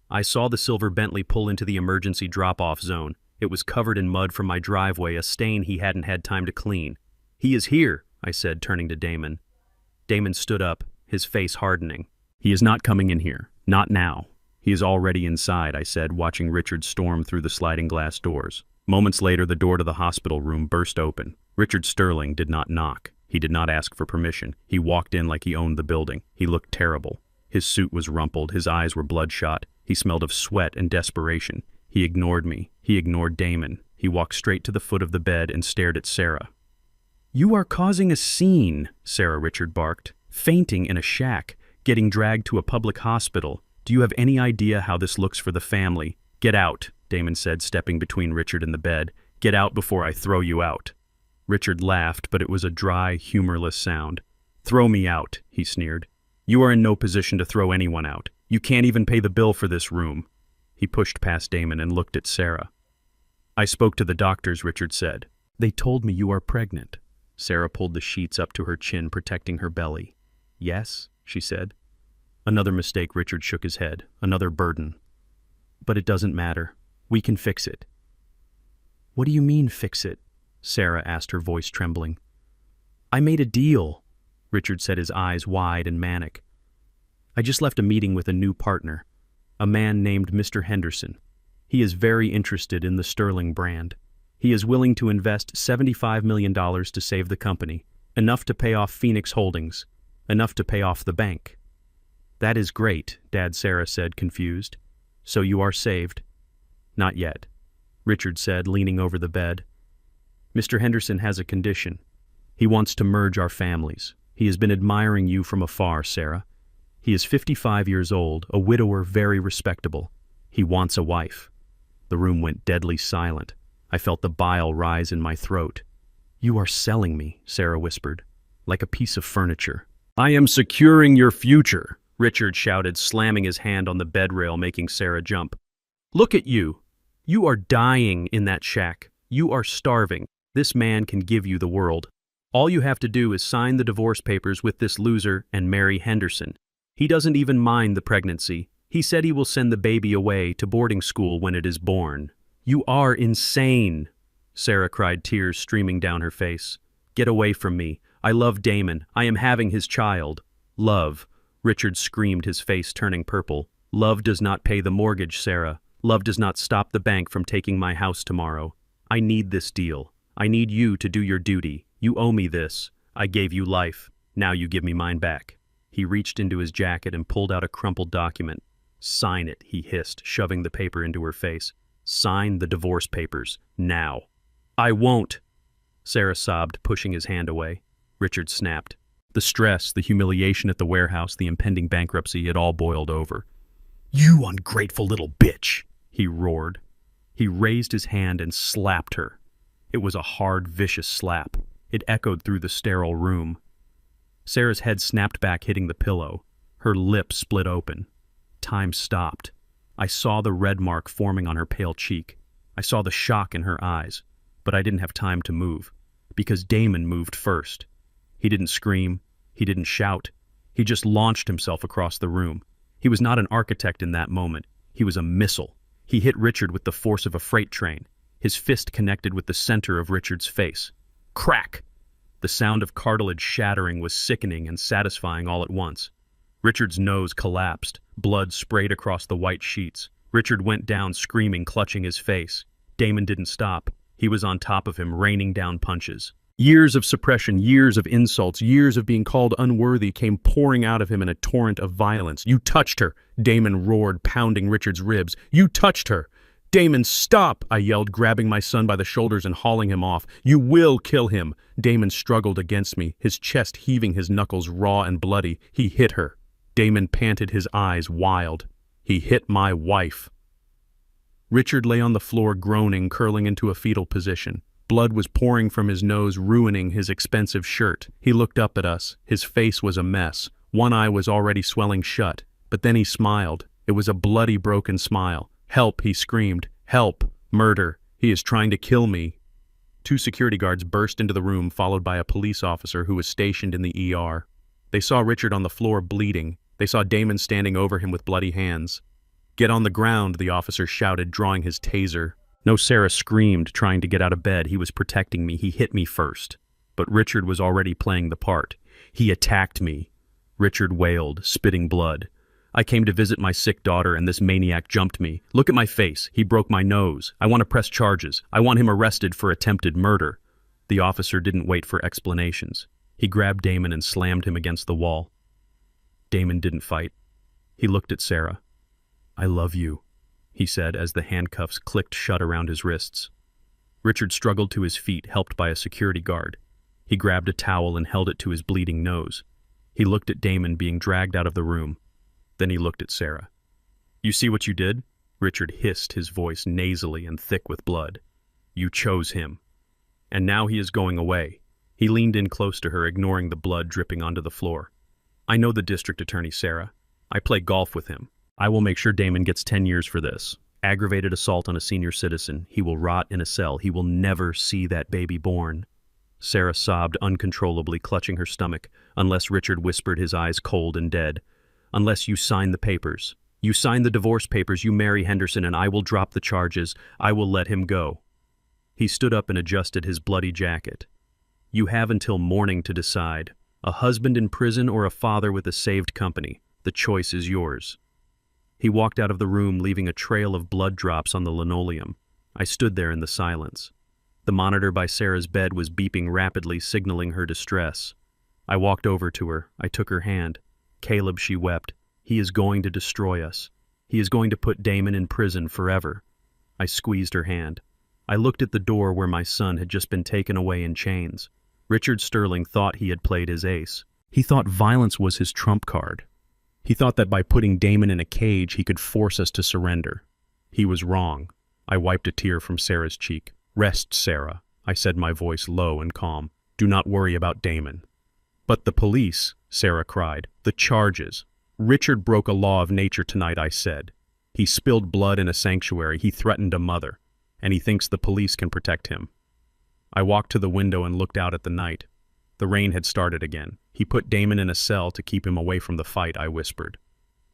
[SPEAKER 1] I saw the silver Bentley pull into the emergency drop-off zone. It was covered in mud from my driveway, a stain he hadn't had time to clean. "He is here," I said, turning to Damon. Damon stood up, his face hardening. "He is not coming in here. Not now. He is already inside," I said, watching Richard storm through the sliding glass doors. Moments later, the door to the hospital room burst open. Richard Sterling did not knock. He did not ask for permission. He walked in like he owned the building. He looked terrible. His suit was rumpled. His eyes were bloodshot. He smelled of sweat and desperation. He ignored me. He ignored Damon. He walked straight to the foot of the bed and stared at Sarah. "You are causing a scene," Sarah Richard barked. "Fainting in a shack, getting dragged to a public hospital. Do you have any idea how this looks for the family?" "Get out," Damon said, stepping between Richard and the bed. "Get out before I throw you out." Richard laughed, but it was a dry, humorless sound. "Throw me out," he sneered. "You are in no position to throw anyone out. You can't even pay the bill for this room." He pushed past Damon and looked at Sarah. "I spoke to the doctors," Richard said. "They told me you are pregnant." Sarah pulled the sheets up to her chin, protecting her belly. "Yes," she said. Another mistake. Richard shook his head. Another burden. "But it doesn't matter. We can fix it." "What do you mean, fix it?" Sarah asked, her voice trembling. "I made a deal," Richard said, his eyes wide and manic. "I just left a meeting with a new partner, a man named Mr. Henderson. He is very interested in the Sterling brand. He is willing to invest $75 million to save the company, enough to pay off Phoenix Holdings, enough to pay off the bank." "That is great," Dad Sarah said, confused. "So you are saved?" "Not yet," Richard said, leaning over the bed. "Mr. Henderson has a condition. He wants to merge our families. He has been admiring you from afar, Sarah. He is 55 years old, a widower, very respectable. He wants a wife." The room went deadly silent. I felt the bile rise in my throat. "You are selling me," Sarah whispered. like a piece of furniture. "I am securing your future," Richard shouted, slamming his hand on the bed rail, making Sarah jump. "Look at you. You are dying in that shack. You are starving. This man can give you the world. All you have to do is sign the divorce papers with this loser and marry Henderson. He doesn't even mind the pregnancy. He said he will send the baby away to boarding school when it is born." "You are insane," Sarah cried, tears streaming down her face. "Get away from me. I love Damon. I am having his child." "Love," Richard screamed, his face turning purple. "Love does not pay the mortgage, Sarah. Love does not stop the bank from taking my house tomorrow. I need this deal. I need you to do your duty. You owe me this. I gave you life. Now you give me mine back." He reached into his jacket and pulled out a crumpled document. "Sign it," he hissed, shoving the paper into her face. "Sign the divorce papers, now." "I won't," Sarah sobbed, pushing his hand away. Richard snapped. The stress, the humiliation at the warehouse, the impending bankruptcy, it all boiled over. "You ungrateful little bitch," he roared. He raised his hand and slapped her. It was a hard, vicious slap. It echoed through the sterile room. Sarah's head snapped back, hitting the pillow. Her lips split open. Time stopped. I saw the red mark forming on her pale cheek. I saw the shock in her eyes, but I didn't have time to move, because Damon moved first. He didn't scream. He didn't shout. He just launched himself across the room. He was not an architect in that moment. He was a missile. He hit Richard with the force of a freight train. His fist connected with the center of Richard's face. Crack! The sound of cartilage shattering was sickening and satisfying all at once. Richard's nose collapsed. Blood sprayed across the white sheets. Richard went down screaming, clutching his face. Damon didn't stop. He was on top of him, raining down punches. Years of suppression, years of insults, years of being called unworthy came pouring out of him in a torrent of violence. "You touched her!" Damon roared, pounding Richard's ribs. "You touched her!" "Damon, stop!" I yelled, grabbing my son by the shoulders and hauling him off. "You will kill him!" Damon struggled against me, his chest heaving, his knuckles raw and bloody. He hit her. Damon panted, his eyes wild. "He hit my wife." Richard lay on the floor, groaning, curling into a fetal position. Blood was pouring from his nose, ruining his expensive shirt. He looked up at us. His face was a mess. One eye was already swelling shut. But then he smiled. It was a bloody, broken smile. "Help," he screamed. "Help! Murder! He is trying to kill me!" 2 security guards burst into the room, followed by a police officer who was stationed in the ER. They saw Richard on the floor, bleeding. They saw Damon standing over him with bloody hands. "Get on the ground," the officer shouted, drawing his taser. No, Sarah screamed, trying to get out of bed. He was protecting me. He hit me first. But Richard was already playing the part. "He attacked me." Richard wailed, spitting blood. "I came to visit my sick daughter, and this maniac jumped me. Look at my face. He broke my nose. I want to press charges. I want him arrested for attempted murder." The officer didn't wait for explanations. He grabbed Damon and slammed him against the wall. Damon didn't fight. He looked at Sarah. "I love you," he said as the handcuffs clicked shut around his wrists. Richard struggled to his feet, helped by a security guard. He grabbed a towel and held it to his bleeding nose. He looked at Damon being dragged out of the room. Then he looked at Sarah. "You see what you did?" Richard hissed, his voice nasally and thick with blood. "You chose him. And now he is going away." He leaned in close to her, ignoring the blood dripping onto the floor. "I know the district attorney, Sarah. I play golf with him. I will make sure Damon gets 10 years for this. Aggravated assault on a senior citizen. He will rot in a cell. He will never see that baby born." Sarah sobbed uncontrollably, clutching her stomach, unless Richard whispered, his eyes cold and dead. "Unless you sign the papers. You sign the divorce papers, you marry Henderson, and I will drop the charges. I will let him go." He stood up and adjusted his bloody jacket. "You have until morning to decide. A husband in prison or a father with a saved company. The choice is yours." He walked out of the room, leaving a trail of blood drops on the linoleum. I stood there in the silence. The monitor by Sarah's bed was beeping rapidly, signaling her distress. I walked over to her. I took her hand. "Caleb," she wept, "he is going to destroy us. He is going to put Damon in prison forever." I squeezed her hand. I looked at the door where my son had just been taken away in chains. Richard Sterling thought he had played his ace. He thought violence was his trump card. He thought that by putting Damon in a cage, he could force us to surrender. He was wrong. I wiped a tear from Sarah's cheek. "Rest, Sarah," I said, my voice low and calm. "Do not worry about Damon." "But the police," Sarah cried. "The charges." "Richard broke a law of nature tonight," I said. "He spilled blood in a sanctuary, he threatened a mother, and he thinks the police can protect him." I walked to the window and looked out at the night. The rain had started again. "He put Damon in a cell to keep him away from the fight," I whispered.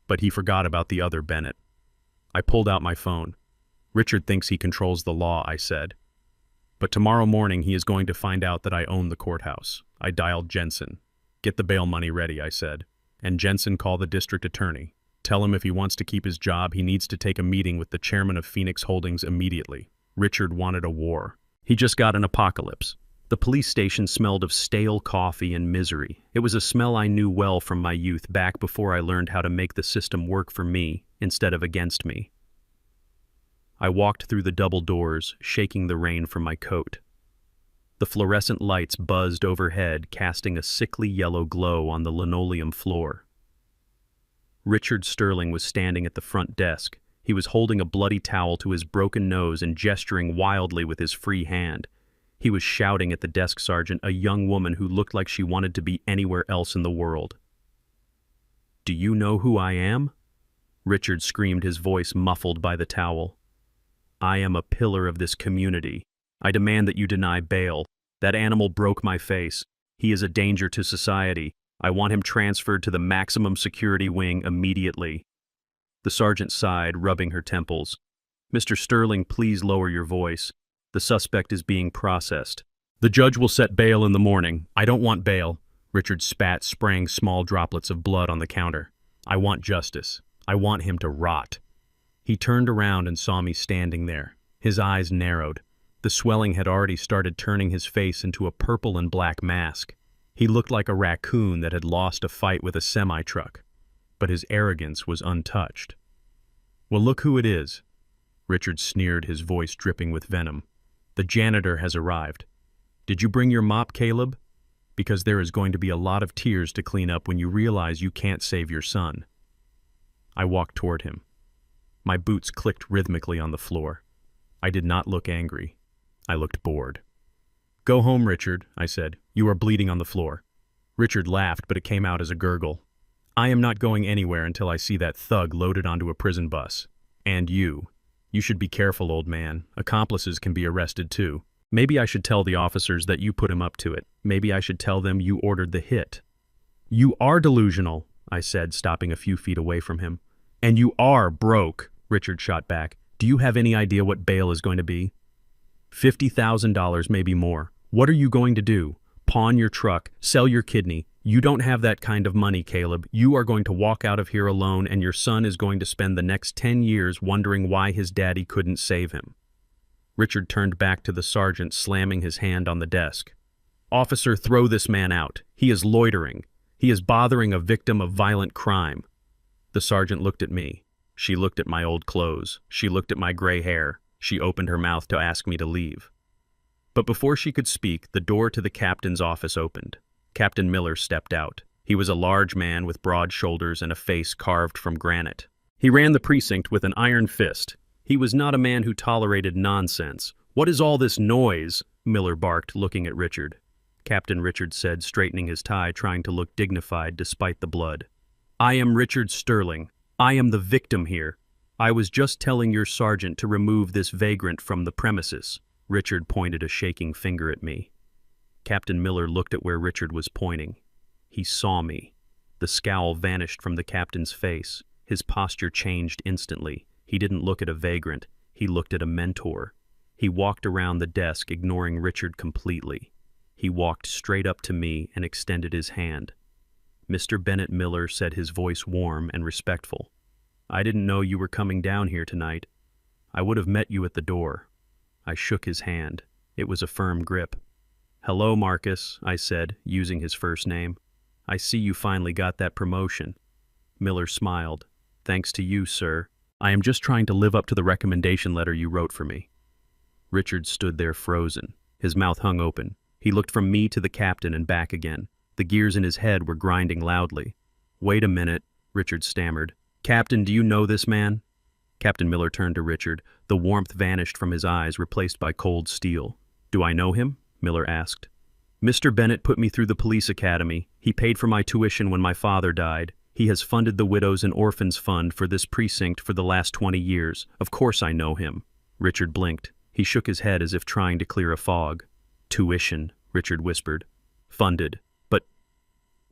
[SPEAKER 1] "But he forgot about the other Bennett." I pulled out my phone. "Richard thinks he controls the law," I said. "But tomorrow morning he is going to find out that I own the courthouse." I dialed Jensen. "Get the bail money ready," I said. "And Jensen, call the district attorney. Tell him if he wants to keep his job, he needs to take a meeting with the chairman of Phoenix Holdings immediately. Richard wanted a war. He just got an apocalypse." The police station smelled of stale coffee and misery. It was a smell I knew well from my youth, back before I learned how to make the system work for me instead of against me. I walked through the double doors, shaking the rain from my coat. The fluorescent lights buzzed overhead, casting a sickly yellow glow on the linoleum floor. Richard Sterling was standing at the front desk. He was holding a bloody towel to his broken nose and gesturing wildly with his free hand. He was shouting at the desk sergeant, a young woman who looked like she wanted to be anywhere else in the world. "Do you know who I am?" Richard screamed, his voice muffled by the towel. "I am a pillar of this community. I demand that you deny bail. That animal broke my face. He is a danger to society. I want him transferred to the maximum security wing immediately." The sergeant sighed, rubbing her temples. "Mr. Sterling, please lower your voice. The suspect is being processed. The judge will set bail in the morning." "I don't want bail." Richard spat, spraying small droplets of blood on the counter. "I want justice. I want him to rot." He turned around and saw me standing there. His eyes narrowed. The swelling had already started turning his face into a purple and black mask. He looked like a raccoon that had lost a fight with a semi-truck. But his arrogance was untouched. "Well, look who it is." Richard sneered, his voice dripping with venom. "The janitor has arrived. Did you bring your mop, Caleb? Because there is going to be a lot of tears to clean up when you realize you can't save your son." I walked toward him. My boots clicked rhythmically on the floor. I did not look angry. I looked bored. "Go home, Richard," I said. "You are bleeding on the floor." Richard laughed, but it came out as a gurgle. "I am not going anywhere until I see that thug loaded onto a prison bus. And you. You should be careful, old man. Accomplices can be arrested too. Maybe I should tell the officers that you put him up to it. Maybe I should tell them you ordered the hit." "You are delusional," I said, stopping a few feet away from him. "And you are broke," Richard shot back. "Do you have any idea what bail is going to be? $50,000, maybe more. What are you going to do? Pawn your truck, sell your kidney? You don't have that kind of money, Caleb. You are going to walk out of here alone, and your son is going to spend the next 10 years wondering why his daddy couldn't save him." Richard turned back to the sergeant, slamming his hand on the desk. "Officer, throw this man out. He is loitering. He is bothering a victim of violent crime." The sergeant looked at me. She looked at my old clothes. She looked at my gray hair. She opened her mouth to ask me to leave. But before she could speak, the door to the captain's office opened. Captain Miller stepped out. He was a large man with broad shoulders and a face carved from granite. He ran the precinct with an iron fist. He was not a man who tolerated nonsense. "What is all this noise?" Miller barked, looking at Richard. Captain Richard said, straightening his tie, trying to look dignified despite the blood. "I am Richard Sterling. I am the victim here. I was just telling your sergeant to remove this vagrant from the premises." Richard pointed a shaking finger at me. Captain Miller looked at where Richard was pointing. He saw me. The scowl vanished from the captain's face. His posture changed instantly. He didn't look at a vagrant. He looked at a mentor. He walked around the desk, ignoring Richard completely. He walked straight up to me and extended his hand. "Mr. Bennett Miller," said, his voice warm and respectful. "I didn't know you were coming down here tonight. I would have met you at the door." I shook his hand. It was a firm grip. "Hello, Marcus," I said, using his first name. "I see you finally got that promotion." Miller smiled. "Thanks to you, sir. I am just trying to live up to the recommendation letter you wrote for me." Richard stood there frozen. His mouth hung open. He looked from me to the captain and back again. The gears in his head were grinding loudly. "Wait a minute," Richard stammered. "Captain, do you know this man?" Captain Miller turned to Richard. The warmth vanished from his eyes, replaced by cold steel. "Do I know him?" Miller asked. Mr. Bennett put me through the police academy. He paid for my tuition when my father died. He has funded the Widows and Orphans Fund for this precinct for the last 20 years. Of course I know him. Richard blinked. He shook his head as if trying to clear a fog. Tuition, Richard whispered. Funded.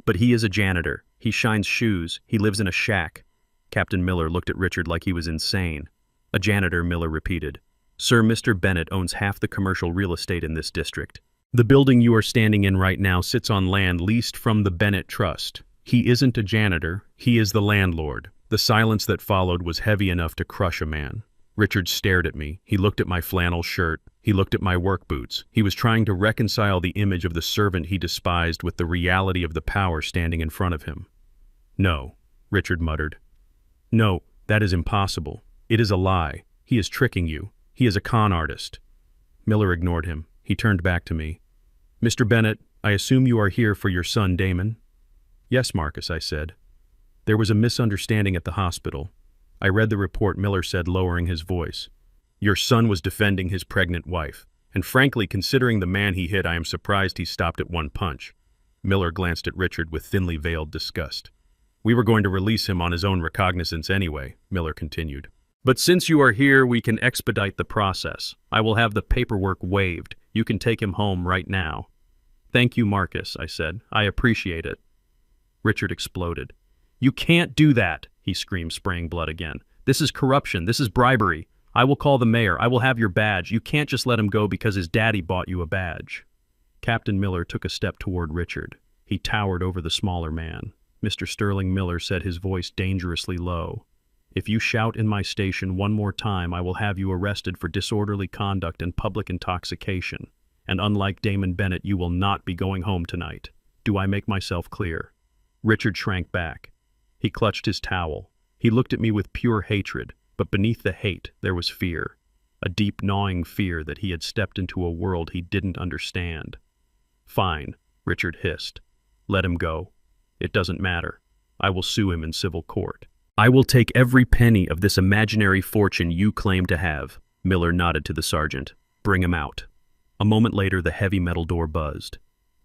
[SPEAKER 1] But he is a janitor. He shines shoes. He lives in a shack. Captain Miller looked at Richard like he was insane. A janitor, Miller repeated. Sir, Mr. Bennett owns half the commercial real estate in this district. The building you are standing in right now sits on land leased from the Bennett Trust. He isn't a janitor. He is the landlord. The silence that followed was heavy enough to crush a man. Richard stared at me. He looked at my flannel shirt. He looked at my work boots. He was trying to reconcile the image of the servant he despised with the reality of the power standing in front of him. No, Richard muttered. No, that is impossible. It is a lie. He is tricking you. He is a con artist. Miller ignored him. He turned back to me. Mr. Bennett, I assume you are here for your son Damon? Yes, Marcus, I said. There was a misunderstanding at the hospital. I read the report, Miller said, lowering his voice. Your son was defending his pregnant wife, and frankly, considering the man he hit, I am surprised he stopped at one punch. Miller glanced at Richard with thinly veiled disgust. We were going to release him on his own recognizance anyway, Miller continued. But since you are here, we can expedite the process. I will have the paperwork waived. You can take him home right now. Thank you, Marcus, I said. I appreciate it. Richard exploded. You can't do that, he screamed, spraying blood again. This is corruption. This is bribery. I will call the mayor. I will have your badge. You can't just let him go because his daddy bought you a badge. Captain Miller took a step toward Richard. He towered over the smaller man. Mr. Sterling Miller said, his voice dangerously low. If you shout in my station one more time, I will have you arrested for disorderly conduct and public intoxication. And unlike Damon Bennett, you will not be going home tonight. Do I make myself clear? Richard shrank back. He clutched his towel. He looked at me with pure hatred, but beneath the hate there was fear. A deep, gnawing fear that he had stepped into a world he didn't understand. Fine, Richard hissed. Let him go. It doesn't matter. I will sue him in civil court. I will take every penny of this imaginary fortune you claim to have. Miller nodded to the sergeant. Bring him out. A moment later, the heavy metal door buzzed.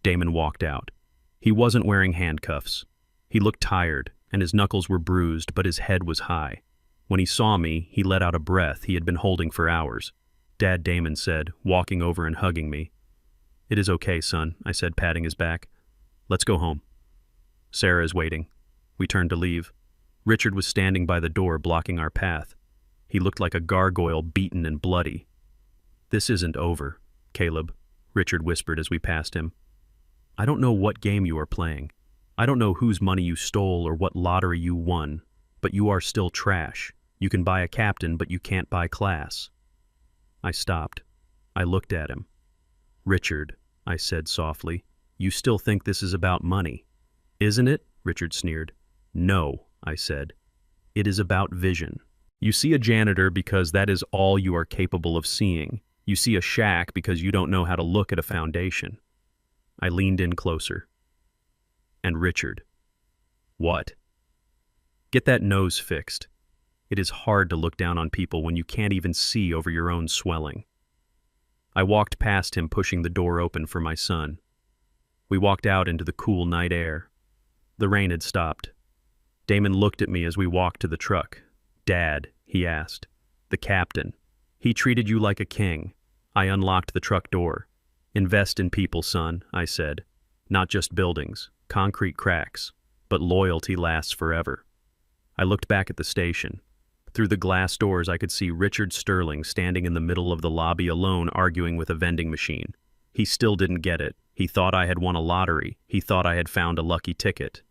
[SPEAKER 1] Damon walked out. He wasn't wearing handcuffs. He looked tired, and his knuckles were bruised, but his head was high. When he saw me, he let out a breath he had been holding for hours. Dad, Damon said, walking over and hugging me. It is okay, son, I said, patting his back. Let's go home. Sarah is waiting. We turned to leave. Richard was standing by the door, blocking our path. He looked like a gargoyle, beaten and bloody. This isn't over, Caleb, Richard whispered as we passed him. I don't know what game you are playing. I don't know whose money you stole or what lottery you won, but you are still trash. You can buy a captain, but you can't buy class. I stopped. I looked at him. Richard, I said softly, you still think this is about money, isn't it? Richard sneered. No, I said. It is about vision. You see a janitor because that is all you are capable of seeing. You see a shack because you don't know how to look at a foundation. I leaned in closer. And Richard. What? Get that nose fixed. It is hard to look down on people when you can't even see over your own swelling. I walked past him, pushing the door open for my son. We walked out into the cool night air. The rain had stopped. Damon looked at me as we walked to the truck. Dad, he asked. The captain. He treated you like a king. I unlocked the truck door. Invest in people, son, I said. Not just buildings, concrete cracks, but loyalty lasts forever. I looked back at the station. Through the glass doors, I could see Richard Sterling standing in the middle of the lobby alone, arguing with a vending machine. He still didn't get it. He thought I had won a lottery. He thought I had found a lucky ticket.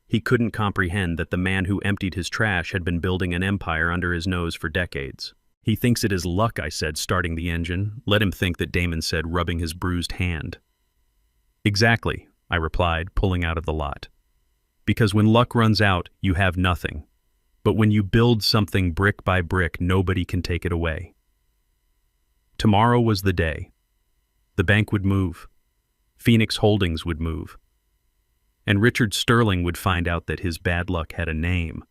[SPEAKER 1] He couldn't comprehend that the man who emptied his trash had been building an empire under his nose for decades. He thinks it is luck, I said, starting the engine. Let him think that, Damon said, rubbing his bruised hand. Exactly, I replied, pulling out of the lot. Because when luck runs out, you have nothing. But when you build something brick by brick, nobody can take it away. Tomorrow was the day. The bank would move. Phoenix Holdings would move. And Richard Sterling would find out that his bad luck had a name.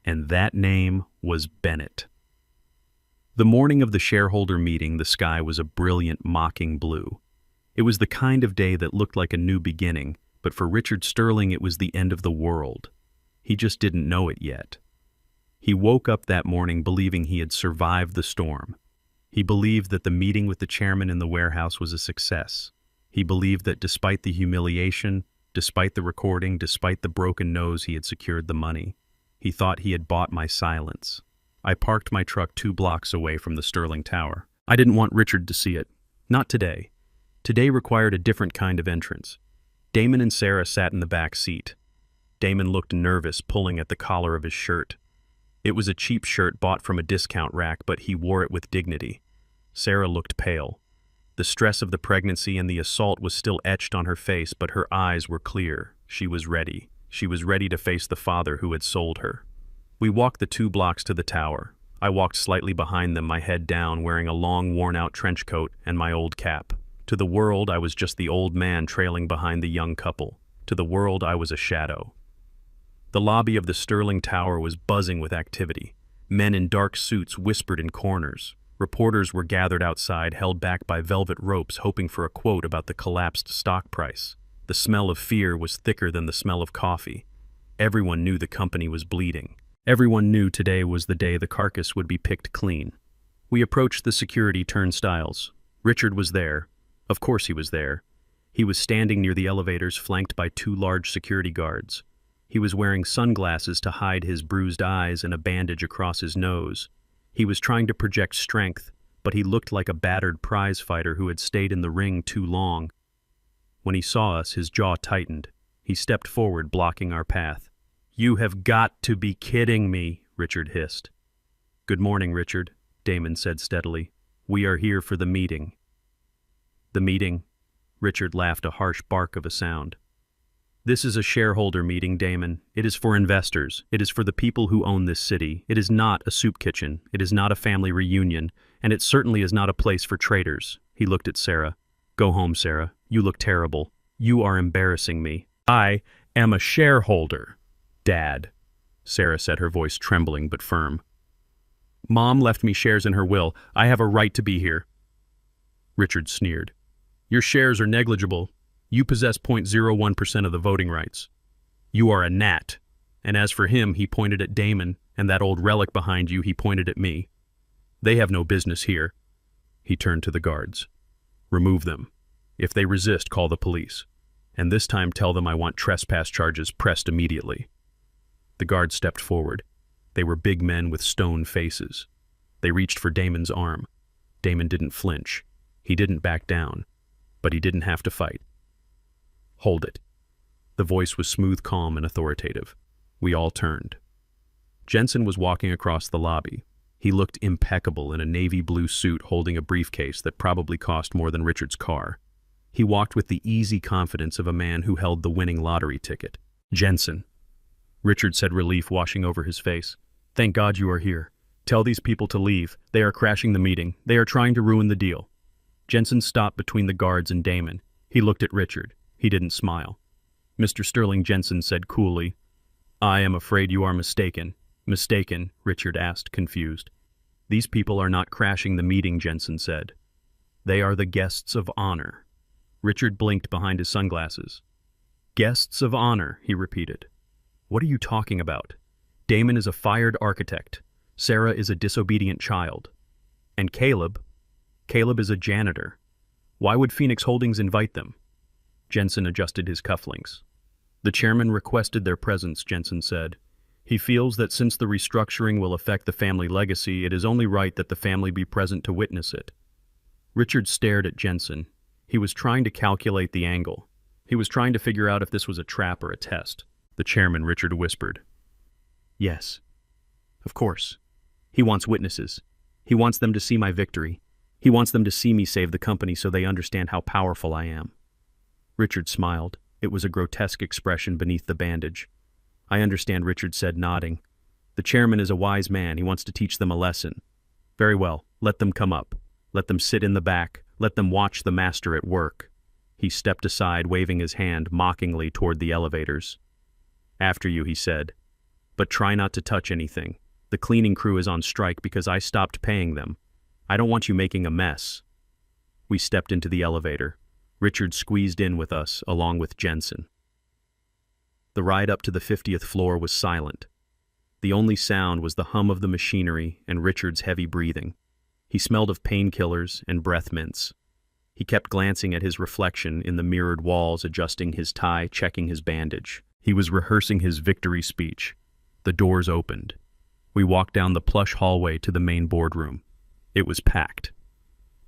[SPEAKER 1] And that name was Bennett. The morning of the shareholder meeting, the sky was a brilliant, mocking blue. It was the kind of day that looked like a new beginning, but for Richard Sterling it was the end of the world. He just didn't know it yet. He woke up that morning believing he had survived the storm. He believed that the meeting with the chairman in the warehouse was a success. He believed that despite the humiliation, despite the recording, despite the broken nose, he had secured the money. He thought he had bought my silence. I parked my truck 2 blocks away from the Sterling Tower. I didn't want Richard to see it. Not today. Today required a different kind of entrance. Damon and Sarah sat in the back seat. Damon looked nervous, pulling at the collar of his shirt. It was a cheap shirt bought from a discount rack, but he wore it with dignity. Sarah looked pale. The stress of the pregnancy and the assault was still etched on her face, but her eyes were clear. She was ready. She was ready to face the father who had sold her. We walked the 2 blocks to the tower. I walked slightly behind them, my head down, wearing a long, worn-out trench coat and my old cap. To the world, I was just the old man trailing behind the young couple. To the world, I was a shadow. The lobby of the Sterling Tower was buzzing with activity. Men in dark suits whispered in corners. Reporters were gathered outside, held back by velvet ropes, hoping for a quote about the collapsed stock price. The smell of fear was thicker than the smell of coffee. Everyone knew the company was bleeding. Everyone knew today was the day the carcass would be picked clean. We approached the security turnstiles. Richard was there. Of course he was there. He was standing near the elevators, flanked by 2 large security guards. He was wearing sunglasses to hide his bruised eyes and a bandage across his nose. He was trying to project strength, but he looked like a battered prize fighter who had stayed in the ring too long. When he saw us, his jaw tightened. He stepped forward, blocking our path. "You have got to be kidding me," Richard hissed. "Good morning, Richard," Damon said steadily. "We are here for the meeting." "The meeting?" Richard laughed, a harsh bark of a sound. "This is a shareholder meeting, Damon. It is for investors. It is for the people who own this city. It is not a soup kitchen. It is not a family reunion. And it certainly is not a place for traitors." He looked at Sarah. "Go home, Sarah. You look terrible. You are embarrassing me." "I am a shareholder, Dad," Sarah said, her voice trembling but firm. "Mom left me shares in her will. I have a right to be here." Richard sneered. "Your shares are negligible. You possess 0.01% of the voting rights. You are a gnat." And as for him, he pointed at Damon, and that old relic behind you, he pointed at me. "They have no business here." He turned to the guards. "Remove them. If they resist, call the police. And this time tell them I want trespass charges pressed immediately." The guards stepped forward. They were big men with stone faces. They reached for Damon's arm. Damon didn't flinch. He didn't back down. But he didn't have to fight. "Hold it." The voice was smooth, calm, and authoritative. We all turned. Jensen was walking across the lobby. He looked impeccable in a navy blue suit, holding a briefcase that probably cost more than Richard's car. He walked with the easy confidence of a man who held the winning lottery ticket. "Jensen," Richard said, relief washing over his face. "Thank God you are here. Tell these people to leave. They are crashing the meeting. They are trying to ruin the deal." Jensen stopped between the guards and Damon. He looked at Richard. He didn't smile. "Mr. Sterling," Jensen said coolly, "I am afraid you are mistaken." "Mistaken?" Richard asked, confused. "These people are not crashing the meeting," Jensen said. "They are the guests of honor." Richard blinked behind his sunglasses. "Guests of honor," he repeated. "What are you talking about? Damon is a fired architect. Sarah is a disobedient child. And Caleb is a janitor. Why would Phoenix Holdings invite them?" Jensen adjusted his cufflinks. "The chairman requested their presence," Jensen said. "He feels that since the restructuring will affect the family legacy, it is only right that the family be present to witness it." Richard stared at Jensen. He was trying to calculate the angle. He was trying to figure out if this was a trap or a test. "The chairman," Richard whispered. "Yes. Of course. He wants witnesses. He wants them to see my victory. He wants them to see me save the company so they understand how powerful I am." Richard smiled. It was a grotesque expression beneath the bandage. "I understand," Richard said, nodding. "The chairman is a wise man. He wants to teach them a lesson." "Very well. Let them come up. Let them sit in the back. Let them watch the master at work." He stepped aside, waving his hand mockingly toward the elevators. "After you," he said. "But try not to touch anything. The cleaning crew is on strike because I stopped paying them. I don't want you making a mess." We stepped into the elevator. Richard squeezed in with us, along with Jensen. The ride up to the 50th floor was silent. The only sound was the hum of the machinery and Richard's heavy breathing. He smelled of painkillers and breath mints. He kept glancing at his reflection in the mirrored walls, adjusting his tie, checking his bandage. He was rehearsing his victory speech. The doors opened. We walked down the plush hallway to the main boardroom. It was packed.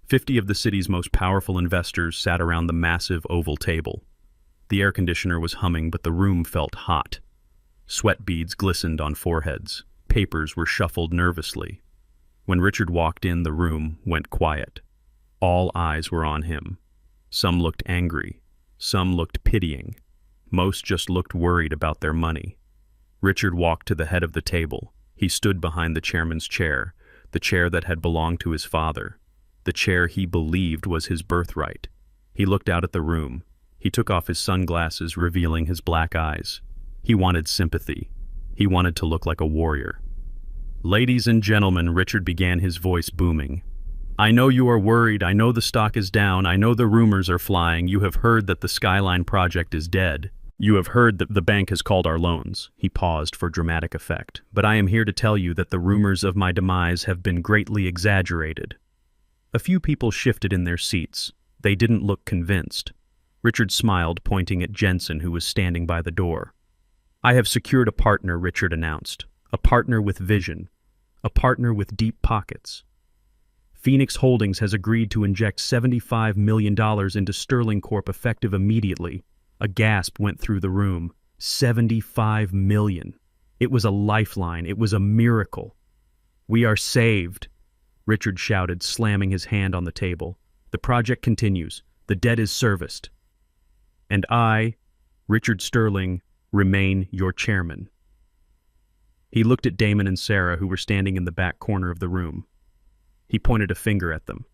[SPEAKER 1] 50 of the city's most powerful investors sat around the massive oval table. The air conditioner was humming, but the room felt hot. Sweat beads glistened on foreheads. Papers were shuffled nervously. When Richard walked in, the room went quiet. All eyes were on him. Some looked angry. Some looked pitying. Most just looked worried about their money. Richard walked to the head of the table. He stood behind the chairman's chair, the chair that had belonged to his father, the chair he believed was his birthright. He looked out at the room. He took off his sunglasses, revealing his black eyes. He wanted sympathy. He wanted to look like a warrior. "Ladies and gentlemen," Richard began, his voice booming. "I know you are worried. I know the stock is down. I know the rumors are flying. You have heard that the Skyline project is dead. You have heard that the bank has called our loans." He paused for dramatic effect. "But I am here to tell you that the rumors of my demise have been greatly exaggerated." A few people shifted in their seats. They didn't look convinced. Richard smiled, pointing at Jensen, who was standing by the door. "I have secured a partner," Richard announced. "A partner with vision. A partner with deep pockets. Phoenix Holdings has agreed to inject $75 million into Sterling Corp effective immediately." A gasp went through the room. 75 million. It was a lifeline. It was a miracle. "We are saved," Richard shouted, slamming his hand on the table. "The project continues. The debt is serviced. And I, Richard Sterling, remain your chairman." He looked at Damon and Sarah, who were standing in the back corner of the room. He pointed a finger at them.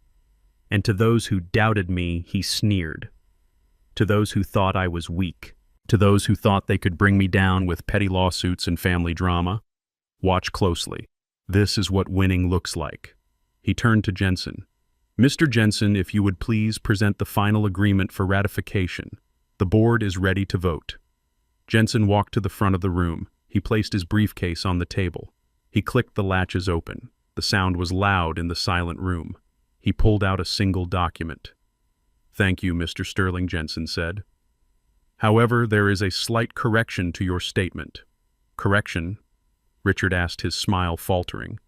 [SPEAKER 1] "And to those who doubted me, he sneered. To those who thought I was weak, to those who thought they could bring me down with petty lawsuits and family drama, watch closely. This is what winning looks like." He turned to Jensen. "Mr. Jensen, if you would please present the final agreement for ratification. The board is ready to vote." Jensen walked to the front of the room. He placed his briefcase on the table. He clicked the latches open. The sound was loud in the silent room. He pulled out a single document. "Thank you, Mr. Sterling," Jensen said. "However, there is a slight correction to your statement." "Correction?" Richard asked, his smile faltering.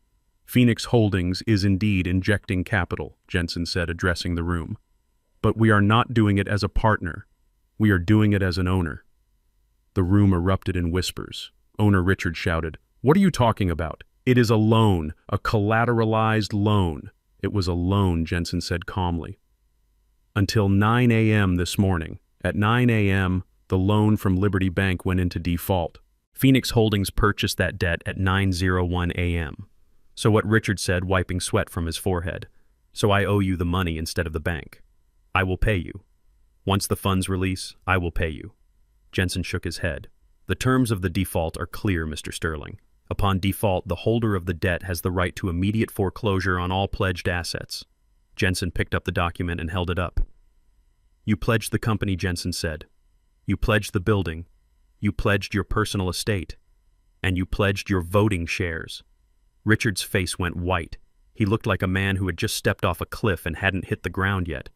[SPEAKER 1] "Phoenix Holdings is indeed injecting capital," Jensen said, addressing the room. "But we are not doing it as a partner. We are doing it as an owner." The room erupted in whispers. Owner Richard shouted, "What are you talking about? It is a loan, a collateralized loan." "It was a loan," Jensen said calmly. "Until 9 a.m. this morning. At 9 a.m., the loan from Liberty Bank went into default. Phoenix Holdings purchased that debt at 9:01 a.m. So what?" Richard said, wiping sweat from his forehead. "So I owe you the money instead of the bank. I will pay you. Once the funds release, I will pay you." Jensen shook his head. "The terms of the default are clear, Mr. Sterling. Upon default, the holder of the debt has the right to immediate foreclosure on all pledged assets." Jensen picked up the document and held it up. "You pledged the company," Jensen said. "You pledged the building. You pledged your personal estate. And you pledged your voting shares." Richard's face went white. He looked like a man who had just stepped off a cliff and hadn't hit the ground yet.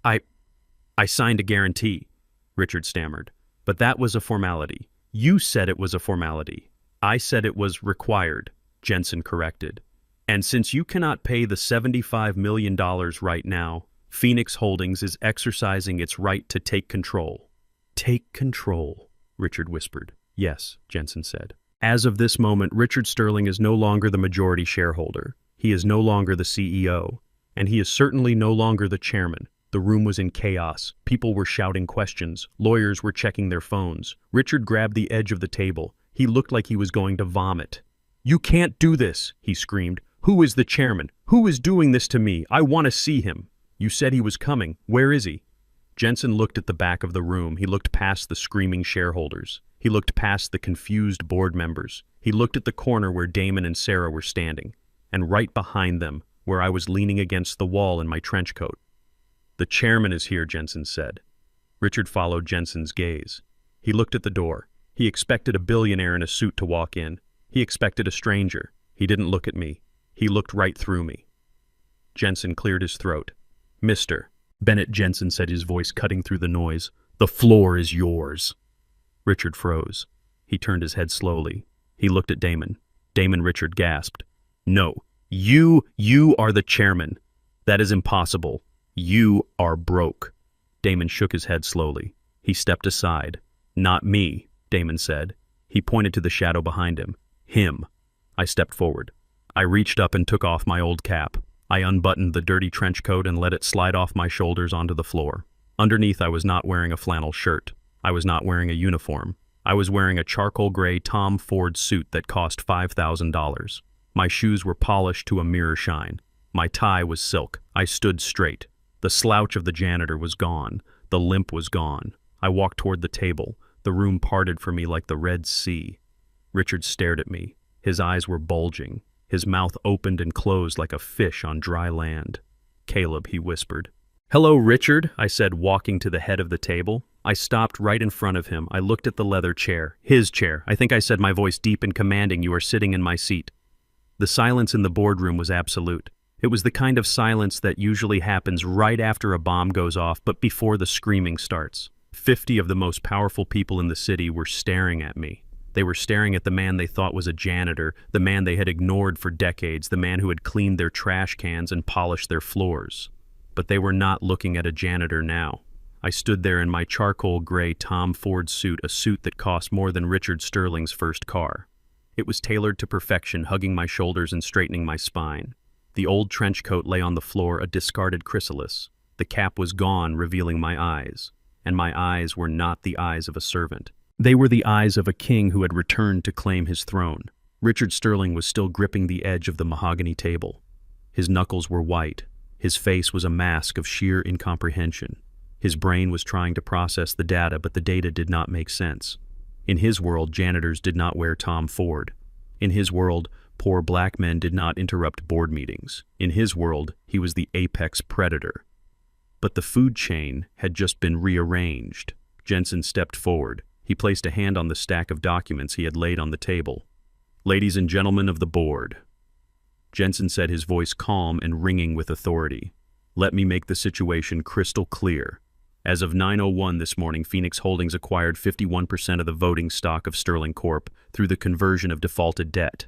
[SPEAKER 1] I signed a guarantee," Richard stammered. "But that was a formality. You said it was a formality." "I said it was required," Jensen corrected. "And since you cannot pay the $75 million right now, Phoenix Holdings is exercising its right to take control." "Take control," Richard whispered. "Yes," Jensen said. "As of this moment, Richard Sterling is no longer the majority shareholder. He is no longer the CEO. And he is certainly no longer the chairman." The room was in chaos. People were shouting questions. Lawyers were checking their phones. Richard grabbed the edge of the table. He looked like he was going to vomit. "You can't do this," he screamed. "Who is the chairman? Who is doing this to me? I want to see him. You said he was coming. Where is he?" Jensen looked at the back of the room. He looked past the screaming shareholders. He looked past the confused board members. He looked at the corner where Damon and Sarah were standing, and right behind them, where I was leaning against the wall in my trench coat. "The chairman is here," Jensen said. Richard followed Jensen's gaze. He looked at the door. He expected a billionaire in a suit to walk in. He expected a stranger. He didn't look at me. He looked right through me. Jensen cleared his throat. "Mr. Bennett," Jensen said, his voice cutting through the noise, "the floor is yours." Richard froze. He turned his head slowly. He looked at Damon. Richard gasped. "No, you are the chairman. That is impossible. You are broke." Damon shook his head slowly. He stepped aside. "Not me," Damon said. He pointed to the shadow behind him. "Him." I stepped forward. I reached up and took off my old cap. I unbuttoned the dirty trench coat and let it slide off my shoulders onto the floor. Underneath, I was not wearing a flannel shirt. I was not wearing a uniform. I was wearing a charcoal gray Tom Ford suit that cost $5,000. My shoes were polished to a mirror shine. My tie was silk. I stood straight. The slouch of the janitor was gone. The limp was gone. I walked toward the table. The room parted for me like the Red Sea. Richard stared at me. His eyes were bulging. His mouth opened and closed like a fish on dry land. "Caleb," he whispered. "Hello, Richard," I said, walking to the head of the table. I stopped right in front of him. I looked at the leather chair. His chair. I think I said, my voice deep and commanding, "You are sitting in my seat." The silence in the boardroom was absolute. It was the kind of silence that usually happens right after a bomb goes off, but before the screaming starts. 50 of the most powerful people in the city were staring at me. They were staring at the man they thought was a janitor, the man they had ignored for decades, the man who had cleaned their trash cans and polished their floors. But they were not looking at a janitor now. I stood there in my charcoal gray Tom Ford suit, a suit that cost more than Richard Sterling's first car. It was tailored to perfection, hugging my shoulders and straightening my spine. The old trench coat lay on the floor, a discarded chrysalis. The cap was gone, revealing my eyes. And my eyes were not the eyes of a servant. They were the eyes of a king who had returned to claim his throne. Richard Sterling was still gripping the edge of the mahogany table. His knuckles were white. His face was a mask of sheer incomprehension. His brain was trying to process the data, but the data did not make sense. In his world, janitors did not wear Tom Ford. In his world, poor black men did not interrupt board meetings. In his world, he was the apex predator. But the food chain had just been rearranged. Jensen stepped forward. He placed a hand on the stack of documents he had laid on the table. "Ladies and gentlemen of the board," Jensen said, his voice calm and ringing with authority, "let me make the situation crystal clear. As of 9:01 this morning, Phoenix Holdings acquired 51% of the voting stock of Sterling Corp. Through the conversion of defaulted debt."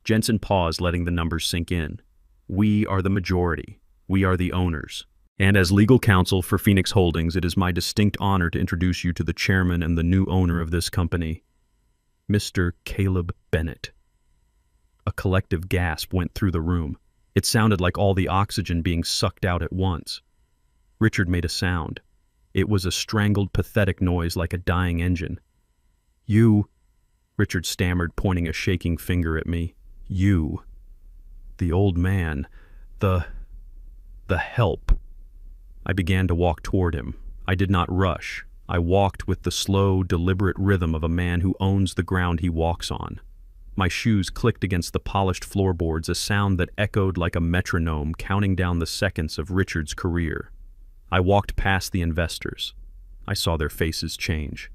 [SPEAKER 1] Jensen paused, letting the numbers sink in. "We are the majority. We are the owners. And as legal counsel for Phoenix Holdings, it is my distinct honor to introduce you to the chairman and the new owner of this company, Mr. Caleb Bennett." A collective gasp went through the room. It sounded like all the oxygen being sucked out at once. Richard made a sound. It was a strangled, pathetic noise like a dying engine. "You," Richard stammered, pointing a shaking finger at me. "You. The old man. The help." I began to walk toward him. I did not rush. I walked with the slow, deliberate rhythm of a man who owns the ground he walks on. My shoes clicked against the polished floorboards, a sound that echoed like a metronome counting down the seconds of Richard's career. I walked past the investors. I saw their faces change.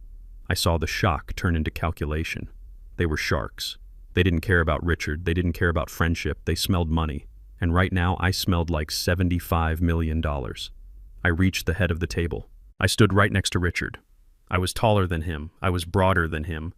[SPEAKER 1] I saw the shock turn into calculation. They were sharks. They didn't care about Richard. They didn't care about friendship. They smelled money. And right now, I smelled like $75 million. I reached the head of the table. I stood right next to Richard. I was taller than him. I was broader than him.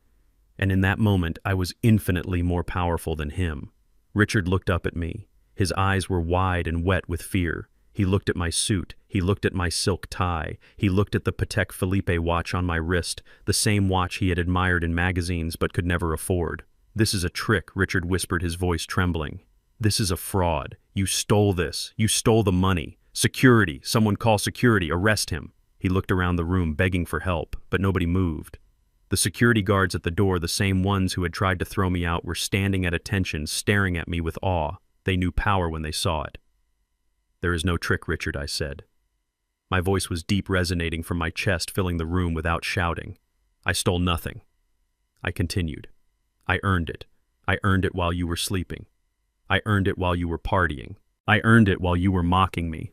[SPEAKER 1] And in that moment, I was infinitely more powerful than him. Richard looked up at me. His eyes were wide and wet with fear. He looked at my suit. He looked at my silk tie. He looked at the Patek Philippe watch on my wrist, the same watch he had admired in magazines but could never afford. "This is a trick," Richard whispered, his voice trembling. "This is a fraud. You stole this. You stole the money. Security! Someone call security! Arrest him!" He looked around the room, begging for help, but nobody moved. The security guards at the door, the same ones who had tried to throw me out, were standing at attention, staring at me with awe. They knew power when they saw it. "There is no trick, Richard," I said. My voice was deep, resonating from my chest, filling the room without shouting. "I stole nothing." I continued. "I earned it. I earned it while you were sleeping. I earned it while you were partying. I earned it while you were mocking me.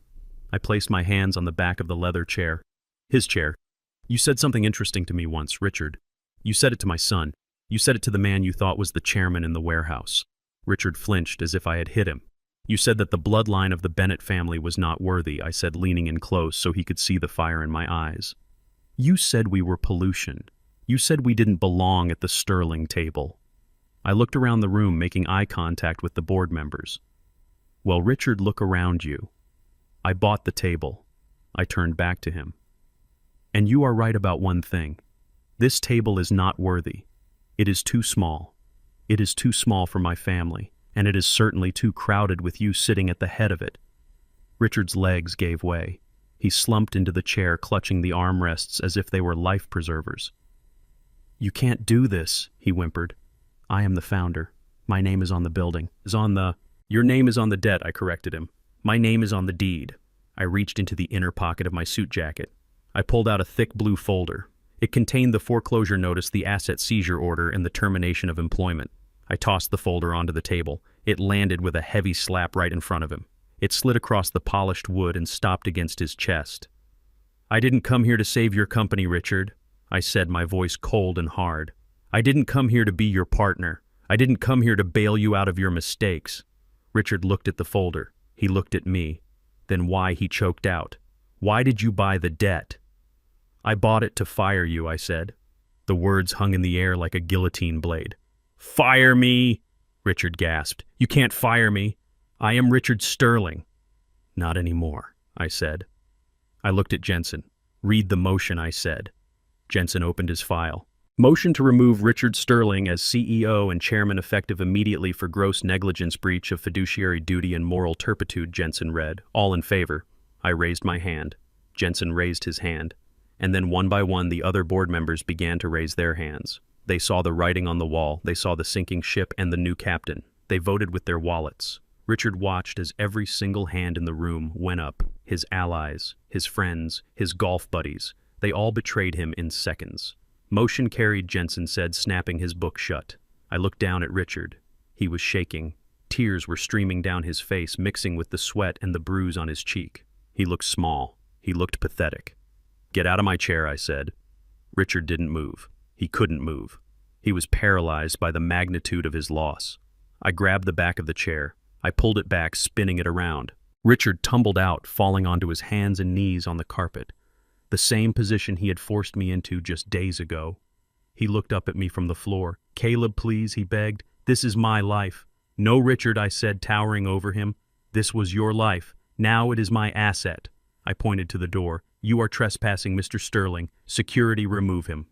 [SPEAKER 1] I placed my hands on the back of the leather chair. His chair. You said something interesting to me once, Richard. You said it to my son. You said it to the man you thought was the chairman in the warehouse. Richard flinched as if I had hit him. You said that the bloodline of the Bennett family was not worthy, I said, leaning in close so he could see the fire in my eyes. You said we were pollution. You said we didn't belong at the Sterling table. I looked around the room, making eye contact with the board members. Well, Richard, look around you. I bought the table. I turned back to him. And you are right about one thing. This table is not worthy. It is too small. It is too small for my family, and it is certainly too crowded with you sitting at the head of it. Richard's legs gave way. He slumped into the chair, clutching the armrests as if they were life preservers. You can't do this, he whimpered. I am the founder. My name is on the building. Your name is on the debt, I corrected him. My name is on the deed. I reached into the inner pocket of my suit jacket. I pulled out a thick blue folder. It contained the foreclosure notice, the asset seizure order, and the termination of employment. I tossed the folder onto the table. It landed with a heavy slap right in front of him. It slid across the polished wood and stopped against his chest. I didn't come here to save your company, Richard, I said, my voice cold and hard. I didn't come here to be your partner. I didn't come here to bail you out of your mistakes. Richard looked at the folder. He looked at me. Then why, he choked out. Why did you buy the debt? I bought it to fire you, I said. The words hung in the air like a guillotine blade. Fire me, Richard gasped. You can't fire me. I am Richard Sterling. Not anymore, I said. I looked at Jensen. Read the motion, I said. Jensen opened his file. Motion to remove Richard Sterling as CEO and chairman effective immediately for gross negligence, breach of fiduciary duty and moral turpitude, Jensen read. All in favor. I raised my hand. Jensen raised his hand. And then one by one the other board members began to raise their hands. They saw the writing on the wall. They saw the sinking ship and the new captain. They voted with their wallets. Richard watched as every single hand in the room went up. His allies, his friends, his golf buddies. They all betrayed him in seconds. Motion carried, Jensen said, snapping his book shut. I looked down at Richard. He was shaking. Tears were streaming down his face, mixing with the sweat and the bruise on his cheek. He looked small. He looked pathetic. Get out of my chair, I said. Richard didn't move. He couldn't move. He was paralyzed by the magnitude of his loss. I grabbed the back of the chair. I pulled it back, spinning it around. Richard tumbled out, falling onto his hands and knees on the carpet. The same position he had forced me into just days ago. He looked up at me from the floor. Caleb, please, he begged. This is my life. No, Richard, I said, towering over him. This was your life. Now it is my asset. I pointed to the door. You are trespassing, Mr. Sterling. Security, remove him.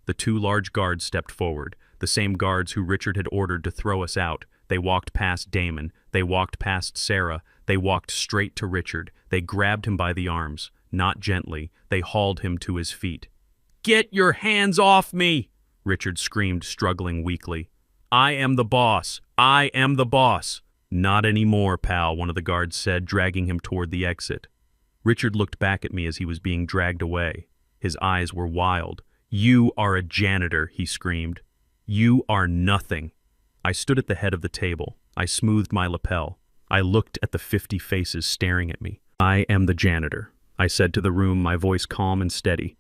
[SPEAKER 1] The two large guards stepped forward, the same guards who Richard had ordered to throw us out. They walked past Damon. They walked past Sarah. They walked straight to Richard. They grabbed him by the arms. Not gently, they hauled him to his feet. Get your hands off me! Richard screamed, struggling weakly. I am the boss. I am the boss. Not anymore, pal, one of the guards said, dragging him toward the exit. Richard looked back at me as he was being dragged away. His eyes were wild. You are a janitor, he screamed. You are nothing. I stood at the head of the table. I smoothed my lapel. I looked at the 50 faces staring at me. I am the janitor, I said to the room, my voice calm and steady.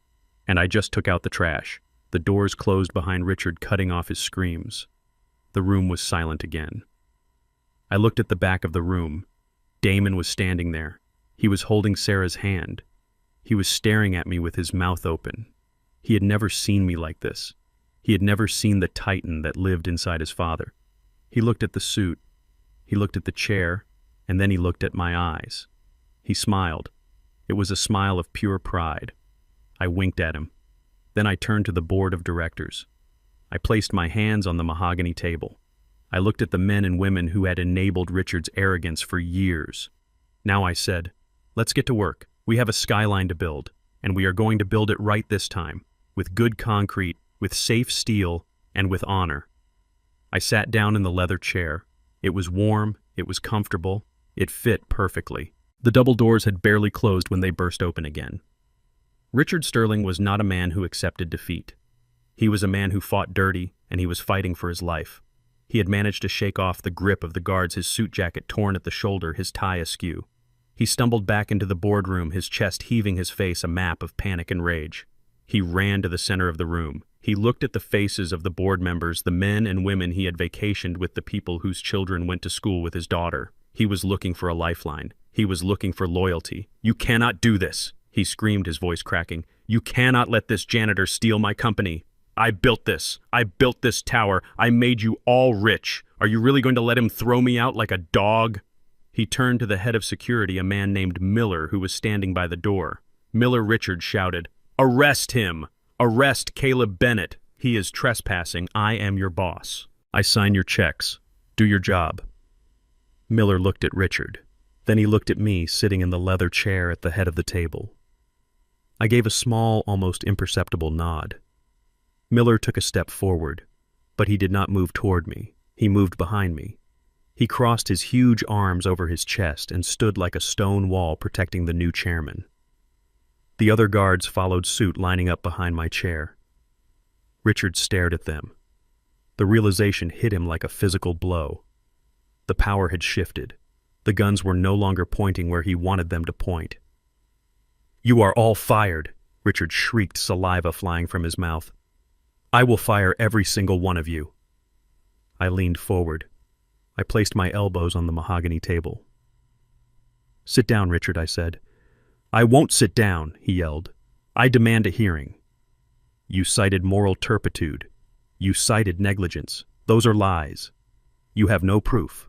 [SPEAKER 1] And I just took out the trash. The doors closed behind Richard, cutting off his screams. The room was silent again. I looked at the back of the room. Damon was standing there. He was holding Sarah's hand. He was staring at me with his mouth open. He had never seen me like this. He had never seen the titan that lived inside his father. He looked at the suit. He looked at the chair, and then he looked at my eyes. He smiled. It was a smile of pure pride. I winked at him. Then I turned to the board of directors. I placed my hands on the mahogany table. I looked at the men and women who had enabled Richard's arrogance for years. Now I said, let's get to work. We have a skyline to build, and we are going to build it right this time, with good concrete, with safe steel, and with honor. I sat down in the leather chair. It was warm, it was comfortable, it fit perfectly. The double doors had barely closed when they burst open again. Richard Sterling was not a man who accepted defeat. He was a man who fought dirty, and he was fighting for his life. He had managed to shake off the grip of the guards, his suit jacket torn at the shoulder, his tie askew. He stumbled back into the boardroom, his chest heaving, his face a map of panic and rage. He ran to the center of the room. He looked at the faces of the board members, the men and women he had vacationed with, the people whose children went to school with his daughter. He was looking for a lifeline. He was looking for loyalty. "You cannot do this," he screamed, his voice cracking. "You cannot let this janitor steal my company. I built this. I built this tower. I made you all rich. Are you really going to let him throw me out like a dog?" He turned to the head of security, a man named Miller, who was standing by the door. "Miller," Richard shouted, "arrest him! Arrest Caleb Bennett. He is trespassing. I am your boss. I sign your checks. Do your job." Miller looked at Richard. Then he looked at me, sitting in the leather chair at the head of the table. I gave a small, almost imperceptible nod. Miller took a step forward, but he did not move toward me. He moved behind me. He crossed his huge arms over his chest and stood like a stone wall protecting the new chairman. The other guards followed suit, lining up behind my chair. Richard stared at them. The realization hit him like a physical blow. The power had shifted. The guns were no longer pointing where he wanted them to point. "You are all fired," Richard shrieked, saliva flying from his mouth. "I will fire every single one of you." I leaned forward. I placed my elbows on the mahogany table. "Sit down, Richard," I said. "I won't sit down," he yelled. "I demand a hearing." "You cited moral turpitude. You cited negligence. Those are lies. You have no proof.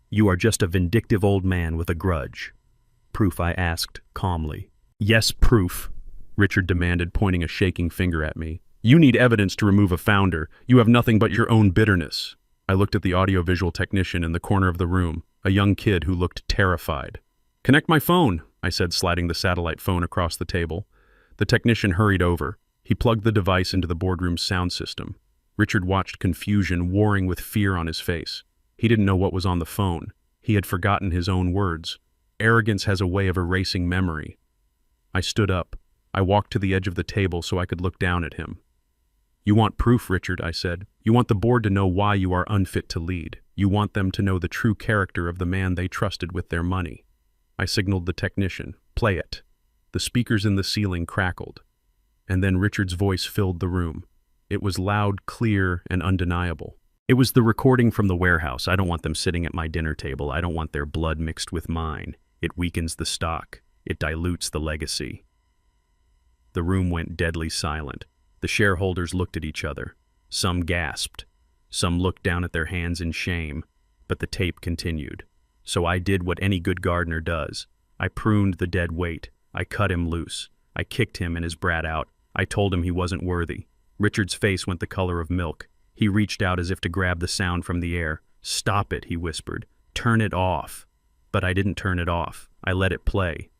[SPEAKER 1] You are just a vindictive old man with a grudge." "Proof?" I asked, calmly. "Yes, proof," Richard demanded, pointing a shaking finger at me. "You need evidence to remove a founder. You have nothing but your own bitterness." I looked at the audiovisual technician in the corner of the room, a young kid who looked terrified. "Connect my phone," I said, sliding the satellite phone across the table. The technician hurried over. He plugged the device into the boardroom's sound system. Richard watched, confusion warring with fear on his face. He didn't know what was on the phone. He had forgotten his own words. Arrogance has a way of erasing memory. I stood up. I walked to the edge of the table so I could look down at him. "You want proof, Richard," I said. "You want the board to know why you are unfit to lead. You want them to know the true character of the man they trusted with their money." I signaled the technician. "Play it." The speakers in the ceiling crackled. And then Richard's voice filled the room. It was loud, clear, and undeniable. "It was the recording from the warehouse. I don't want them sitting at my dinner table. I don't want their blood mixed with mine. It weakens the stock. It dilutes the legacy." The room went deadly silent. The shareholders looked at each other. Some gasped. Some looked down at their hands in shame. But the tape continued. So I did what any good gardener does. I pruned the dead weight. I cut him loose. I kicked him and his brat out. I told him he wasn't worthy. Richard's face went the color of milk. He reached out as if to grab the sound from the air. "Stop it," he whispered. "Turn it off." But I didn't turn it off. I let it play.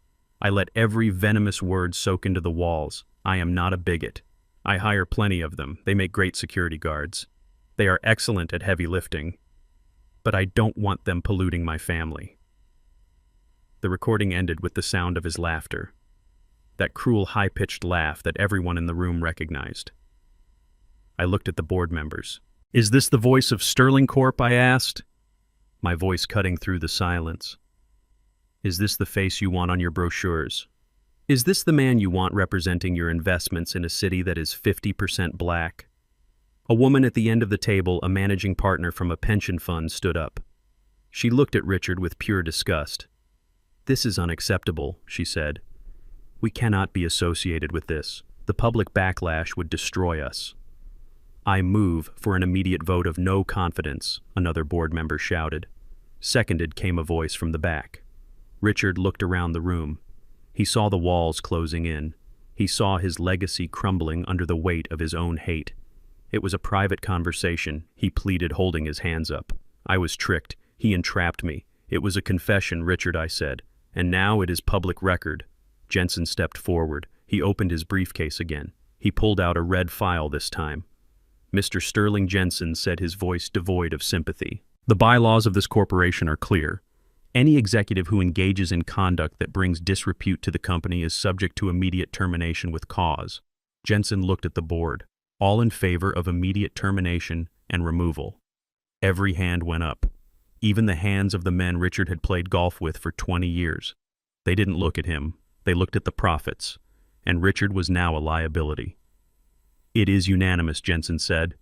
[SPEAKER 1] I let every venomous word soak into the walls. I am not a bigot. I hire plenty of them. They make great security guards. They are excellent at heavy lifting. But I don't want them polluting my family. The recording ended with the sound of his laughter. That cruel, high-pitched laugh that everyone in the room recognized. I looked at the board members. "Is this the voice of Sterling Corp?" I asked, my voice cutting through the silence. "Is this the face you want on your brochures? Is this the man you want representing your investments in a city that is 50% black?" A woman at the end of the table, a managing partner from a pension fund, stood up. She looked at Richard with pure disgust. "This is unacceptable," she said. "We cannot be associated with this. The public backlash would destroy us." "I move for an immediate vote of no confidence," another board member shouted. Seconded came a voice from the back. Richard looked around the room. He saw the walls closing in. He saw his legacy crumbling under the weight of his own hate. It was a private conversation, he pleaded, holding his hands up. "I was tricked. He entrapped me. It was a confession, Richard," I said. "And now it is public record." Jensen stepped forward. He opened his briefcase again. He pulled out a red file this time. "Mr. Sterling Jensen," said, his voice devoid of sympathy. "The bylaws of this corporation are clear. Any executive who engages in conduct that brings disrepute to the company is subject to immediate termination with cause." Jensen looked at the board, all in favor of immediate termination and removal. Every hand went up, even the hands of the men Richard had played golf with for 20 years. They didn't look at him. They looked at the profits. And Richard was now a liability. "It is unanimous," Jensen said.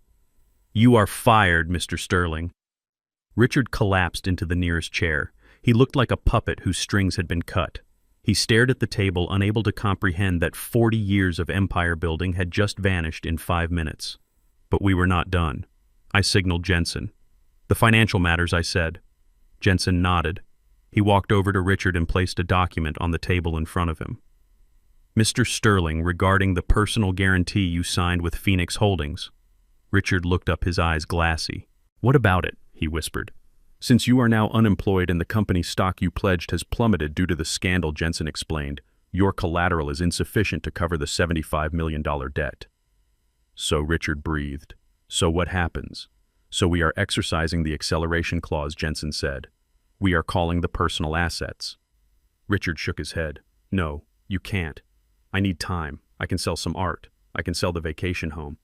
[SPEAKER 1] "You are fired, Mr. Sterling." Richard collapsed into the nearest chair. He looked like a puppet whose strings had been cut. He stared at the table, unable to comprehend that 40 years of empire building had just vanished in 5 minutes. But we were not done. I signaled Jensen. "The financial matters," I said. Jensen nodded. He walked over to Richard and placed a document on the table in front of him. "Mr. Sterling, regarding the personal guarantee you signed with Phoenix Holdings." Richard looked up, his eyes glassy. "What about it?" he whispered. "Since you are now unemployed and the company's stock you pledged has plummeted due to the scandal," Jensen explained, "your collateral is insufficient to cover the $75 million debt." So Richard breathed. "So what happens?" "So we are exercising the acceleration clause," Jensen said. "We are calling the personal assets." Richard shook his head. "No, you can't. I need time. I can sell some art. I can sell the vacation home."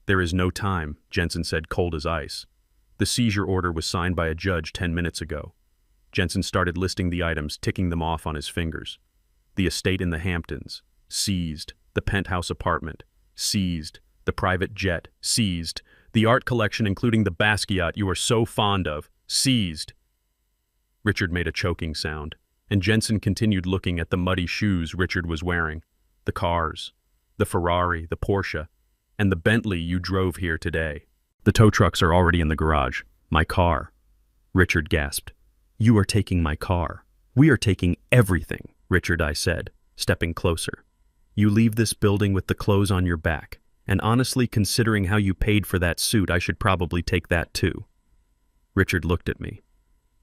[SPEAKER 1] "There is no time," Jensen said, cold as ice. "The seizure order was signed by a judge 10 minutes ago." Jensen started listing the items, ticking them off on his fingers. "The estate in the Hamptons, seized. The penthouse apartment, seized. The private jet, seized. The art collection including the Basquiat you are so fond of, seized." Richard made a choking sound, and Jensen continued looking at the muddy shoes Richard was wearing, the cars, the Ferrari, the Porsche, and the Bentley you drove here today. "The tow trucks are already in the garage. My car." Richard gasped. "You are taking my car. We are taking everything," Richard, I said, stepping closer. "You leave this building with the clothes on your back, and honestly, considering how you paid for that suit, I should probably take that too." Richard looked at me.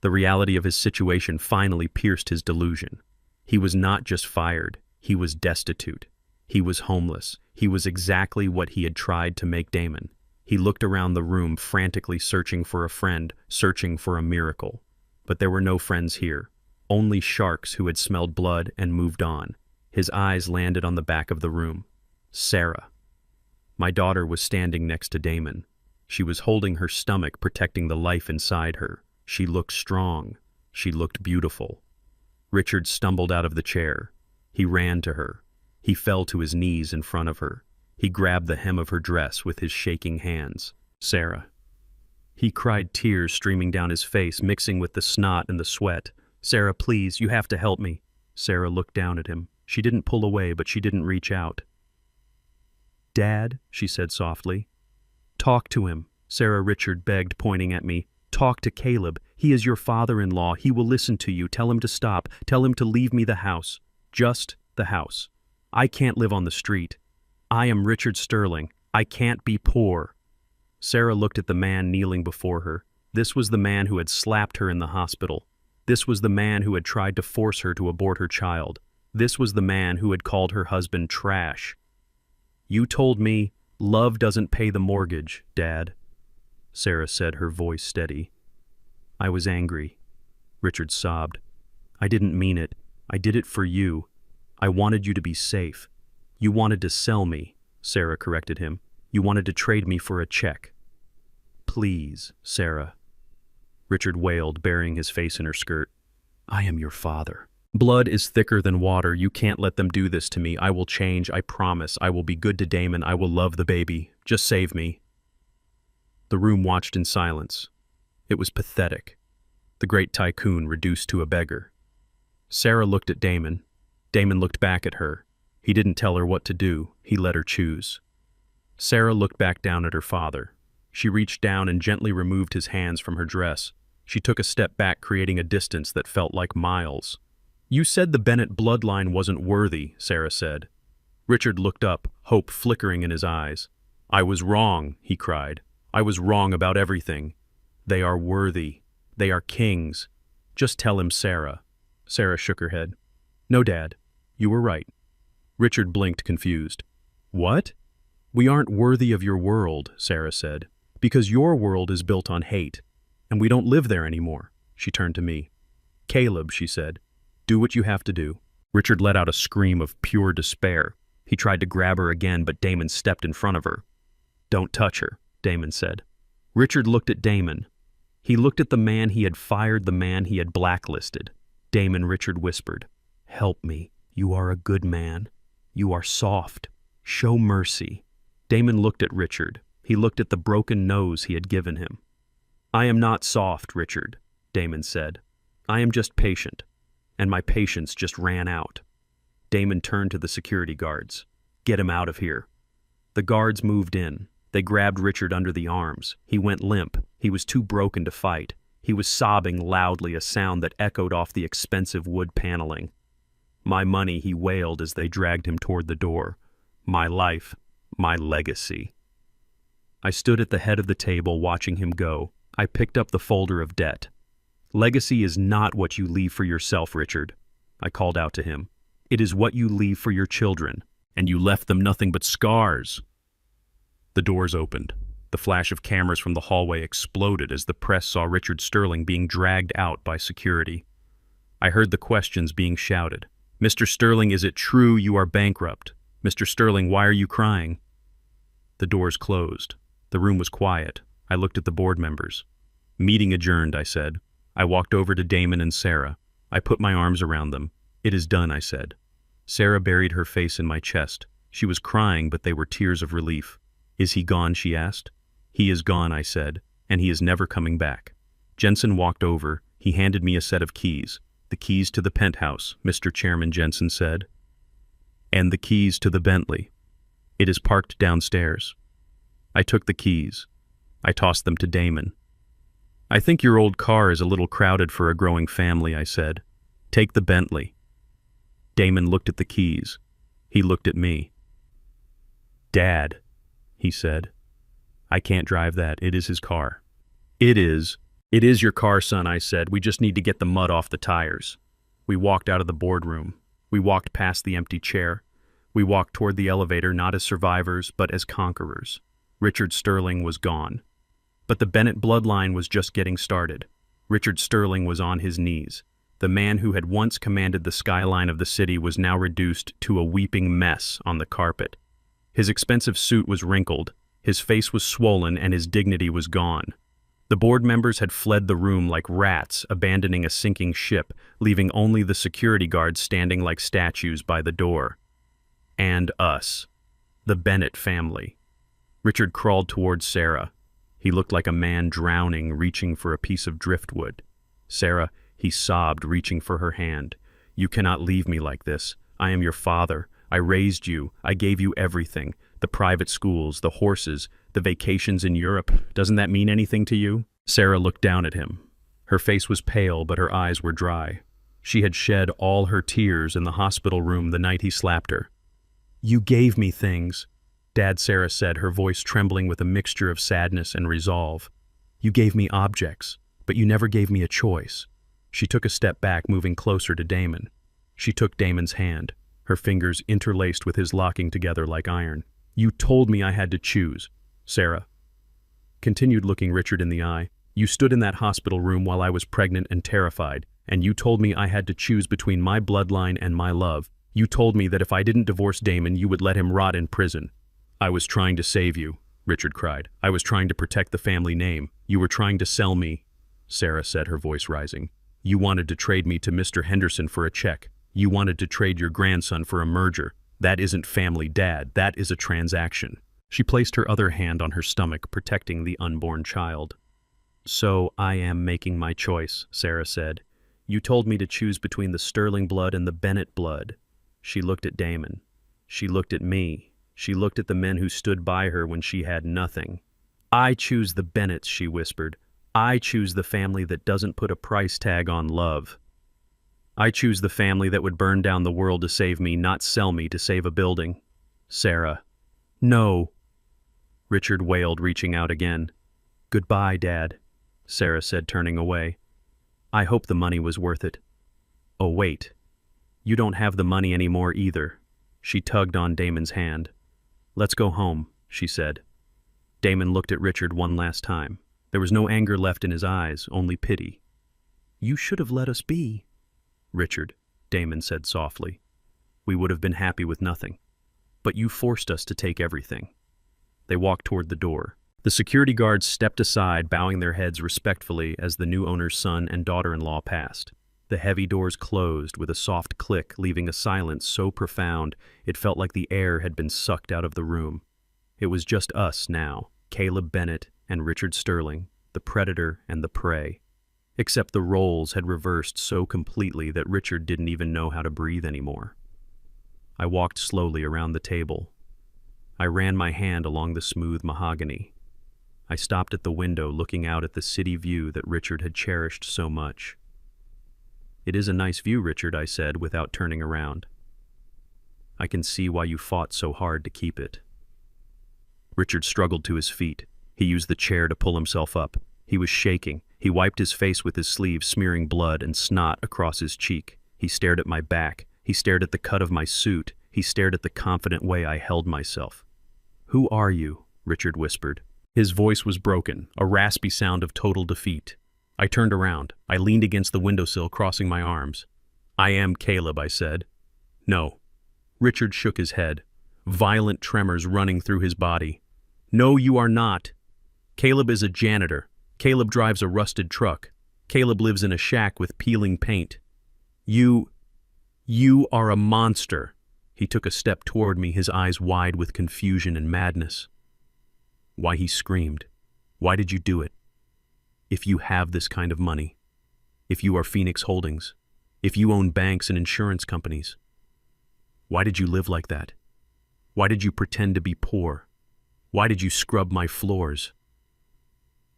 [SPEAKER 1] The reality of his situation finally pierced his delusion. He was not just fired, he was destitute. He was homeless. He was exactly what he had tried to make Damon. He looked around the room, frantically searching for a friend, searching for a miracle. But there were no friends here, only sharks who had smelled blood and moved on. His eyes landed on the back of the room. Sarah. My daughter was standing next to Damon. She was holding her stomach, protecting the life inside her. She looked strong. She looked beautiful. Richard stumbled out of the chair. He ran to her. He fell to his knees in front of her. He grabbed the hem of her dress with his shaking hands. "Sarah." He cried, tears streaming down his face, mixing with the snot and the sweat. "Sarah, please, you have to help me." Sarah looked down at him. She didn't pull away, but she didn't reach out. "Dad," she said softly. "Talk to him," Sarah, Richard begged, pointing at me. "Talk to Caleb. He is your father-in-law. He will listen to you. Tell him to stop. Tell him to leave me the house. Just the house. I can't live on the street. I am Richard Sterling. I can't be poor." Sarah looked at the man kneeling before her. This was the man who had slapped her in the hospital. This was the man who had tried to force her to abort her child. This was the man who had called her husband trash. "You told me love doesn't pay the mortgage, Dad," Sarah said, her voice steady. "I was angry." Richard sobbed. "I didn't mean it. I did it for you. I wanted you to be safe. You wanted to sell me," Sarah corrected him. "You wanted to trade me for a check." "Please, Sarah," Richard wailed, burying his face in her skirt. "I am your father. Blood is thicker than water. You can't let them do this to me. I will change, I promise. I will be good to Damon. I will love the baby. Just save me." The room watched in silence. It was pathetic. The great tycoon reduced to a beggar. Sarah looked at Damon. Damon looked back at her. He didn't tell her what to do. He let her choose. Sarah looked back down at her father. She reached down and gently removed his hands from her dress. She took a step back, creating a distance that felt like miles. "You said the Bennett bloodline wasn't worthy," Sarah said. Richard looked up, hope flickering in his eyes. "I was wrong," he cried. "I was wrong about everything. They are worthy. They are kings. Just tell him, Sarah." Sarah shook her head. "No, Dad. You were right." Richard blinked, confused. "What?" "We aren't worthy of your world," Sarah said, "because your world is built on hate, and we don't live there anymore." She turned to me. "Caleb," she said, "do what you have to do." Richard let out a scream of pure despair. He tried to grab her again, but Damon stepped in front of her. "Don't touch her," Damon said. Richard looked at Damon. He looked at the man he had fired, the man he had blacklisted. "Damon," Richard whispered, Help me. You are a good man. You are soft. Show mercy." Damon looked at Richard. He looked at the broken nose he had given him. "I am not soft, Richard," Damon said. "I am just patient, and my patience just ran out." Damon turned to the security guards. "Get him out of here." The guards moved in. They grabbed Richard under the arms. He went limp. He was too broken to fight. He was sobbing loudly, a sound that echoed off the expensive wood paneling. "My money," he wailed as they dragged him toward the door. "My life, my legacy." I stood at the head of the table watching him go. I picked up the folder of debt. "Legacy is not what you leave for yourself, Richard," I called out to him. "It is what you leave for your children, and you left them nothing but scars." The doors opened. The flash of cameras from the hallway exploded as the press saw Richard Sterling being dragged out by security. I heard the questions being shouted. "Mr. Sterling, is it true you are bankrupt? Mr. Sterling, why are you crying?" The doors closed. The room was quiet. I looked at the board members. "Meeting adjourned," I said. I walked over to Damon and Sarah. I put my arms around them. "It is done," I said. Sarah buried her face in my chest. She was crying, but they were tears of relief. "Is he gone?" she asked. "He is gone," I said, "and he is never coming back." Jensen walked over. He handed me a set of keys. "The keys to the penthouse," Mr. Chairman Jensen said. "And the keys to the Bentley. It is parked downstairs." I took the keys. I tossed them to Damon. "I think your old car is a little crowded for a growing family," I said. "Take the Bentley." Damon looked at the keys. He looked at me. "Dad," he said, "I can't drive that. It is his car." It is your car, son," I said. "We just need to get the mud off the tires." We walked out of the boardroom. We walked past the empty chair. We walked toward the elevator not as survivors, but as conquerors. Richard Sterling was gone. But the Bennett bloodline was just getting started. Richard Sterling was on his knees. The man who had once commanded the skyline of the city was now reduced to a weeping mess on the carpet. His expensive suit was wrinkled, his face was swollen, and his dignity was gone. The board members had fled the room like rats, abandoning a sinking ship, leaving only the security guards standing like statues by the door. And us, the Bennett family. Richard crawled towards Sarah. He looked like a man drowning, reaching for a piece of driftwood. "Sarah," he sobbed, reaching for her hand. "You cannot leave me like this. I am your father. I raised you. I gave you everything. The private schools, the horses, the vacations in Europe. Doesn't that mean anything to you?" Sarah looked down at him. Her face was pale, but her eyes were dry. She had shed all her tears in the hospital room the night he slapped her. "You gave me things," Dad, Sarah said, her voice trembling with a mixture of sadness and resolve. "You gave me objects, but you never gave me a choice." She took a step back, moving closer to Damon. She took Damon's hand, her fingers interlaced with his, locking together like iron. "You told me I had to choose," Sarah continued, looking Richard in the eye. "You stood in that hospital room while I was pregnant and terrified, and you told me I had to choose between my bloodline and my love. You told me that if I didn't divorce Damon, you would let him rot in prison." "I was trying to save you," Richard cried. "I was trying to protect the family name. You were trying to sell me," Sarah said, her voice rising. "You wanted to trade me to Mr. Henderson for a check. You wanted to trade your grandson for a merger. That isn't family, Dad. That is a transaction." She placed her other hand on her stomach, protecting the unborn child. "So I am making my choice," Sarah said. "You told me to choose between the Sterling blood and the Bennett blood." She looked at Damon. She looked at me. She looked at the men who stood by her when she had nothing. "I choose the Bennetts," she whispered. "I choose the family that doesn't put a price tag on love. I choose the family that would burn down the world to save me, not sell me to save a building." "Sarah." "No," Richard wailed, reaching out again. "Goodbye, Dad," Sarah said, turning away. "I hope the money was worth it." "Oh, wait. You don't have the money anymore either." She tugged on Damon's hand. "Let's go home," she said. Damon looked at Richard one last time. There was no anger left in his eyes, only pity. "You should have let us be." "Richard," Damon said softly. "We would have been happy with nothing. But you forced us to take everything." They walked toward the door. The security guards stepped aside, bowing their heads respectfully as the new owner's son and daughter-in-law passed. The heavy doors closed with a soft click, leaving a silence so profound it felt like the air had been sucked out of the room. It was just us now, Caleb Bennett and Richard Sterling, the predator and the prey. Except the roles had reversed so completely that Richard didn't even know how to breathe anymore. I walked slowly around the table. I ran my hand along the smooth mahogany. I stopped at the window, looking out at the city view that Richard had cherished so much. "It is a nice view, Richard," I said without turning around. "I can see why you fought so hard to keep it." Richard struggled to his feet. He used the chair to pull himself up. He was shaking. He wiped his face with his sleeve, smearing blood and snot across his cheek. He stared at my back. He stared at the cut of my suit. He stared at the confident way I held myself. "Who are you?" Richard whispered. His voice was broken, a raspy sound of total defeat. I turned around. I leaned against the windowsill, crossing my arms. "I am Caleb," I said. "No." Richard shook his head, violent tremors running through his body. "No, you are not. Caleb is a janitor. Caleb drives a rusted truck. Caleb lives in a shack with peeling paint. You are a monster." He took a step toward me, his eyes wide with confusion and madness. "Why?" he screamed. "Why did you do it? If you have this kind of money, if you are Phoenix Holdings, if you own banks and insurance companies, why did you live like that? Why did you pretend to be poor? Why did you scrub my floors?"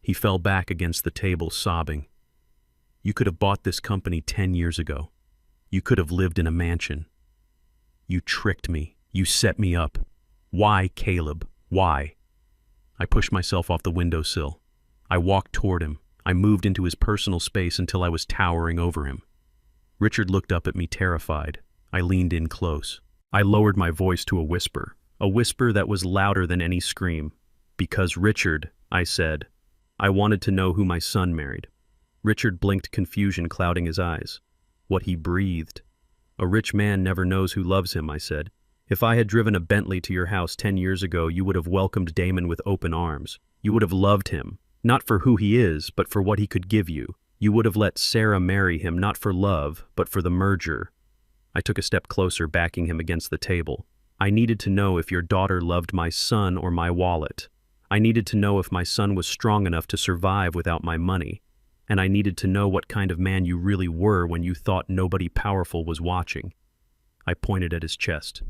[SPEAKER 1] He fell back against the table, sobbing. "You could have bought this company 10 years ago. You could have lived in a mansion. You tricked me. You set me up. Why, Caleb? Why?" I pushed myself off the windowsill. I walked toward him. I moved into his personal space until I was towering over him. Richard looked up at me, terrified. I leaned in close. I lowered my voice to a whisper that was louder than any scream. "Because, Richard," I said, "I wanted to know who my son married." Richard blinked, confusion clouding his eyes. What he breathed. "A rich man never knows who loves him," I said. "If I had driven a Bentley to your house 10 years ago, you would have welcomed Damon with open arms. You would have loved him, not for who he is, but for what he could give you. You would have let Sarah marry him, not for love, but for the merger." I took a step closer, backing him against the table. "I needed to know if your daughter loved my son or my wallet. I needed to know if my son was strong enough to survive without my money. And I needed to know what kind of man you really were when you thought nobody powerful was watching." I pointed at his chest.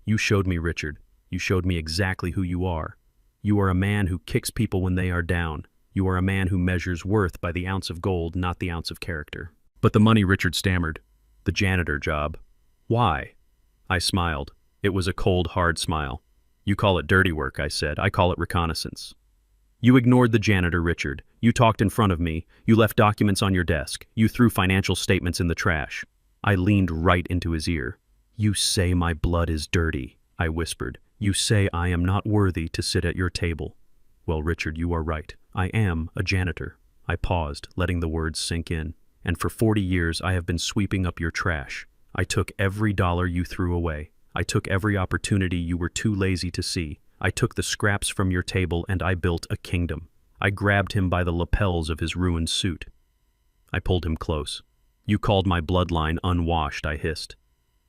[SPEAKER 1] "You showed me, Richard. You showed me exactly who you are. You are a man who kicks people when they are down. You are a man who measures worth by the ounce of gold, not the ounce of character." "But the money," Richard stammered. "The janitor job." "Why?" I smiled. It was a cold, hard smile. "You call it dirty work," I said. "I call it reconnaissance. You ignored the janitor, Richard. You talked in front of me. You left documents on your desk. You threw financial statements in the trash." I leaned right into his ear. "You say my blood is dirty," I whispered. "You say I am not worthy to sit at your table. Well, Richard, you are right. I am a janitor." I paused, letting the words sink in. "And for 40 years I have been sweeping up your trash. I took every dollar you threw away. I took every opportunity you were too lazy to see. I took the scraps from your table and I built a kingdom." I grabbed him by the lapels of his ruined suit. I pulled him close. "You called my bloodline unwashed," I hissed.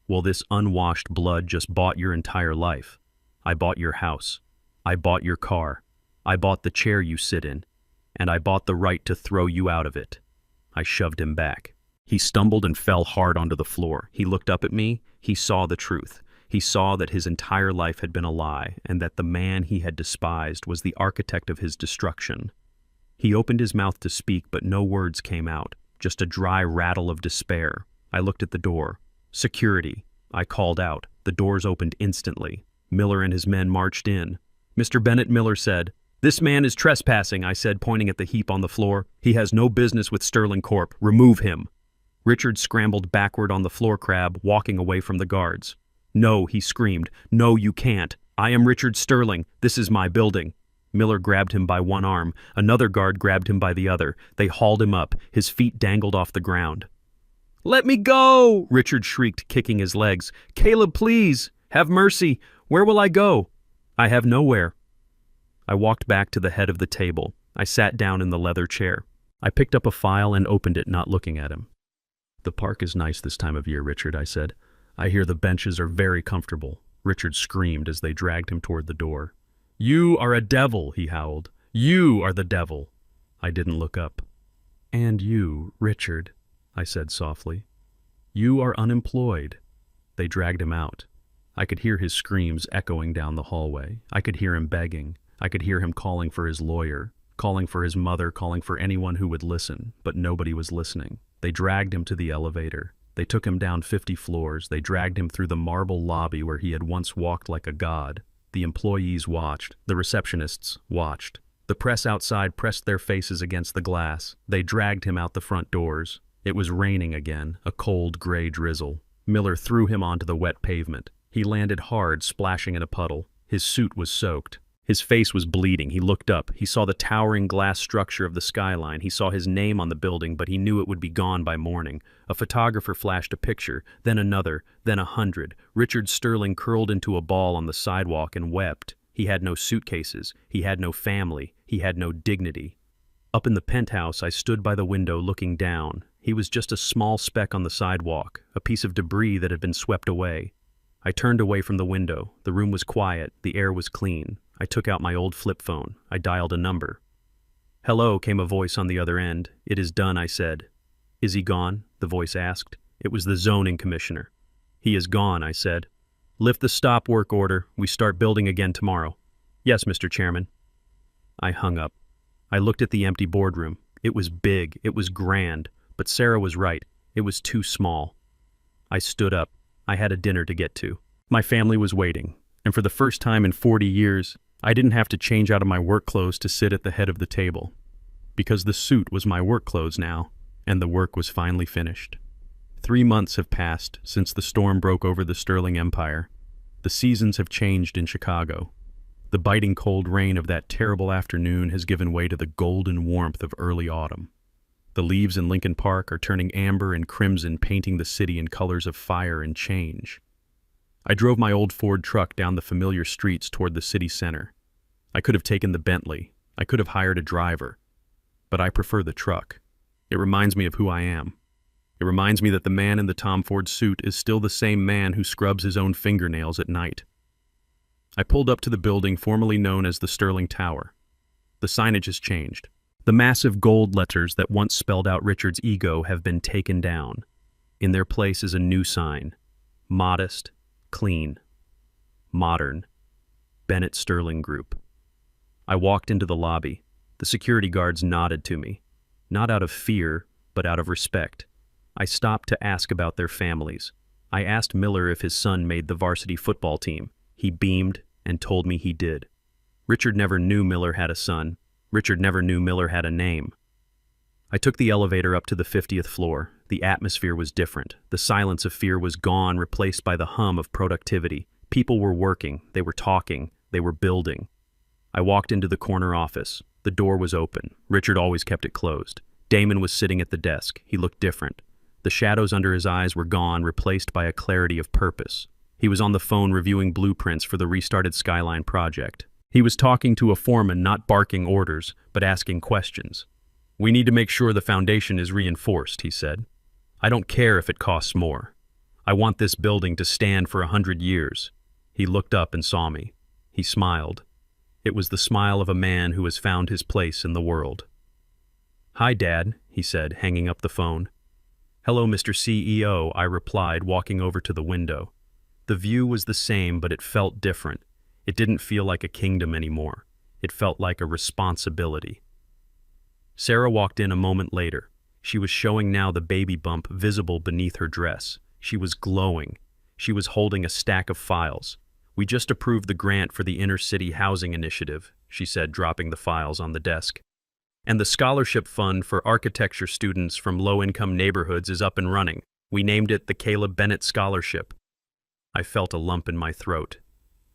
[SPEAKER 1] "Well, this unwashed blood just bought your entire life. I bought your house. I bought your car. I bought the chair you sit in. And I bought the right to throw you out of it." I shoved him back. He stumbled and fell hard onto the floor. He looked up at me. He saw the truth. He saw that his entire life had been a lie, and that the man he had despised was the architect of his destruction. He opened his mouth to speak, but no words came out, just a dry rattle of despair. I looked at the door. "Security," I called out. The doors opened instantly. Miller and his men marched in. "Mr. Bennett," Miller said. "This man is trespassing," I said, pointing at the heap on the floor. "He has no business with Sterling Corp. Remove him." Richard scrambled backward on the floor crab, walking away from the guards. "No," he screamed. "No, you can't. I am Richard Sterling. This is my building." Miller grabbed him by one arm. Another guard grabbed him by the other. They hauled him up. His feet dangled off the ground. "Let me go!" Richard shrieked, kicking his legs. "Caleb, please! Have mercy! Where will I go?" "I have nowhere." I walked back to the head of the table. I sat down in the leather chair. I picked up a file and opened it, not looking at him. "The park is nice this time of year, Richard," I said. "I hear the benches are very comfortable." Richard screamed as they dragged him toward the door. "You are a devil," he howled. "You are the devil." I didn't look up. "And you, Richard," I said softly. "You are unemployed." They dragged him out. I could hear his screams echoing down the hallway. I could hear him begging. I could hear him calling for his lawyer, calling for his mother, calling for anyone who would listen, but nobody was listening. They dragged him to the elevator. They took him down 50 floors. They dragged him through the marble lobby where he had once walked like a god. The employees watched. The receptionists watched. The press outside pressed their faces against the glass. They dragged him out the front doors. It was raining again, a cold gray drizzle. Miller threw him onto the wet pavement. He landed hard, splashing in a puddle. His suit was soaked. His face was bleeding. He looked up. He saw the towering glass structure of the skyline. He saw his name on the building, but he knew it would be gone by morning. A photographer flashed a picture, then another, then 100. Richard Sterling curled into a ball on the sidewalk and wept. He had no suitcases. He had no family. He had no dignity. Up in the penthouse, I stood by the window looking down. He was just a small speck on the sidewalk, a piece of debris that had been swept away. I turned away from the window. The room was quiet. The air was clean. I took out my old flip phone. I dialed a number. "Hello," came a voice on the other end. "It is done," I said. "Is he gone?" the voice asked. It was the zoning commissioner. "He is gone," I said. "Lift the stop work order. We start building again tomorrow." "Yes, Mr. Chairman." I hung up. I looked at the empty boardroom. It was big. It was grand. But Sarah was right. It was too small. I stood up. I had a dinner to get to. My family was waiting. And for the first time in 40 years, I didn't have to change out of my work clothes to sit at the head of the table. Because the suit was my work clothes now, and the work was finally finished. 3 months have passed since the storm broke over the Sterling Empire. The seasons have changed in Chicago. The biting cold rain of that terrible afternoon has given way to the golden warmth of early autumn. The leaves in Lincoln Park are turning amber and crimson, painting the city in colors of fire and change. I drove my old Ford truck down the familiar streets toward the city center. I could have taken the Bentley. I could have hired a driver. But I prefer the truck. It reminds me of who I am. It reminds me that the man in the Tom Ford suit is still the same man who scrubs his own fingernails at night. I pulled up to the building formerly known as the Sterling Tower. The signage has changed. The massive gold letters that once spelled out Richard's ego have been taken down. In their place is a new sign. Modest, clean, modern, Bennett Sterling Group. I walked into the lobby. The security guards nodded to me, not out of fear, but out of respect. I stopped to ask about their families. I asked Miller if his son made the varsity football team. He beamed and told me he did. Richard never knew Miller had a son. Richard never knew Miller had a name. I took the elevator up to the 50th floor. The atmosphere was different. The silence of fear was gone, replaced by the hum of productivity. People were working, they were talking, they were building. I walked into the corner office. The door was open. Richard always kept it closed. Damon was sitting at the desk. He looked different. The shadows under his eyes were gone, replaced by a clarity of purpose. He was on the phone reviewing blueprints for the restarted Skyline project. He was talking to a foreman, not barking orders, but asking questions. "We need to make sure the foundation is reinforced," he said. "I don't care if it costs more. I want this building to stand for 100 years. He looked up and saw me. He smiled. It was the smile of a man who has found his place in the world. "Hi, Dad," he said, hanging up the phone. "Hello, Mr. CEO," I replied, walking over to the window. The view was the same, but it felt different. It didn't feel like a kingdom anymore. It felt like a responsibility. Sarah walked in a moment later. She was showing now the baby bump visible beneath her dress. She was glowing. She was holding a stack of files. "We just approved the grant for the Inner City Housing Initiative," she said, dropping the files on the desk. "And the scholarship fund for architecture students from low-income neighborhoods is up and running. We named it the Caleb Bennett Scholarship." I felt a lump in my throat.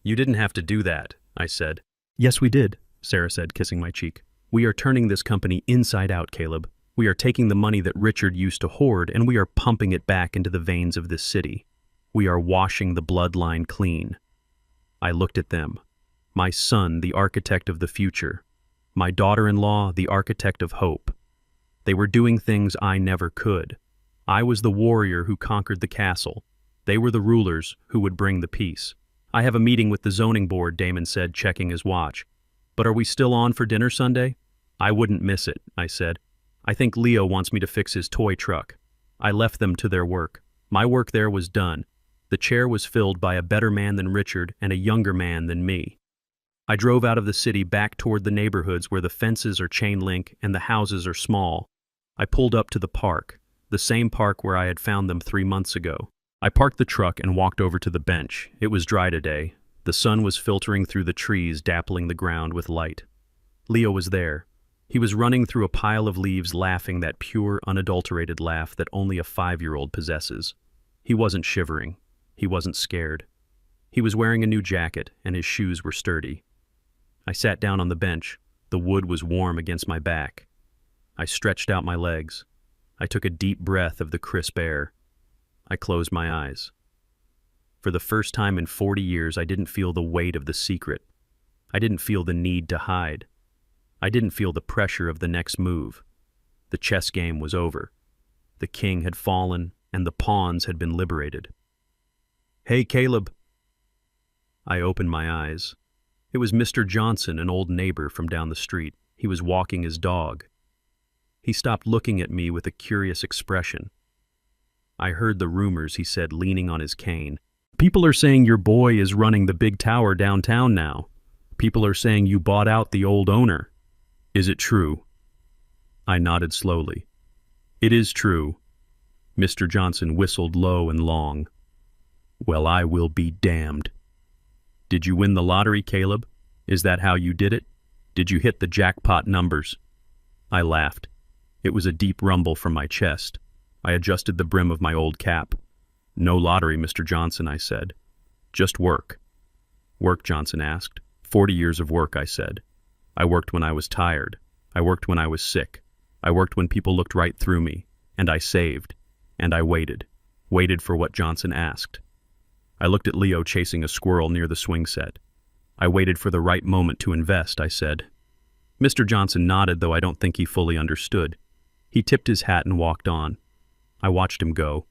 [SPEAKER 1] "You didn't have to do that," I said. "Yes, we did," Sarah said, kissing my cheek. "We are turning this company inside out, Caleb. We are taking the money that Richard used to hoard and we are pumping it back into the veins of this city. We are washing the bloodline clean." I looked at them. My son, the architect of the future. My daughter-in-law, the architect of hope. They were doing things I never could. I was the warrior who conquered the castle. They were the rulers who would bring the peace. I have a meeting with the zoning board, Damon said, checking his watch. But are we still on for dinner Sunday? I wouldn't miss it, I said. I think Leo wants me to fix his toy truck. I left them to their work. My work there was done. The chair was filled by a better man than Richard and a younger man than me. I drove out of the city back toward the neighborhoods where the fences are chain link and the houses are small. I pulled up to the park, the same park where I had found them 3 months ago. I parked the truck and walked over to the bench. It was dry today. The sun was filtering through the trees, dappling the ground with light. Leo was there. He was running through a pile of leaves, laughing that pure, unadulterated laugh that only a 5-year-old possesses. He wasn't shivering. He wasn't scared. He was wearing a new jacket, and his shoes were sturdy. I sat down on the bench. The wood was warm against my back. I stretched out my legs. I took a deep breath of the crisp air. I closed my eyes. For the first time in 40 years, I didn't feel the weight of the secret. I didn't feel the need to hide. I didn't feel the pressure of the next move. The chess game was over. The king had fallen, and the pawns had been liberated. "Hey, Caleb." I opened my eyes. It was Mr. Johnson, an old neighbor from down the street. He was walking his dog. He stopped looking at me with a curious expression. I heard the rumors, he said, leaning on his cane. "People are saying your boy is running the big tower downtown now. People are saying you bought out the old owner. Is it true?" I nodded slowly. "It is true." Mr. Johnson whistled low and long. "Well, I will be damned. Did you win the lottery, Caleb? Is that how you did it? Did you hit the jackpot numbers?" I laughed. It was a deep rumble from my chest. I adjusted the brim of my old cap. "No lottery, Mr. Johnson," I said. "Just work." "Work?" Johnson asked. 40 years of work," I said. "I worked when I was tired. I worked when I was sick. I worked when people looked right through me. And I saved. And I waited. Waited for what Johnson asked. I looked at Leo chasing a squirrel near the swing set. I waited for the right moment to invest, I said. Mr. Johnson nodded, though I don't think he fully understood. He tipped his hat and walked on. I watched him go.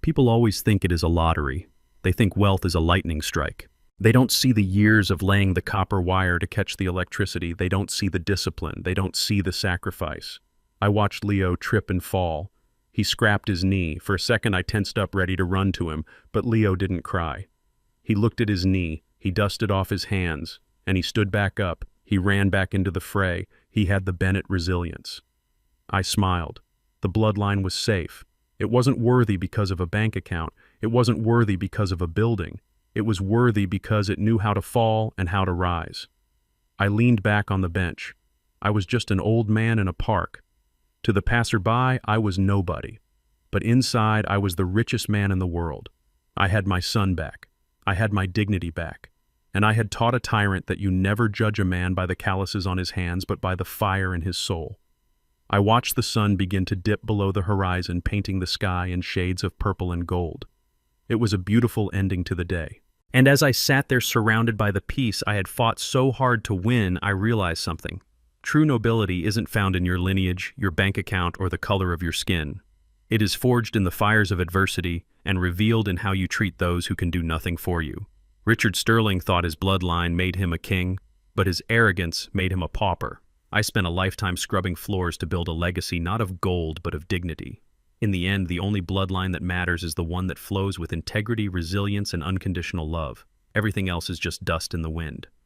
[SPEAKER 1] People always think it is a lottery. They think wealth is a lightning strike. They don't see the years of laying the copper wire to catch the electricity. They don't see the discipline. They don't see the sacrifice. I watched Leo trip and fall. He scraped his knee. For a second I tensed up, ready to run to him, but Leo didn't cry. He looked at his knee. He dusted off his hands, and he stood back up. He ran back into the fray. He had the Bennett resilience. I smiled. The bloodline was safe. It wasn't worthy because of a bank account. It wasn't worthy because of a building. It was worthy because it knew how to fall and how to rise. I leaned back on the bench. I was just an old man in a park. To the passerby, I was nobody. But inside, I was the richest man in the world. I had my son back. I had my dignity back. And I had taught a tyrant that you never judge a man by the calluses on his hands, but by the fire in his soul. I watched the sun begin to dip below the horizon, painting the sky in shades of purple and gold. It was a beautiful ending to the day. And as I sat there surrounded by the peace I had fought so hard to win, I realized something. True nobility isn't found in your lineage, your bank account, or the color of your skin. It is forged in the fires of adversity and revealed in how you treat those who can do nothing for you. Richard Sterling thought his bloodline made him a king, but his arrogance made him a pauper. I spent a lifetime scrubbing floors to build a legacy not of gold but of dignity. In the end, the only bloodline that matters is the one that flows with integrity, resilience, and unconditional love. Everything else is just dust in the wind.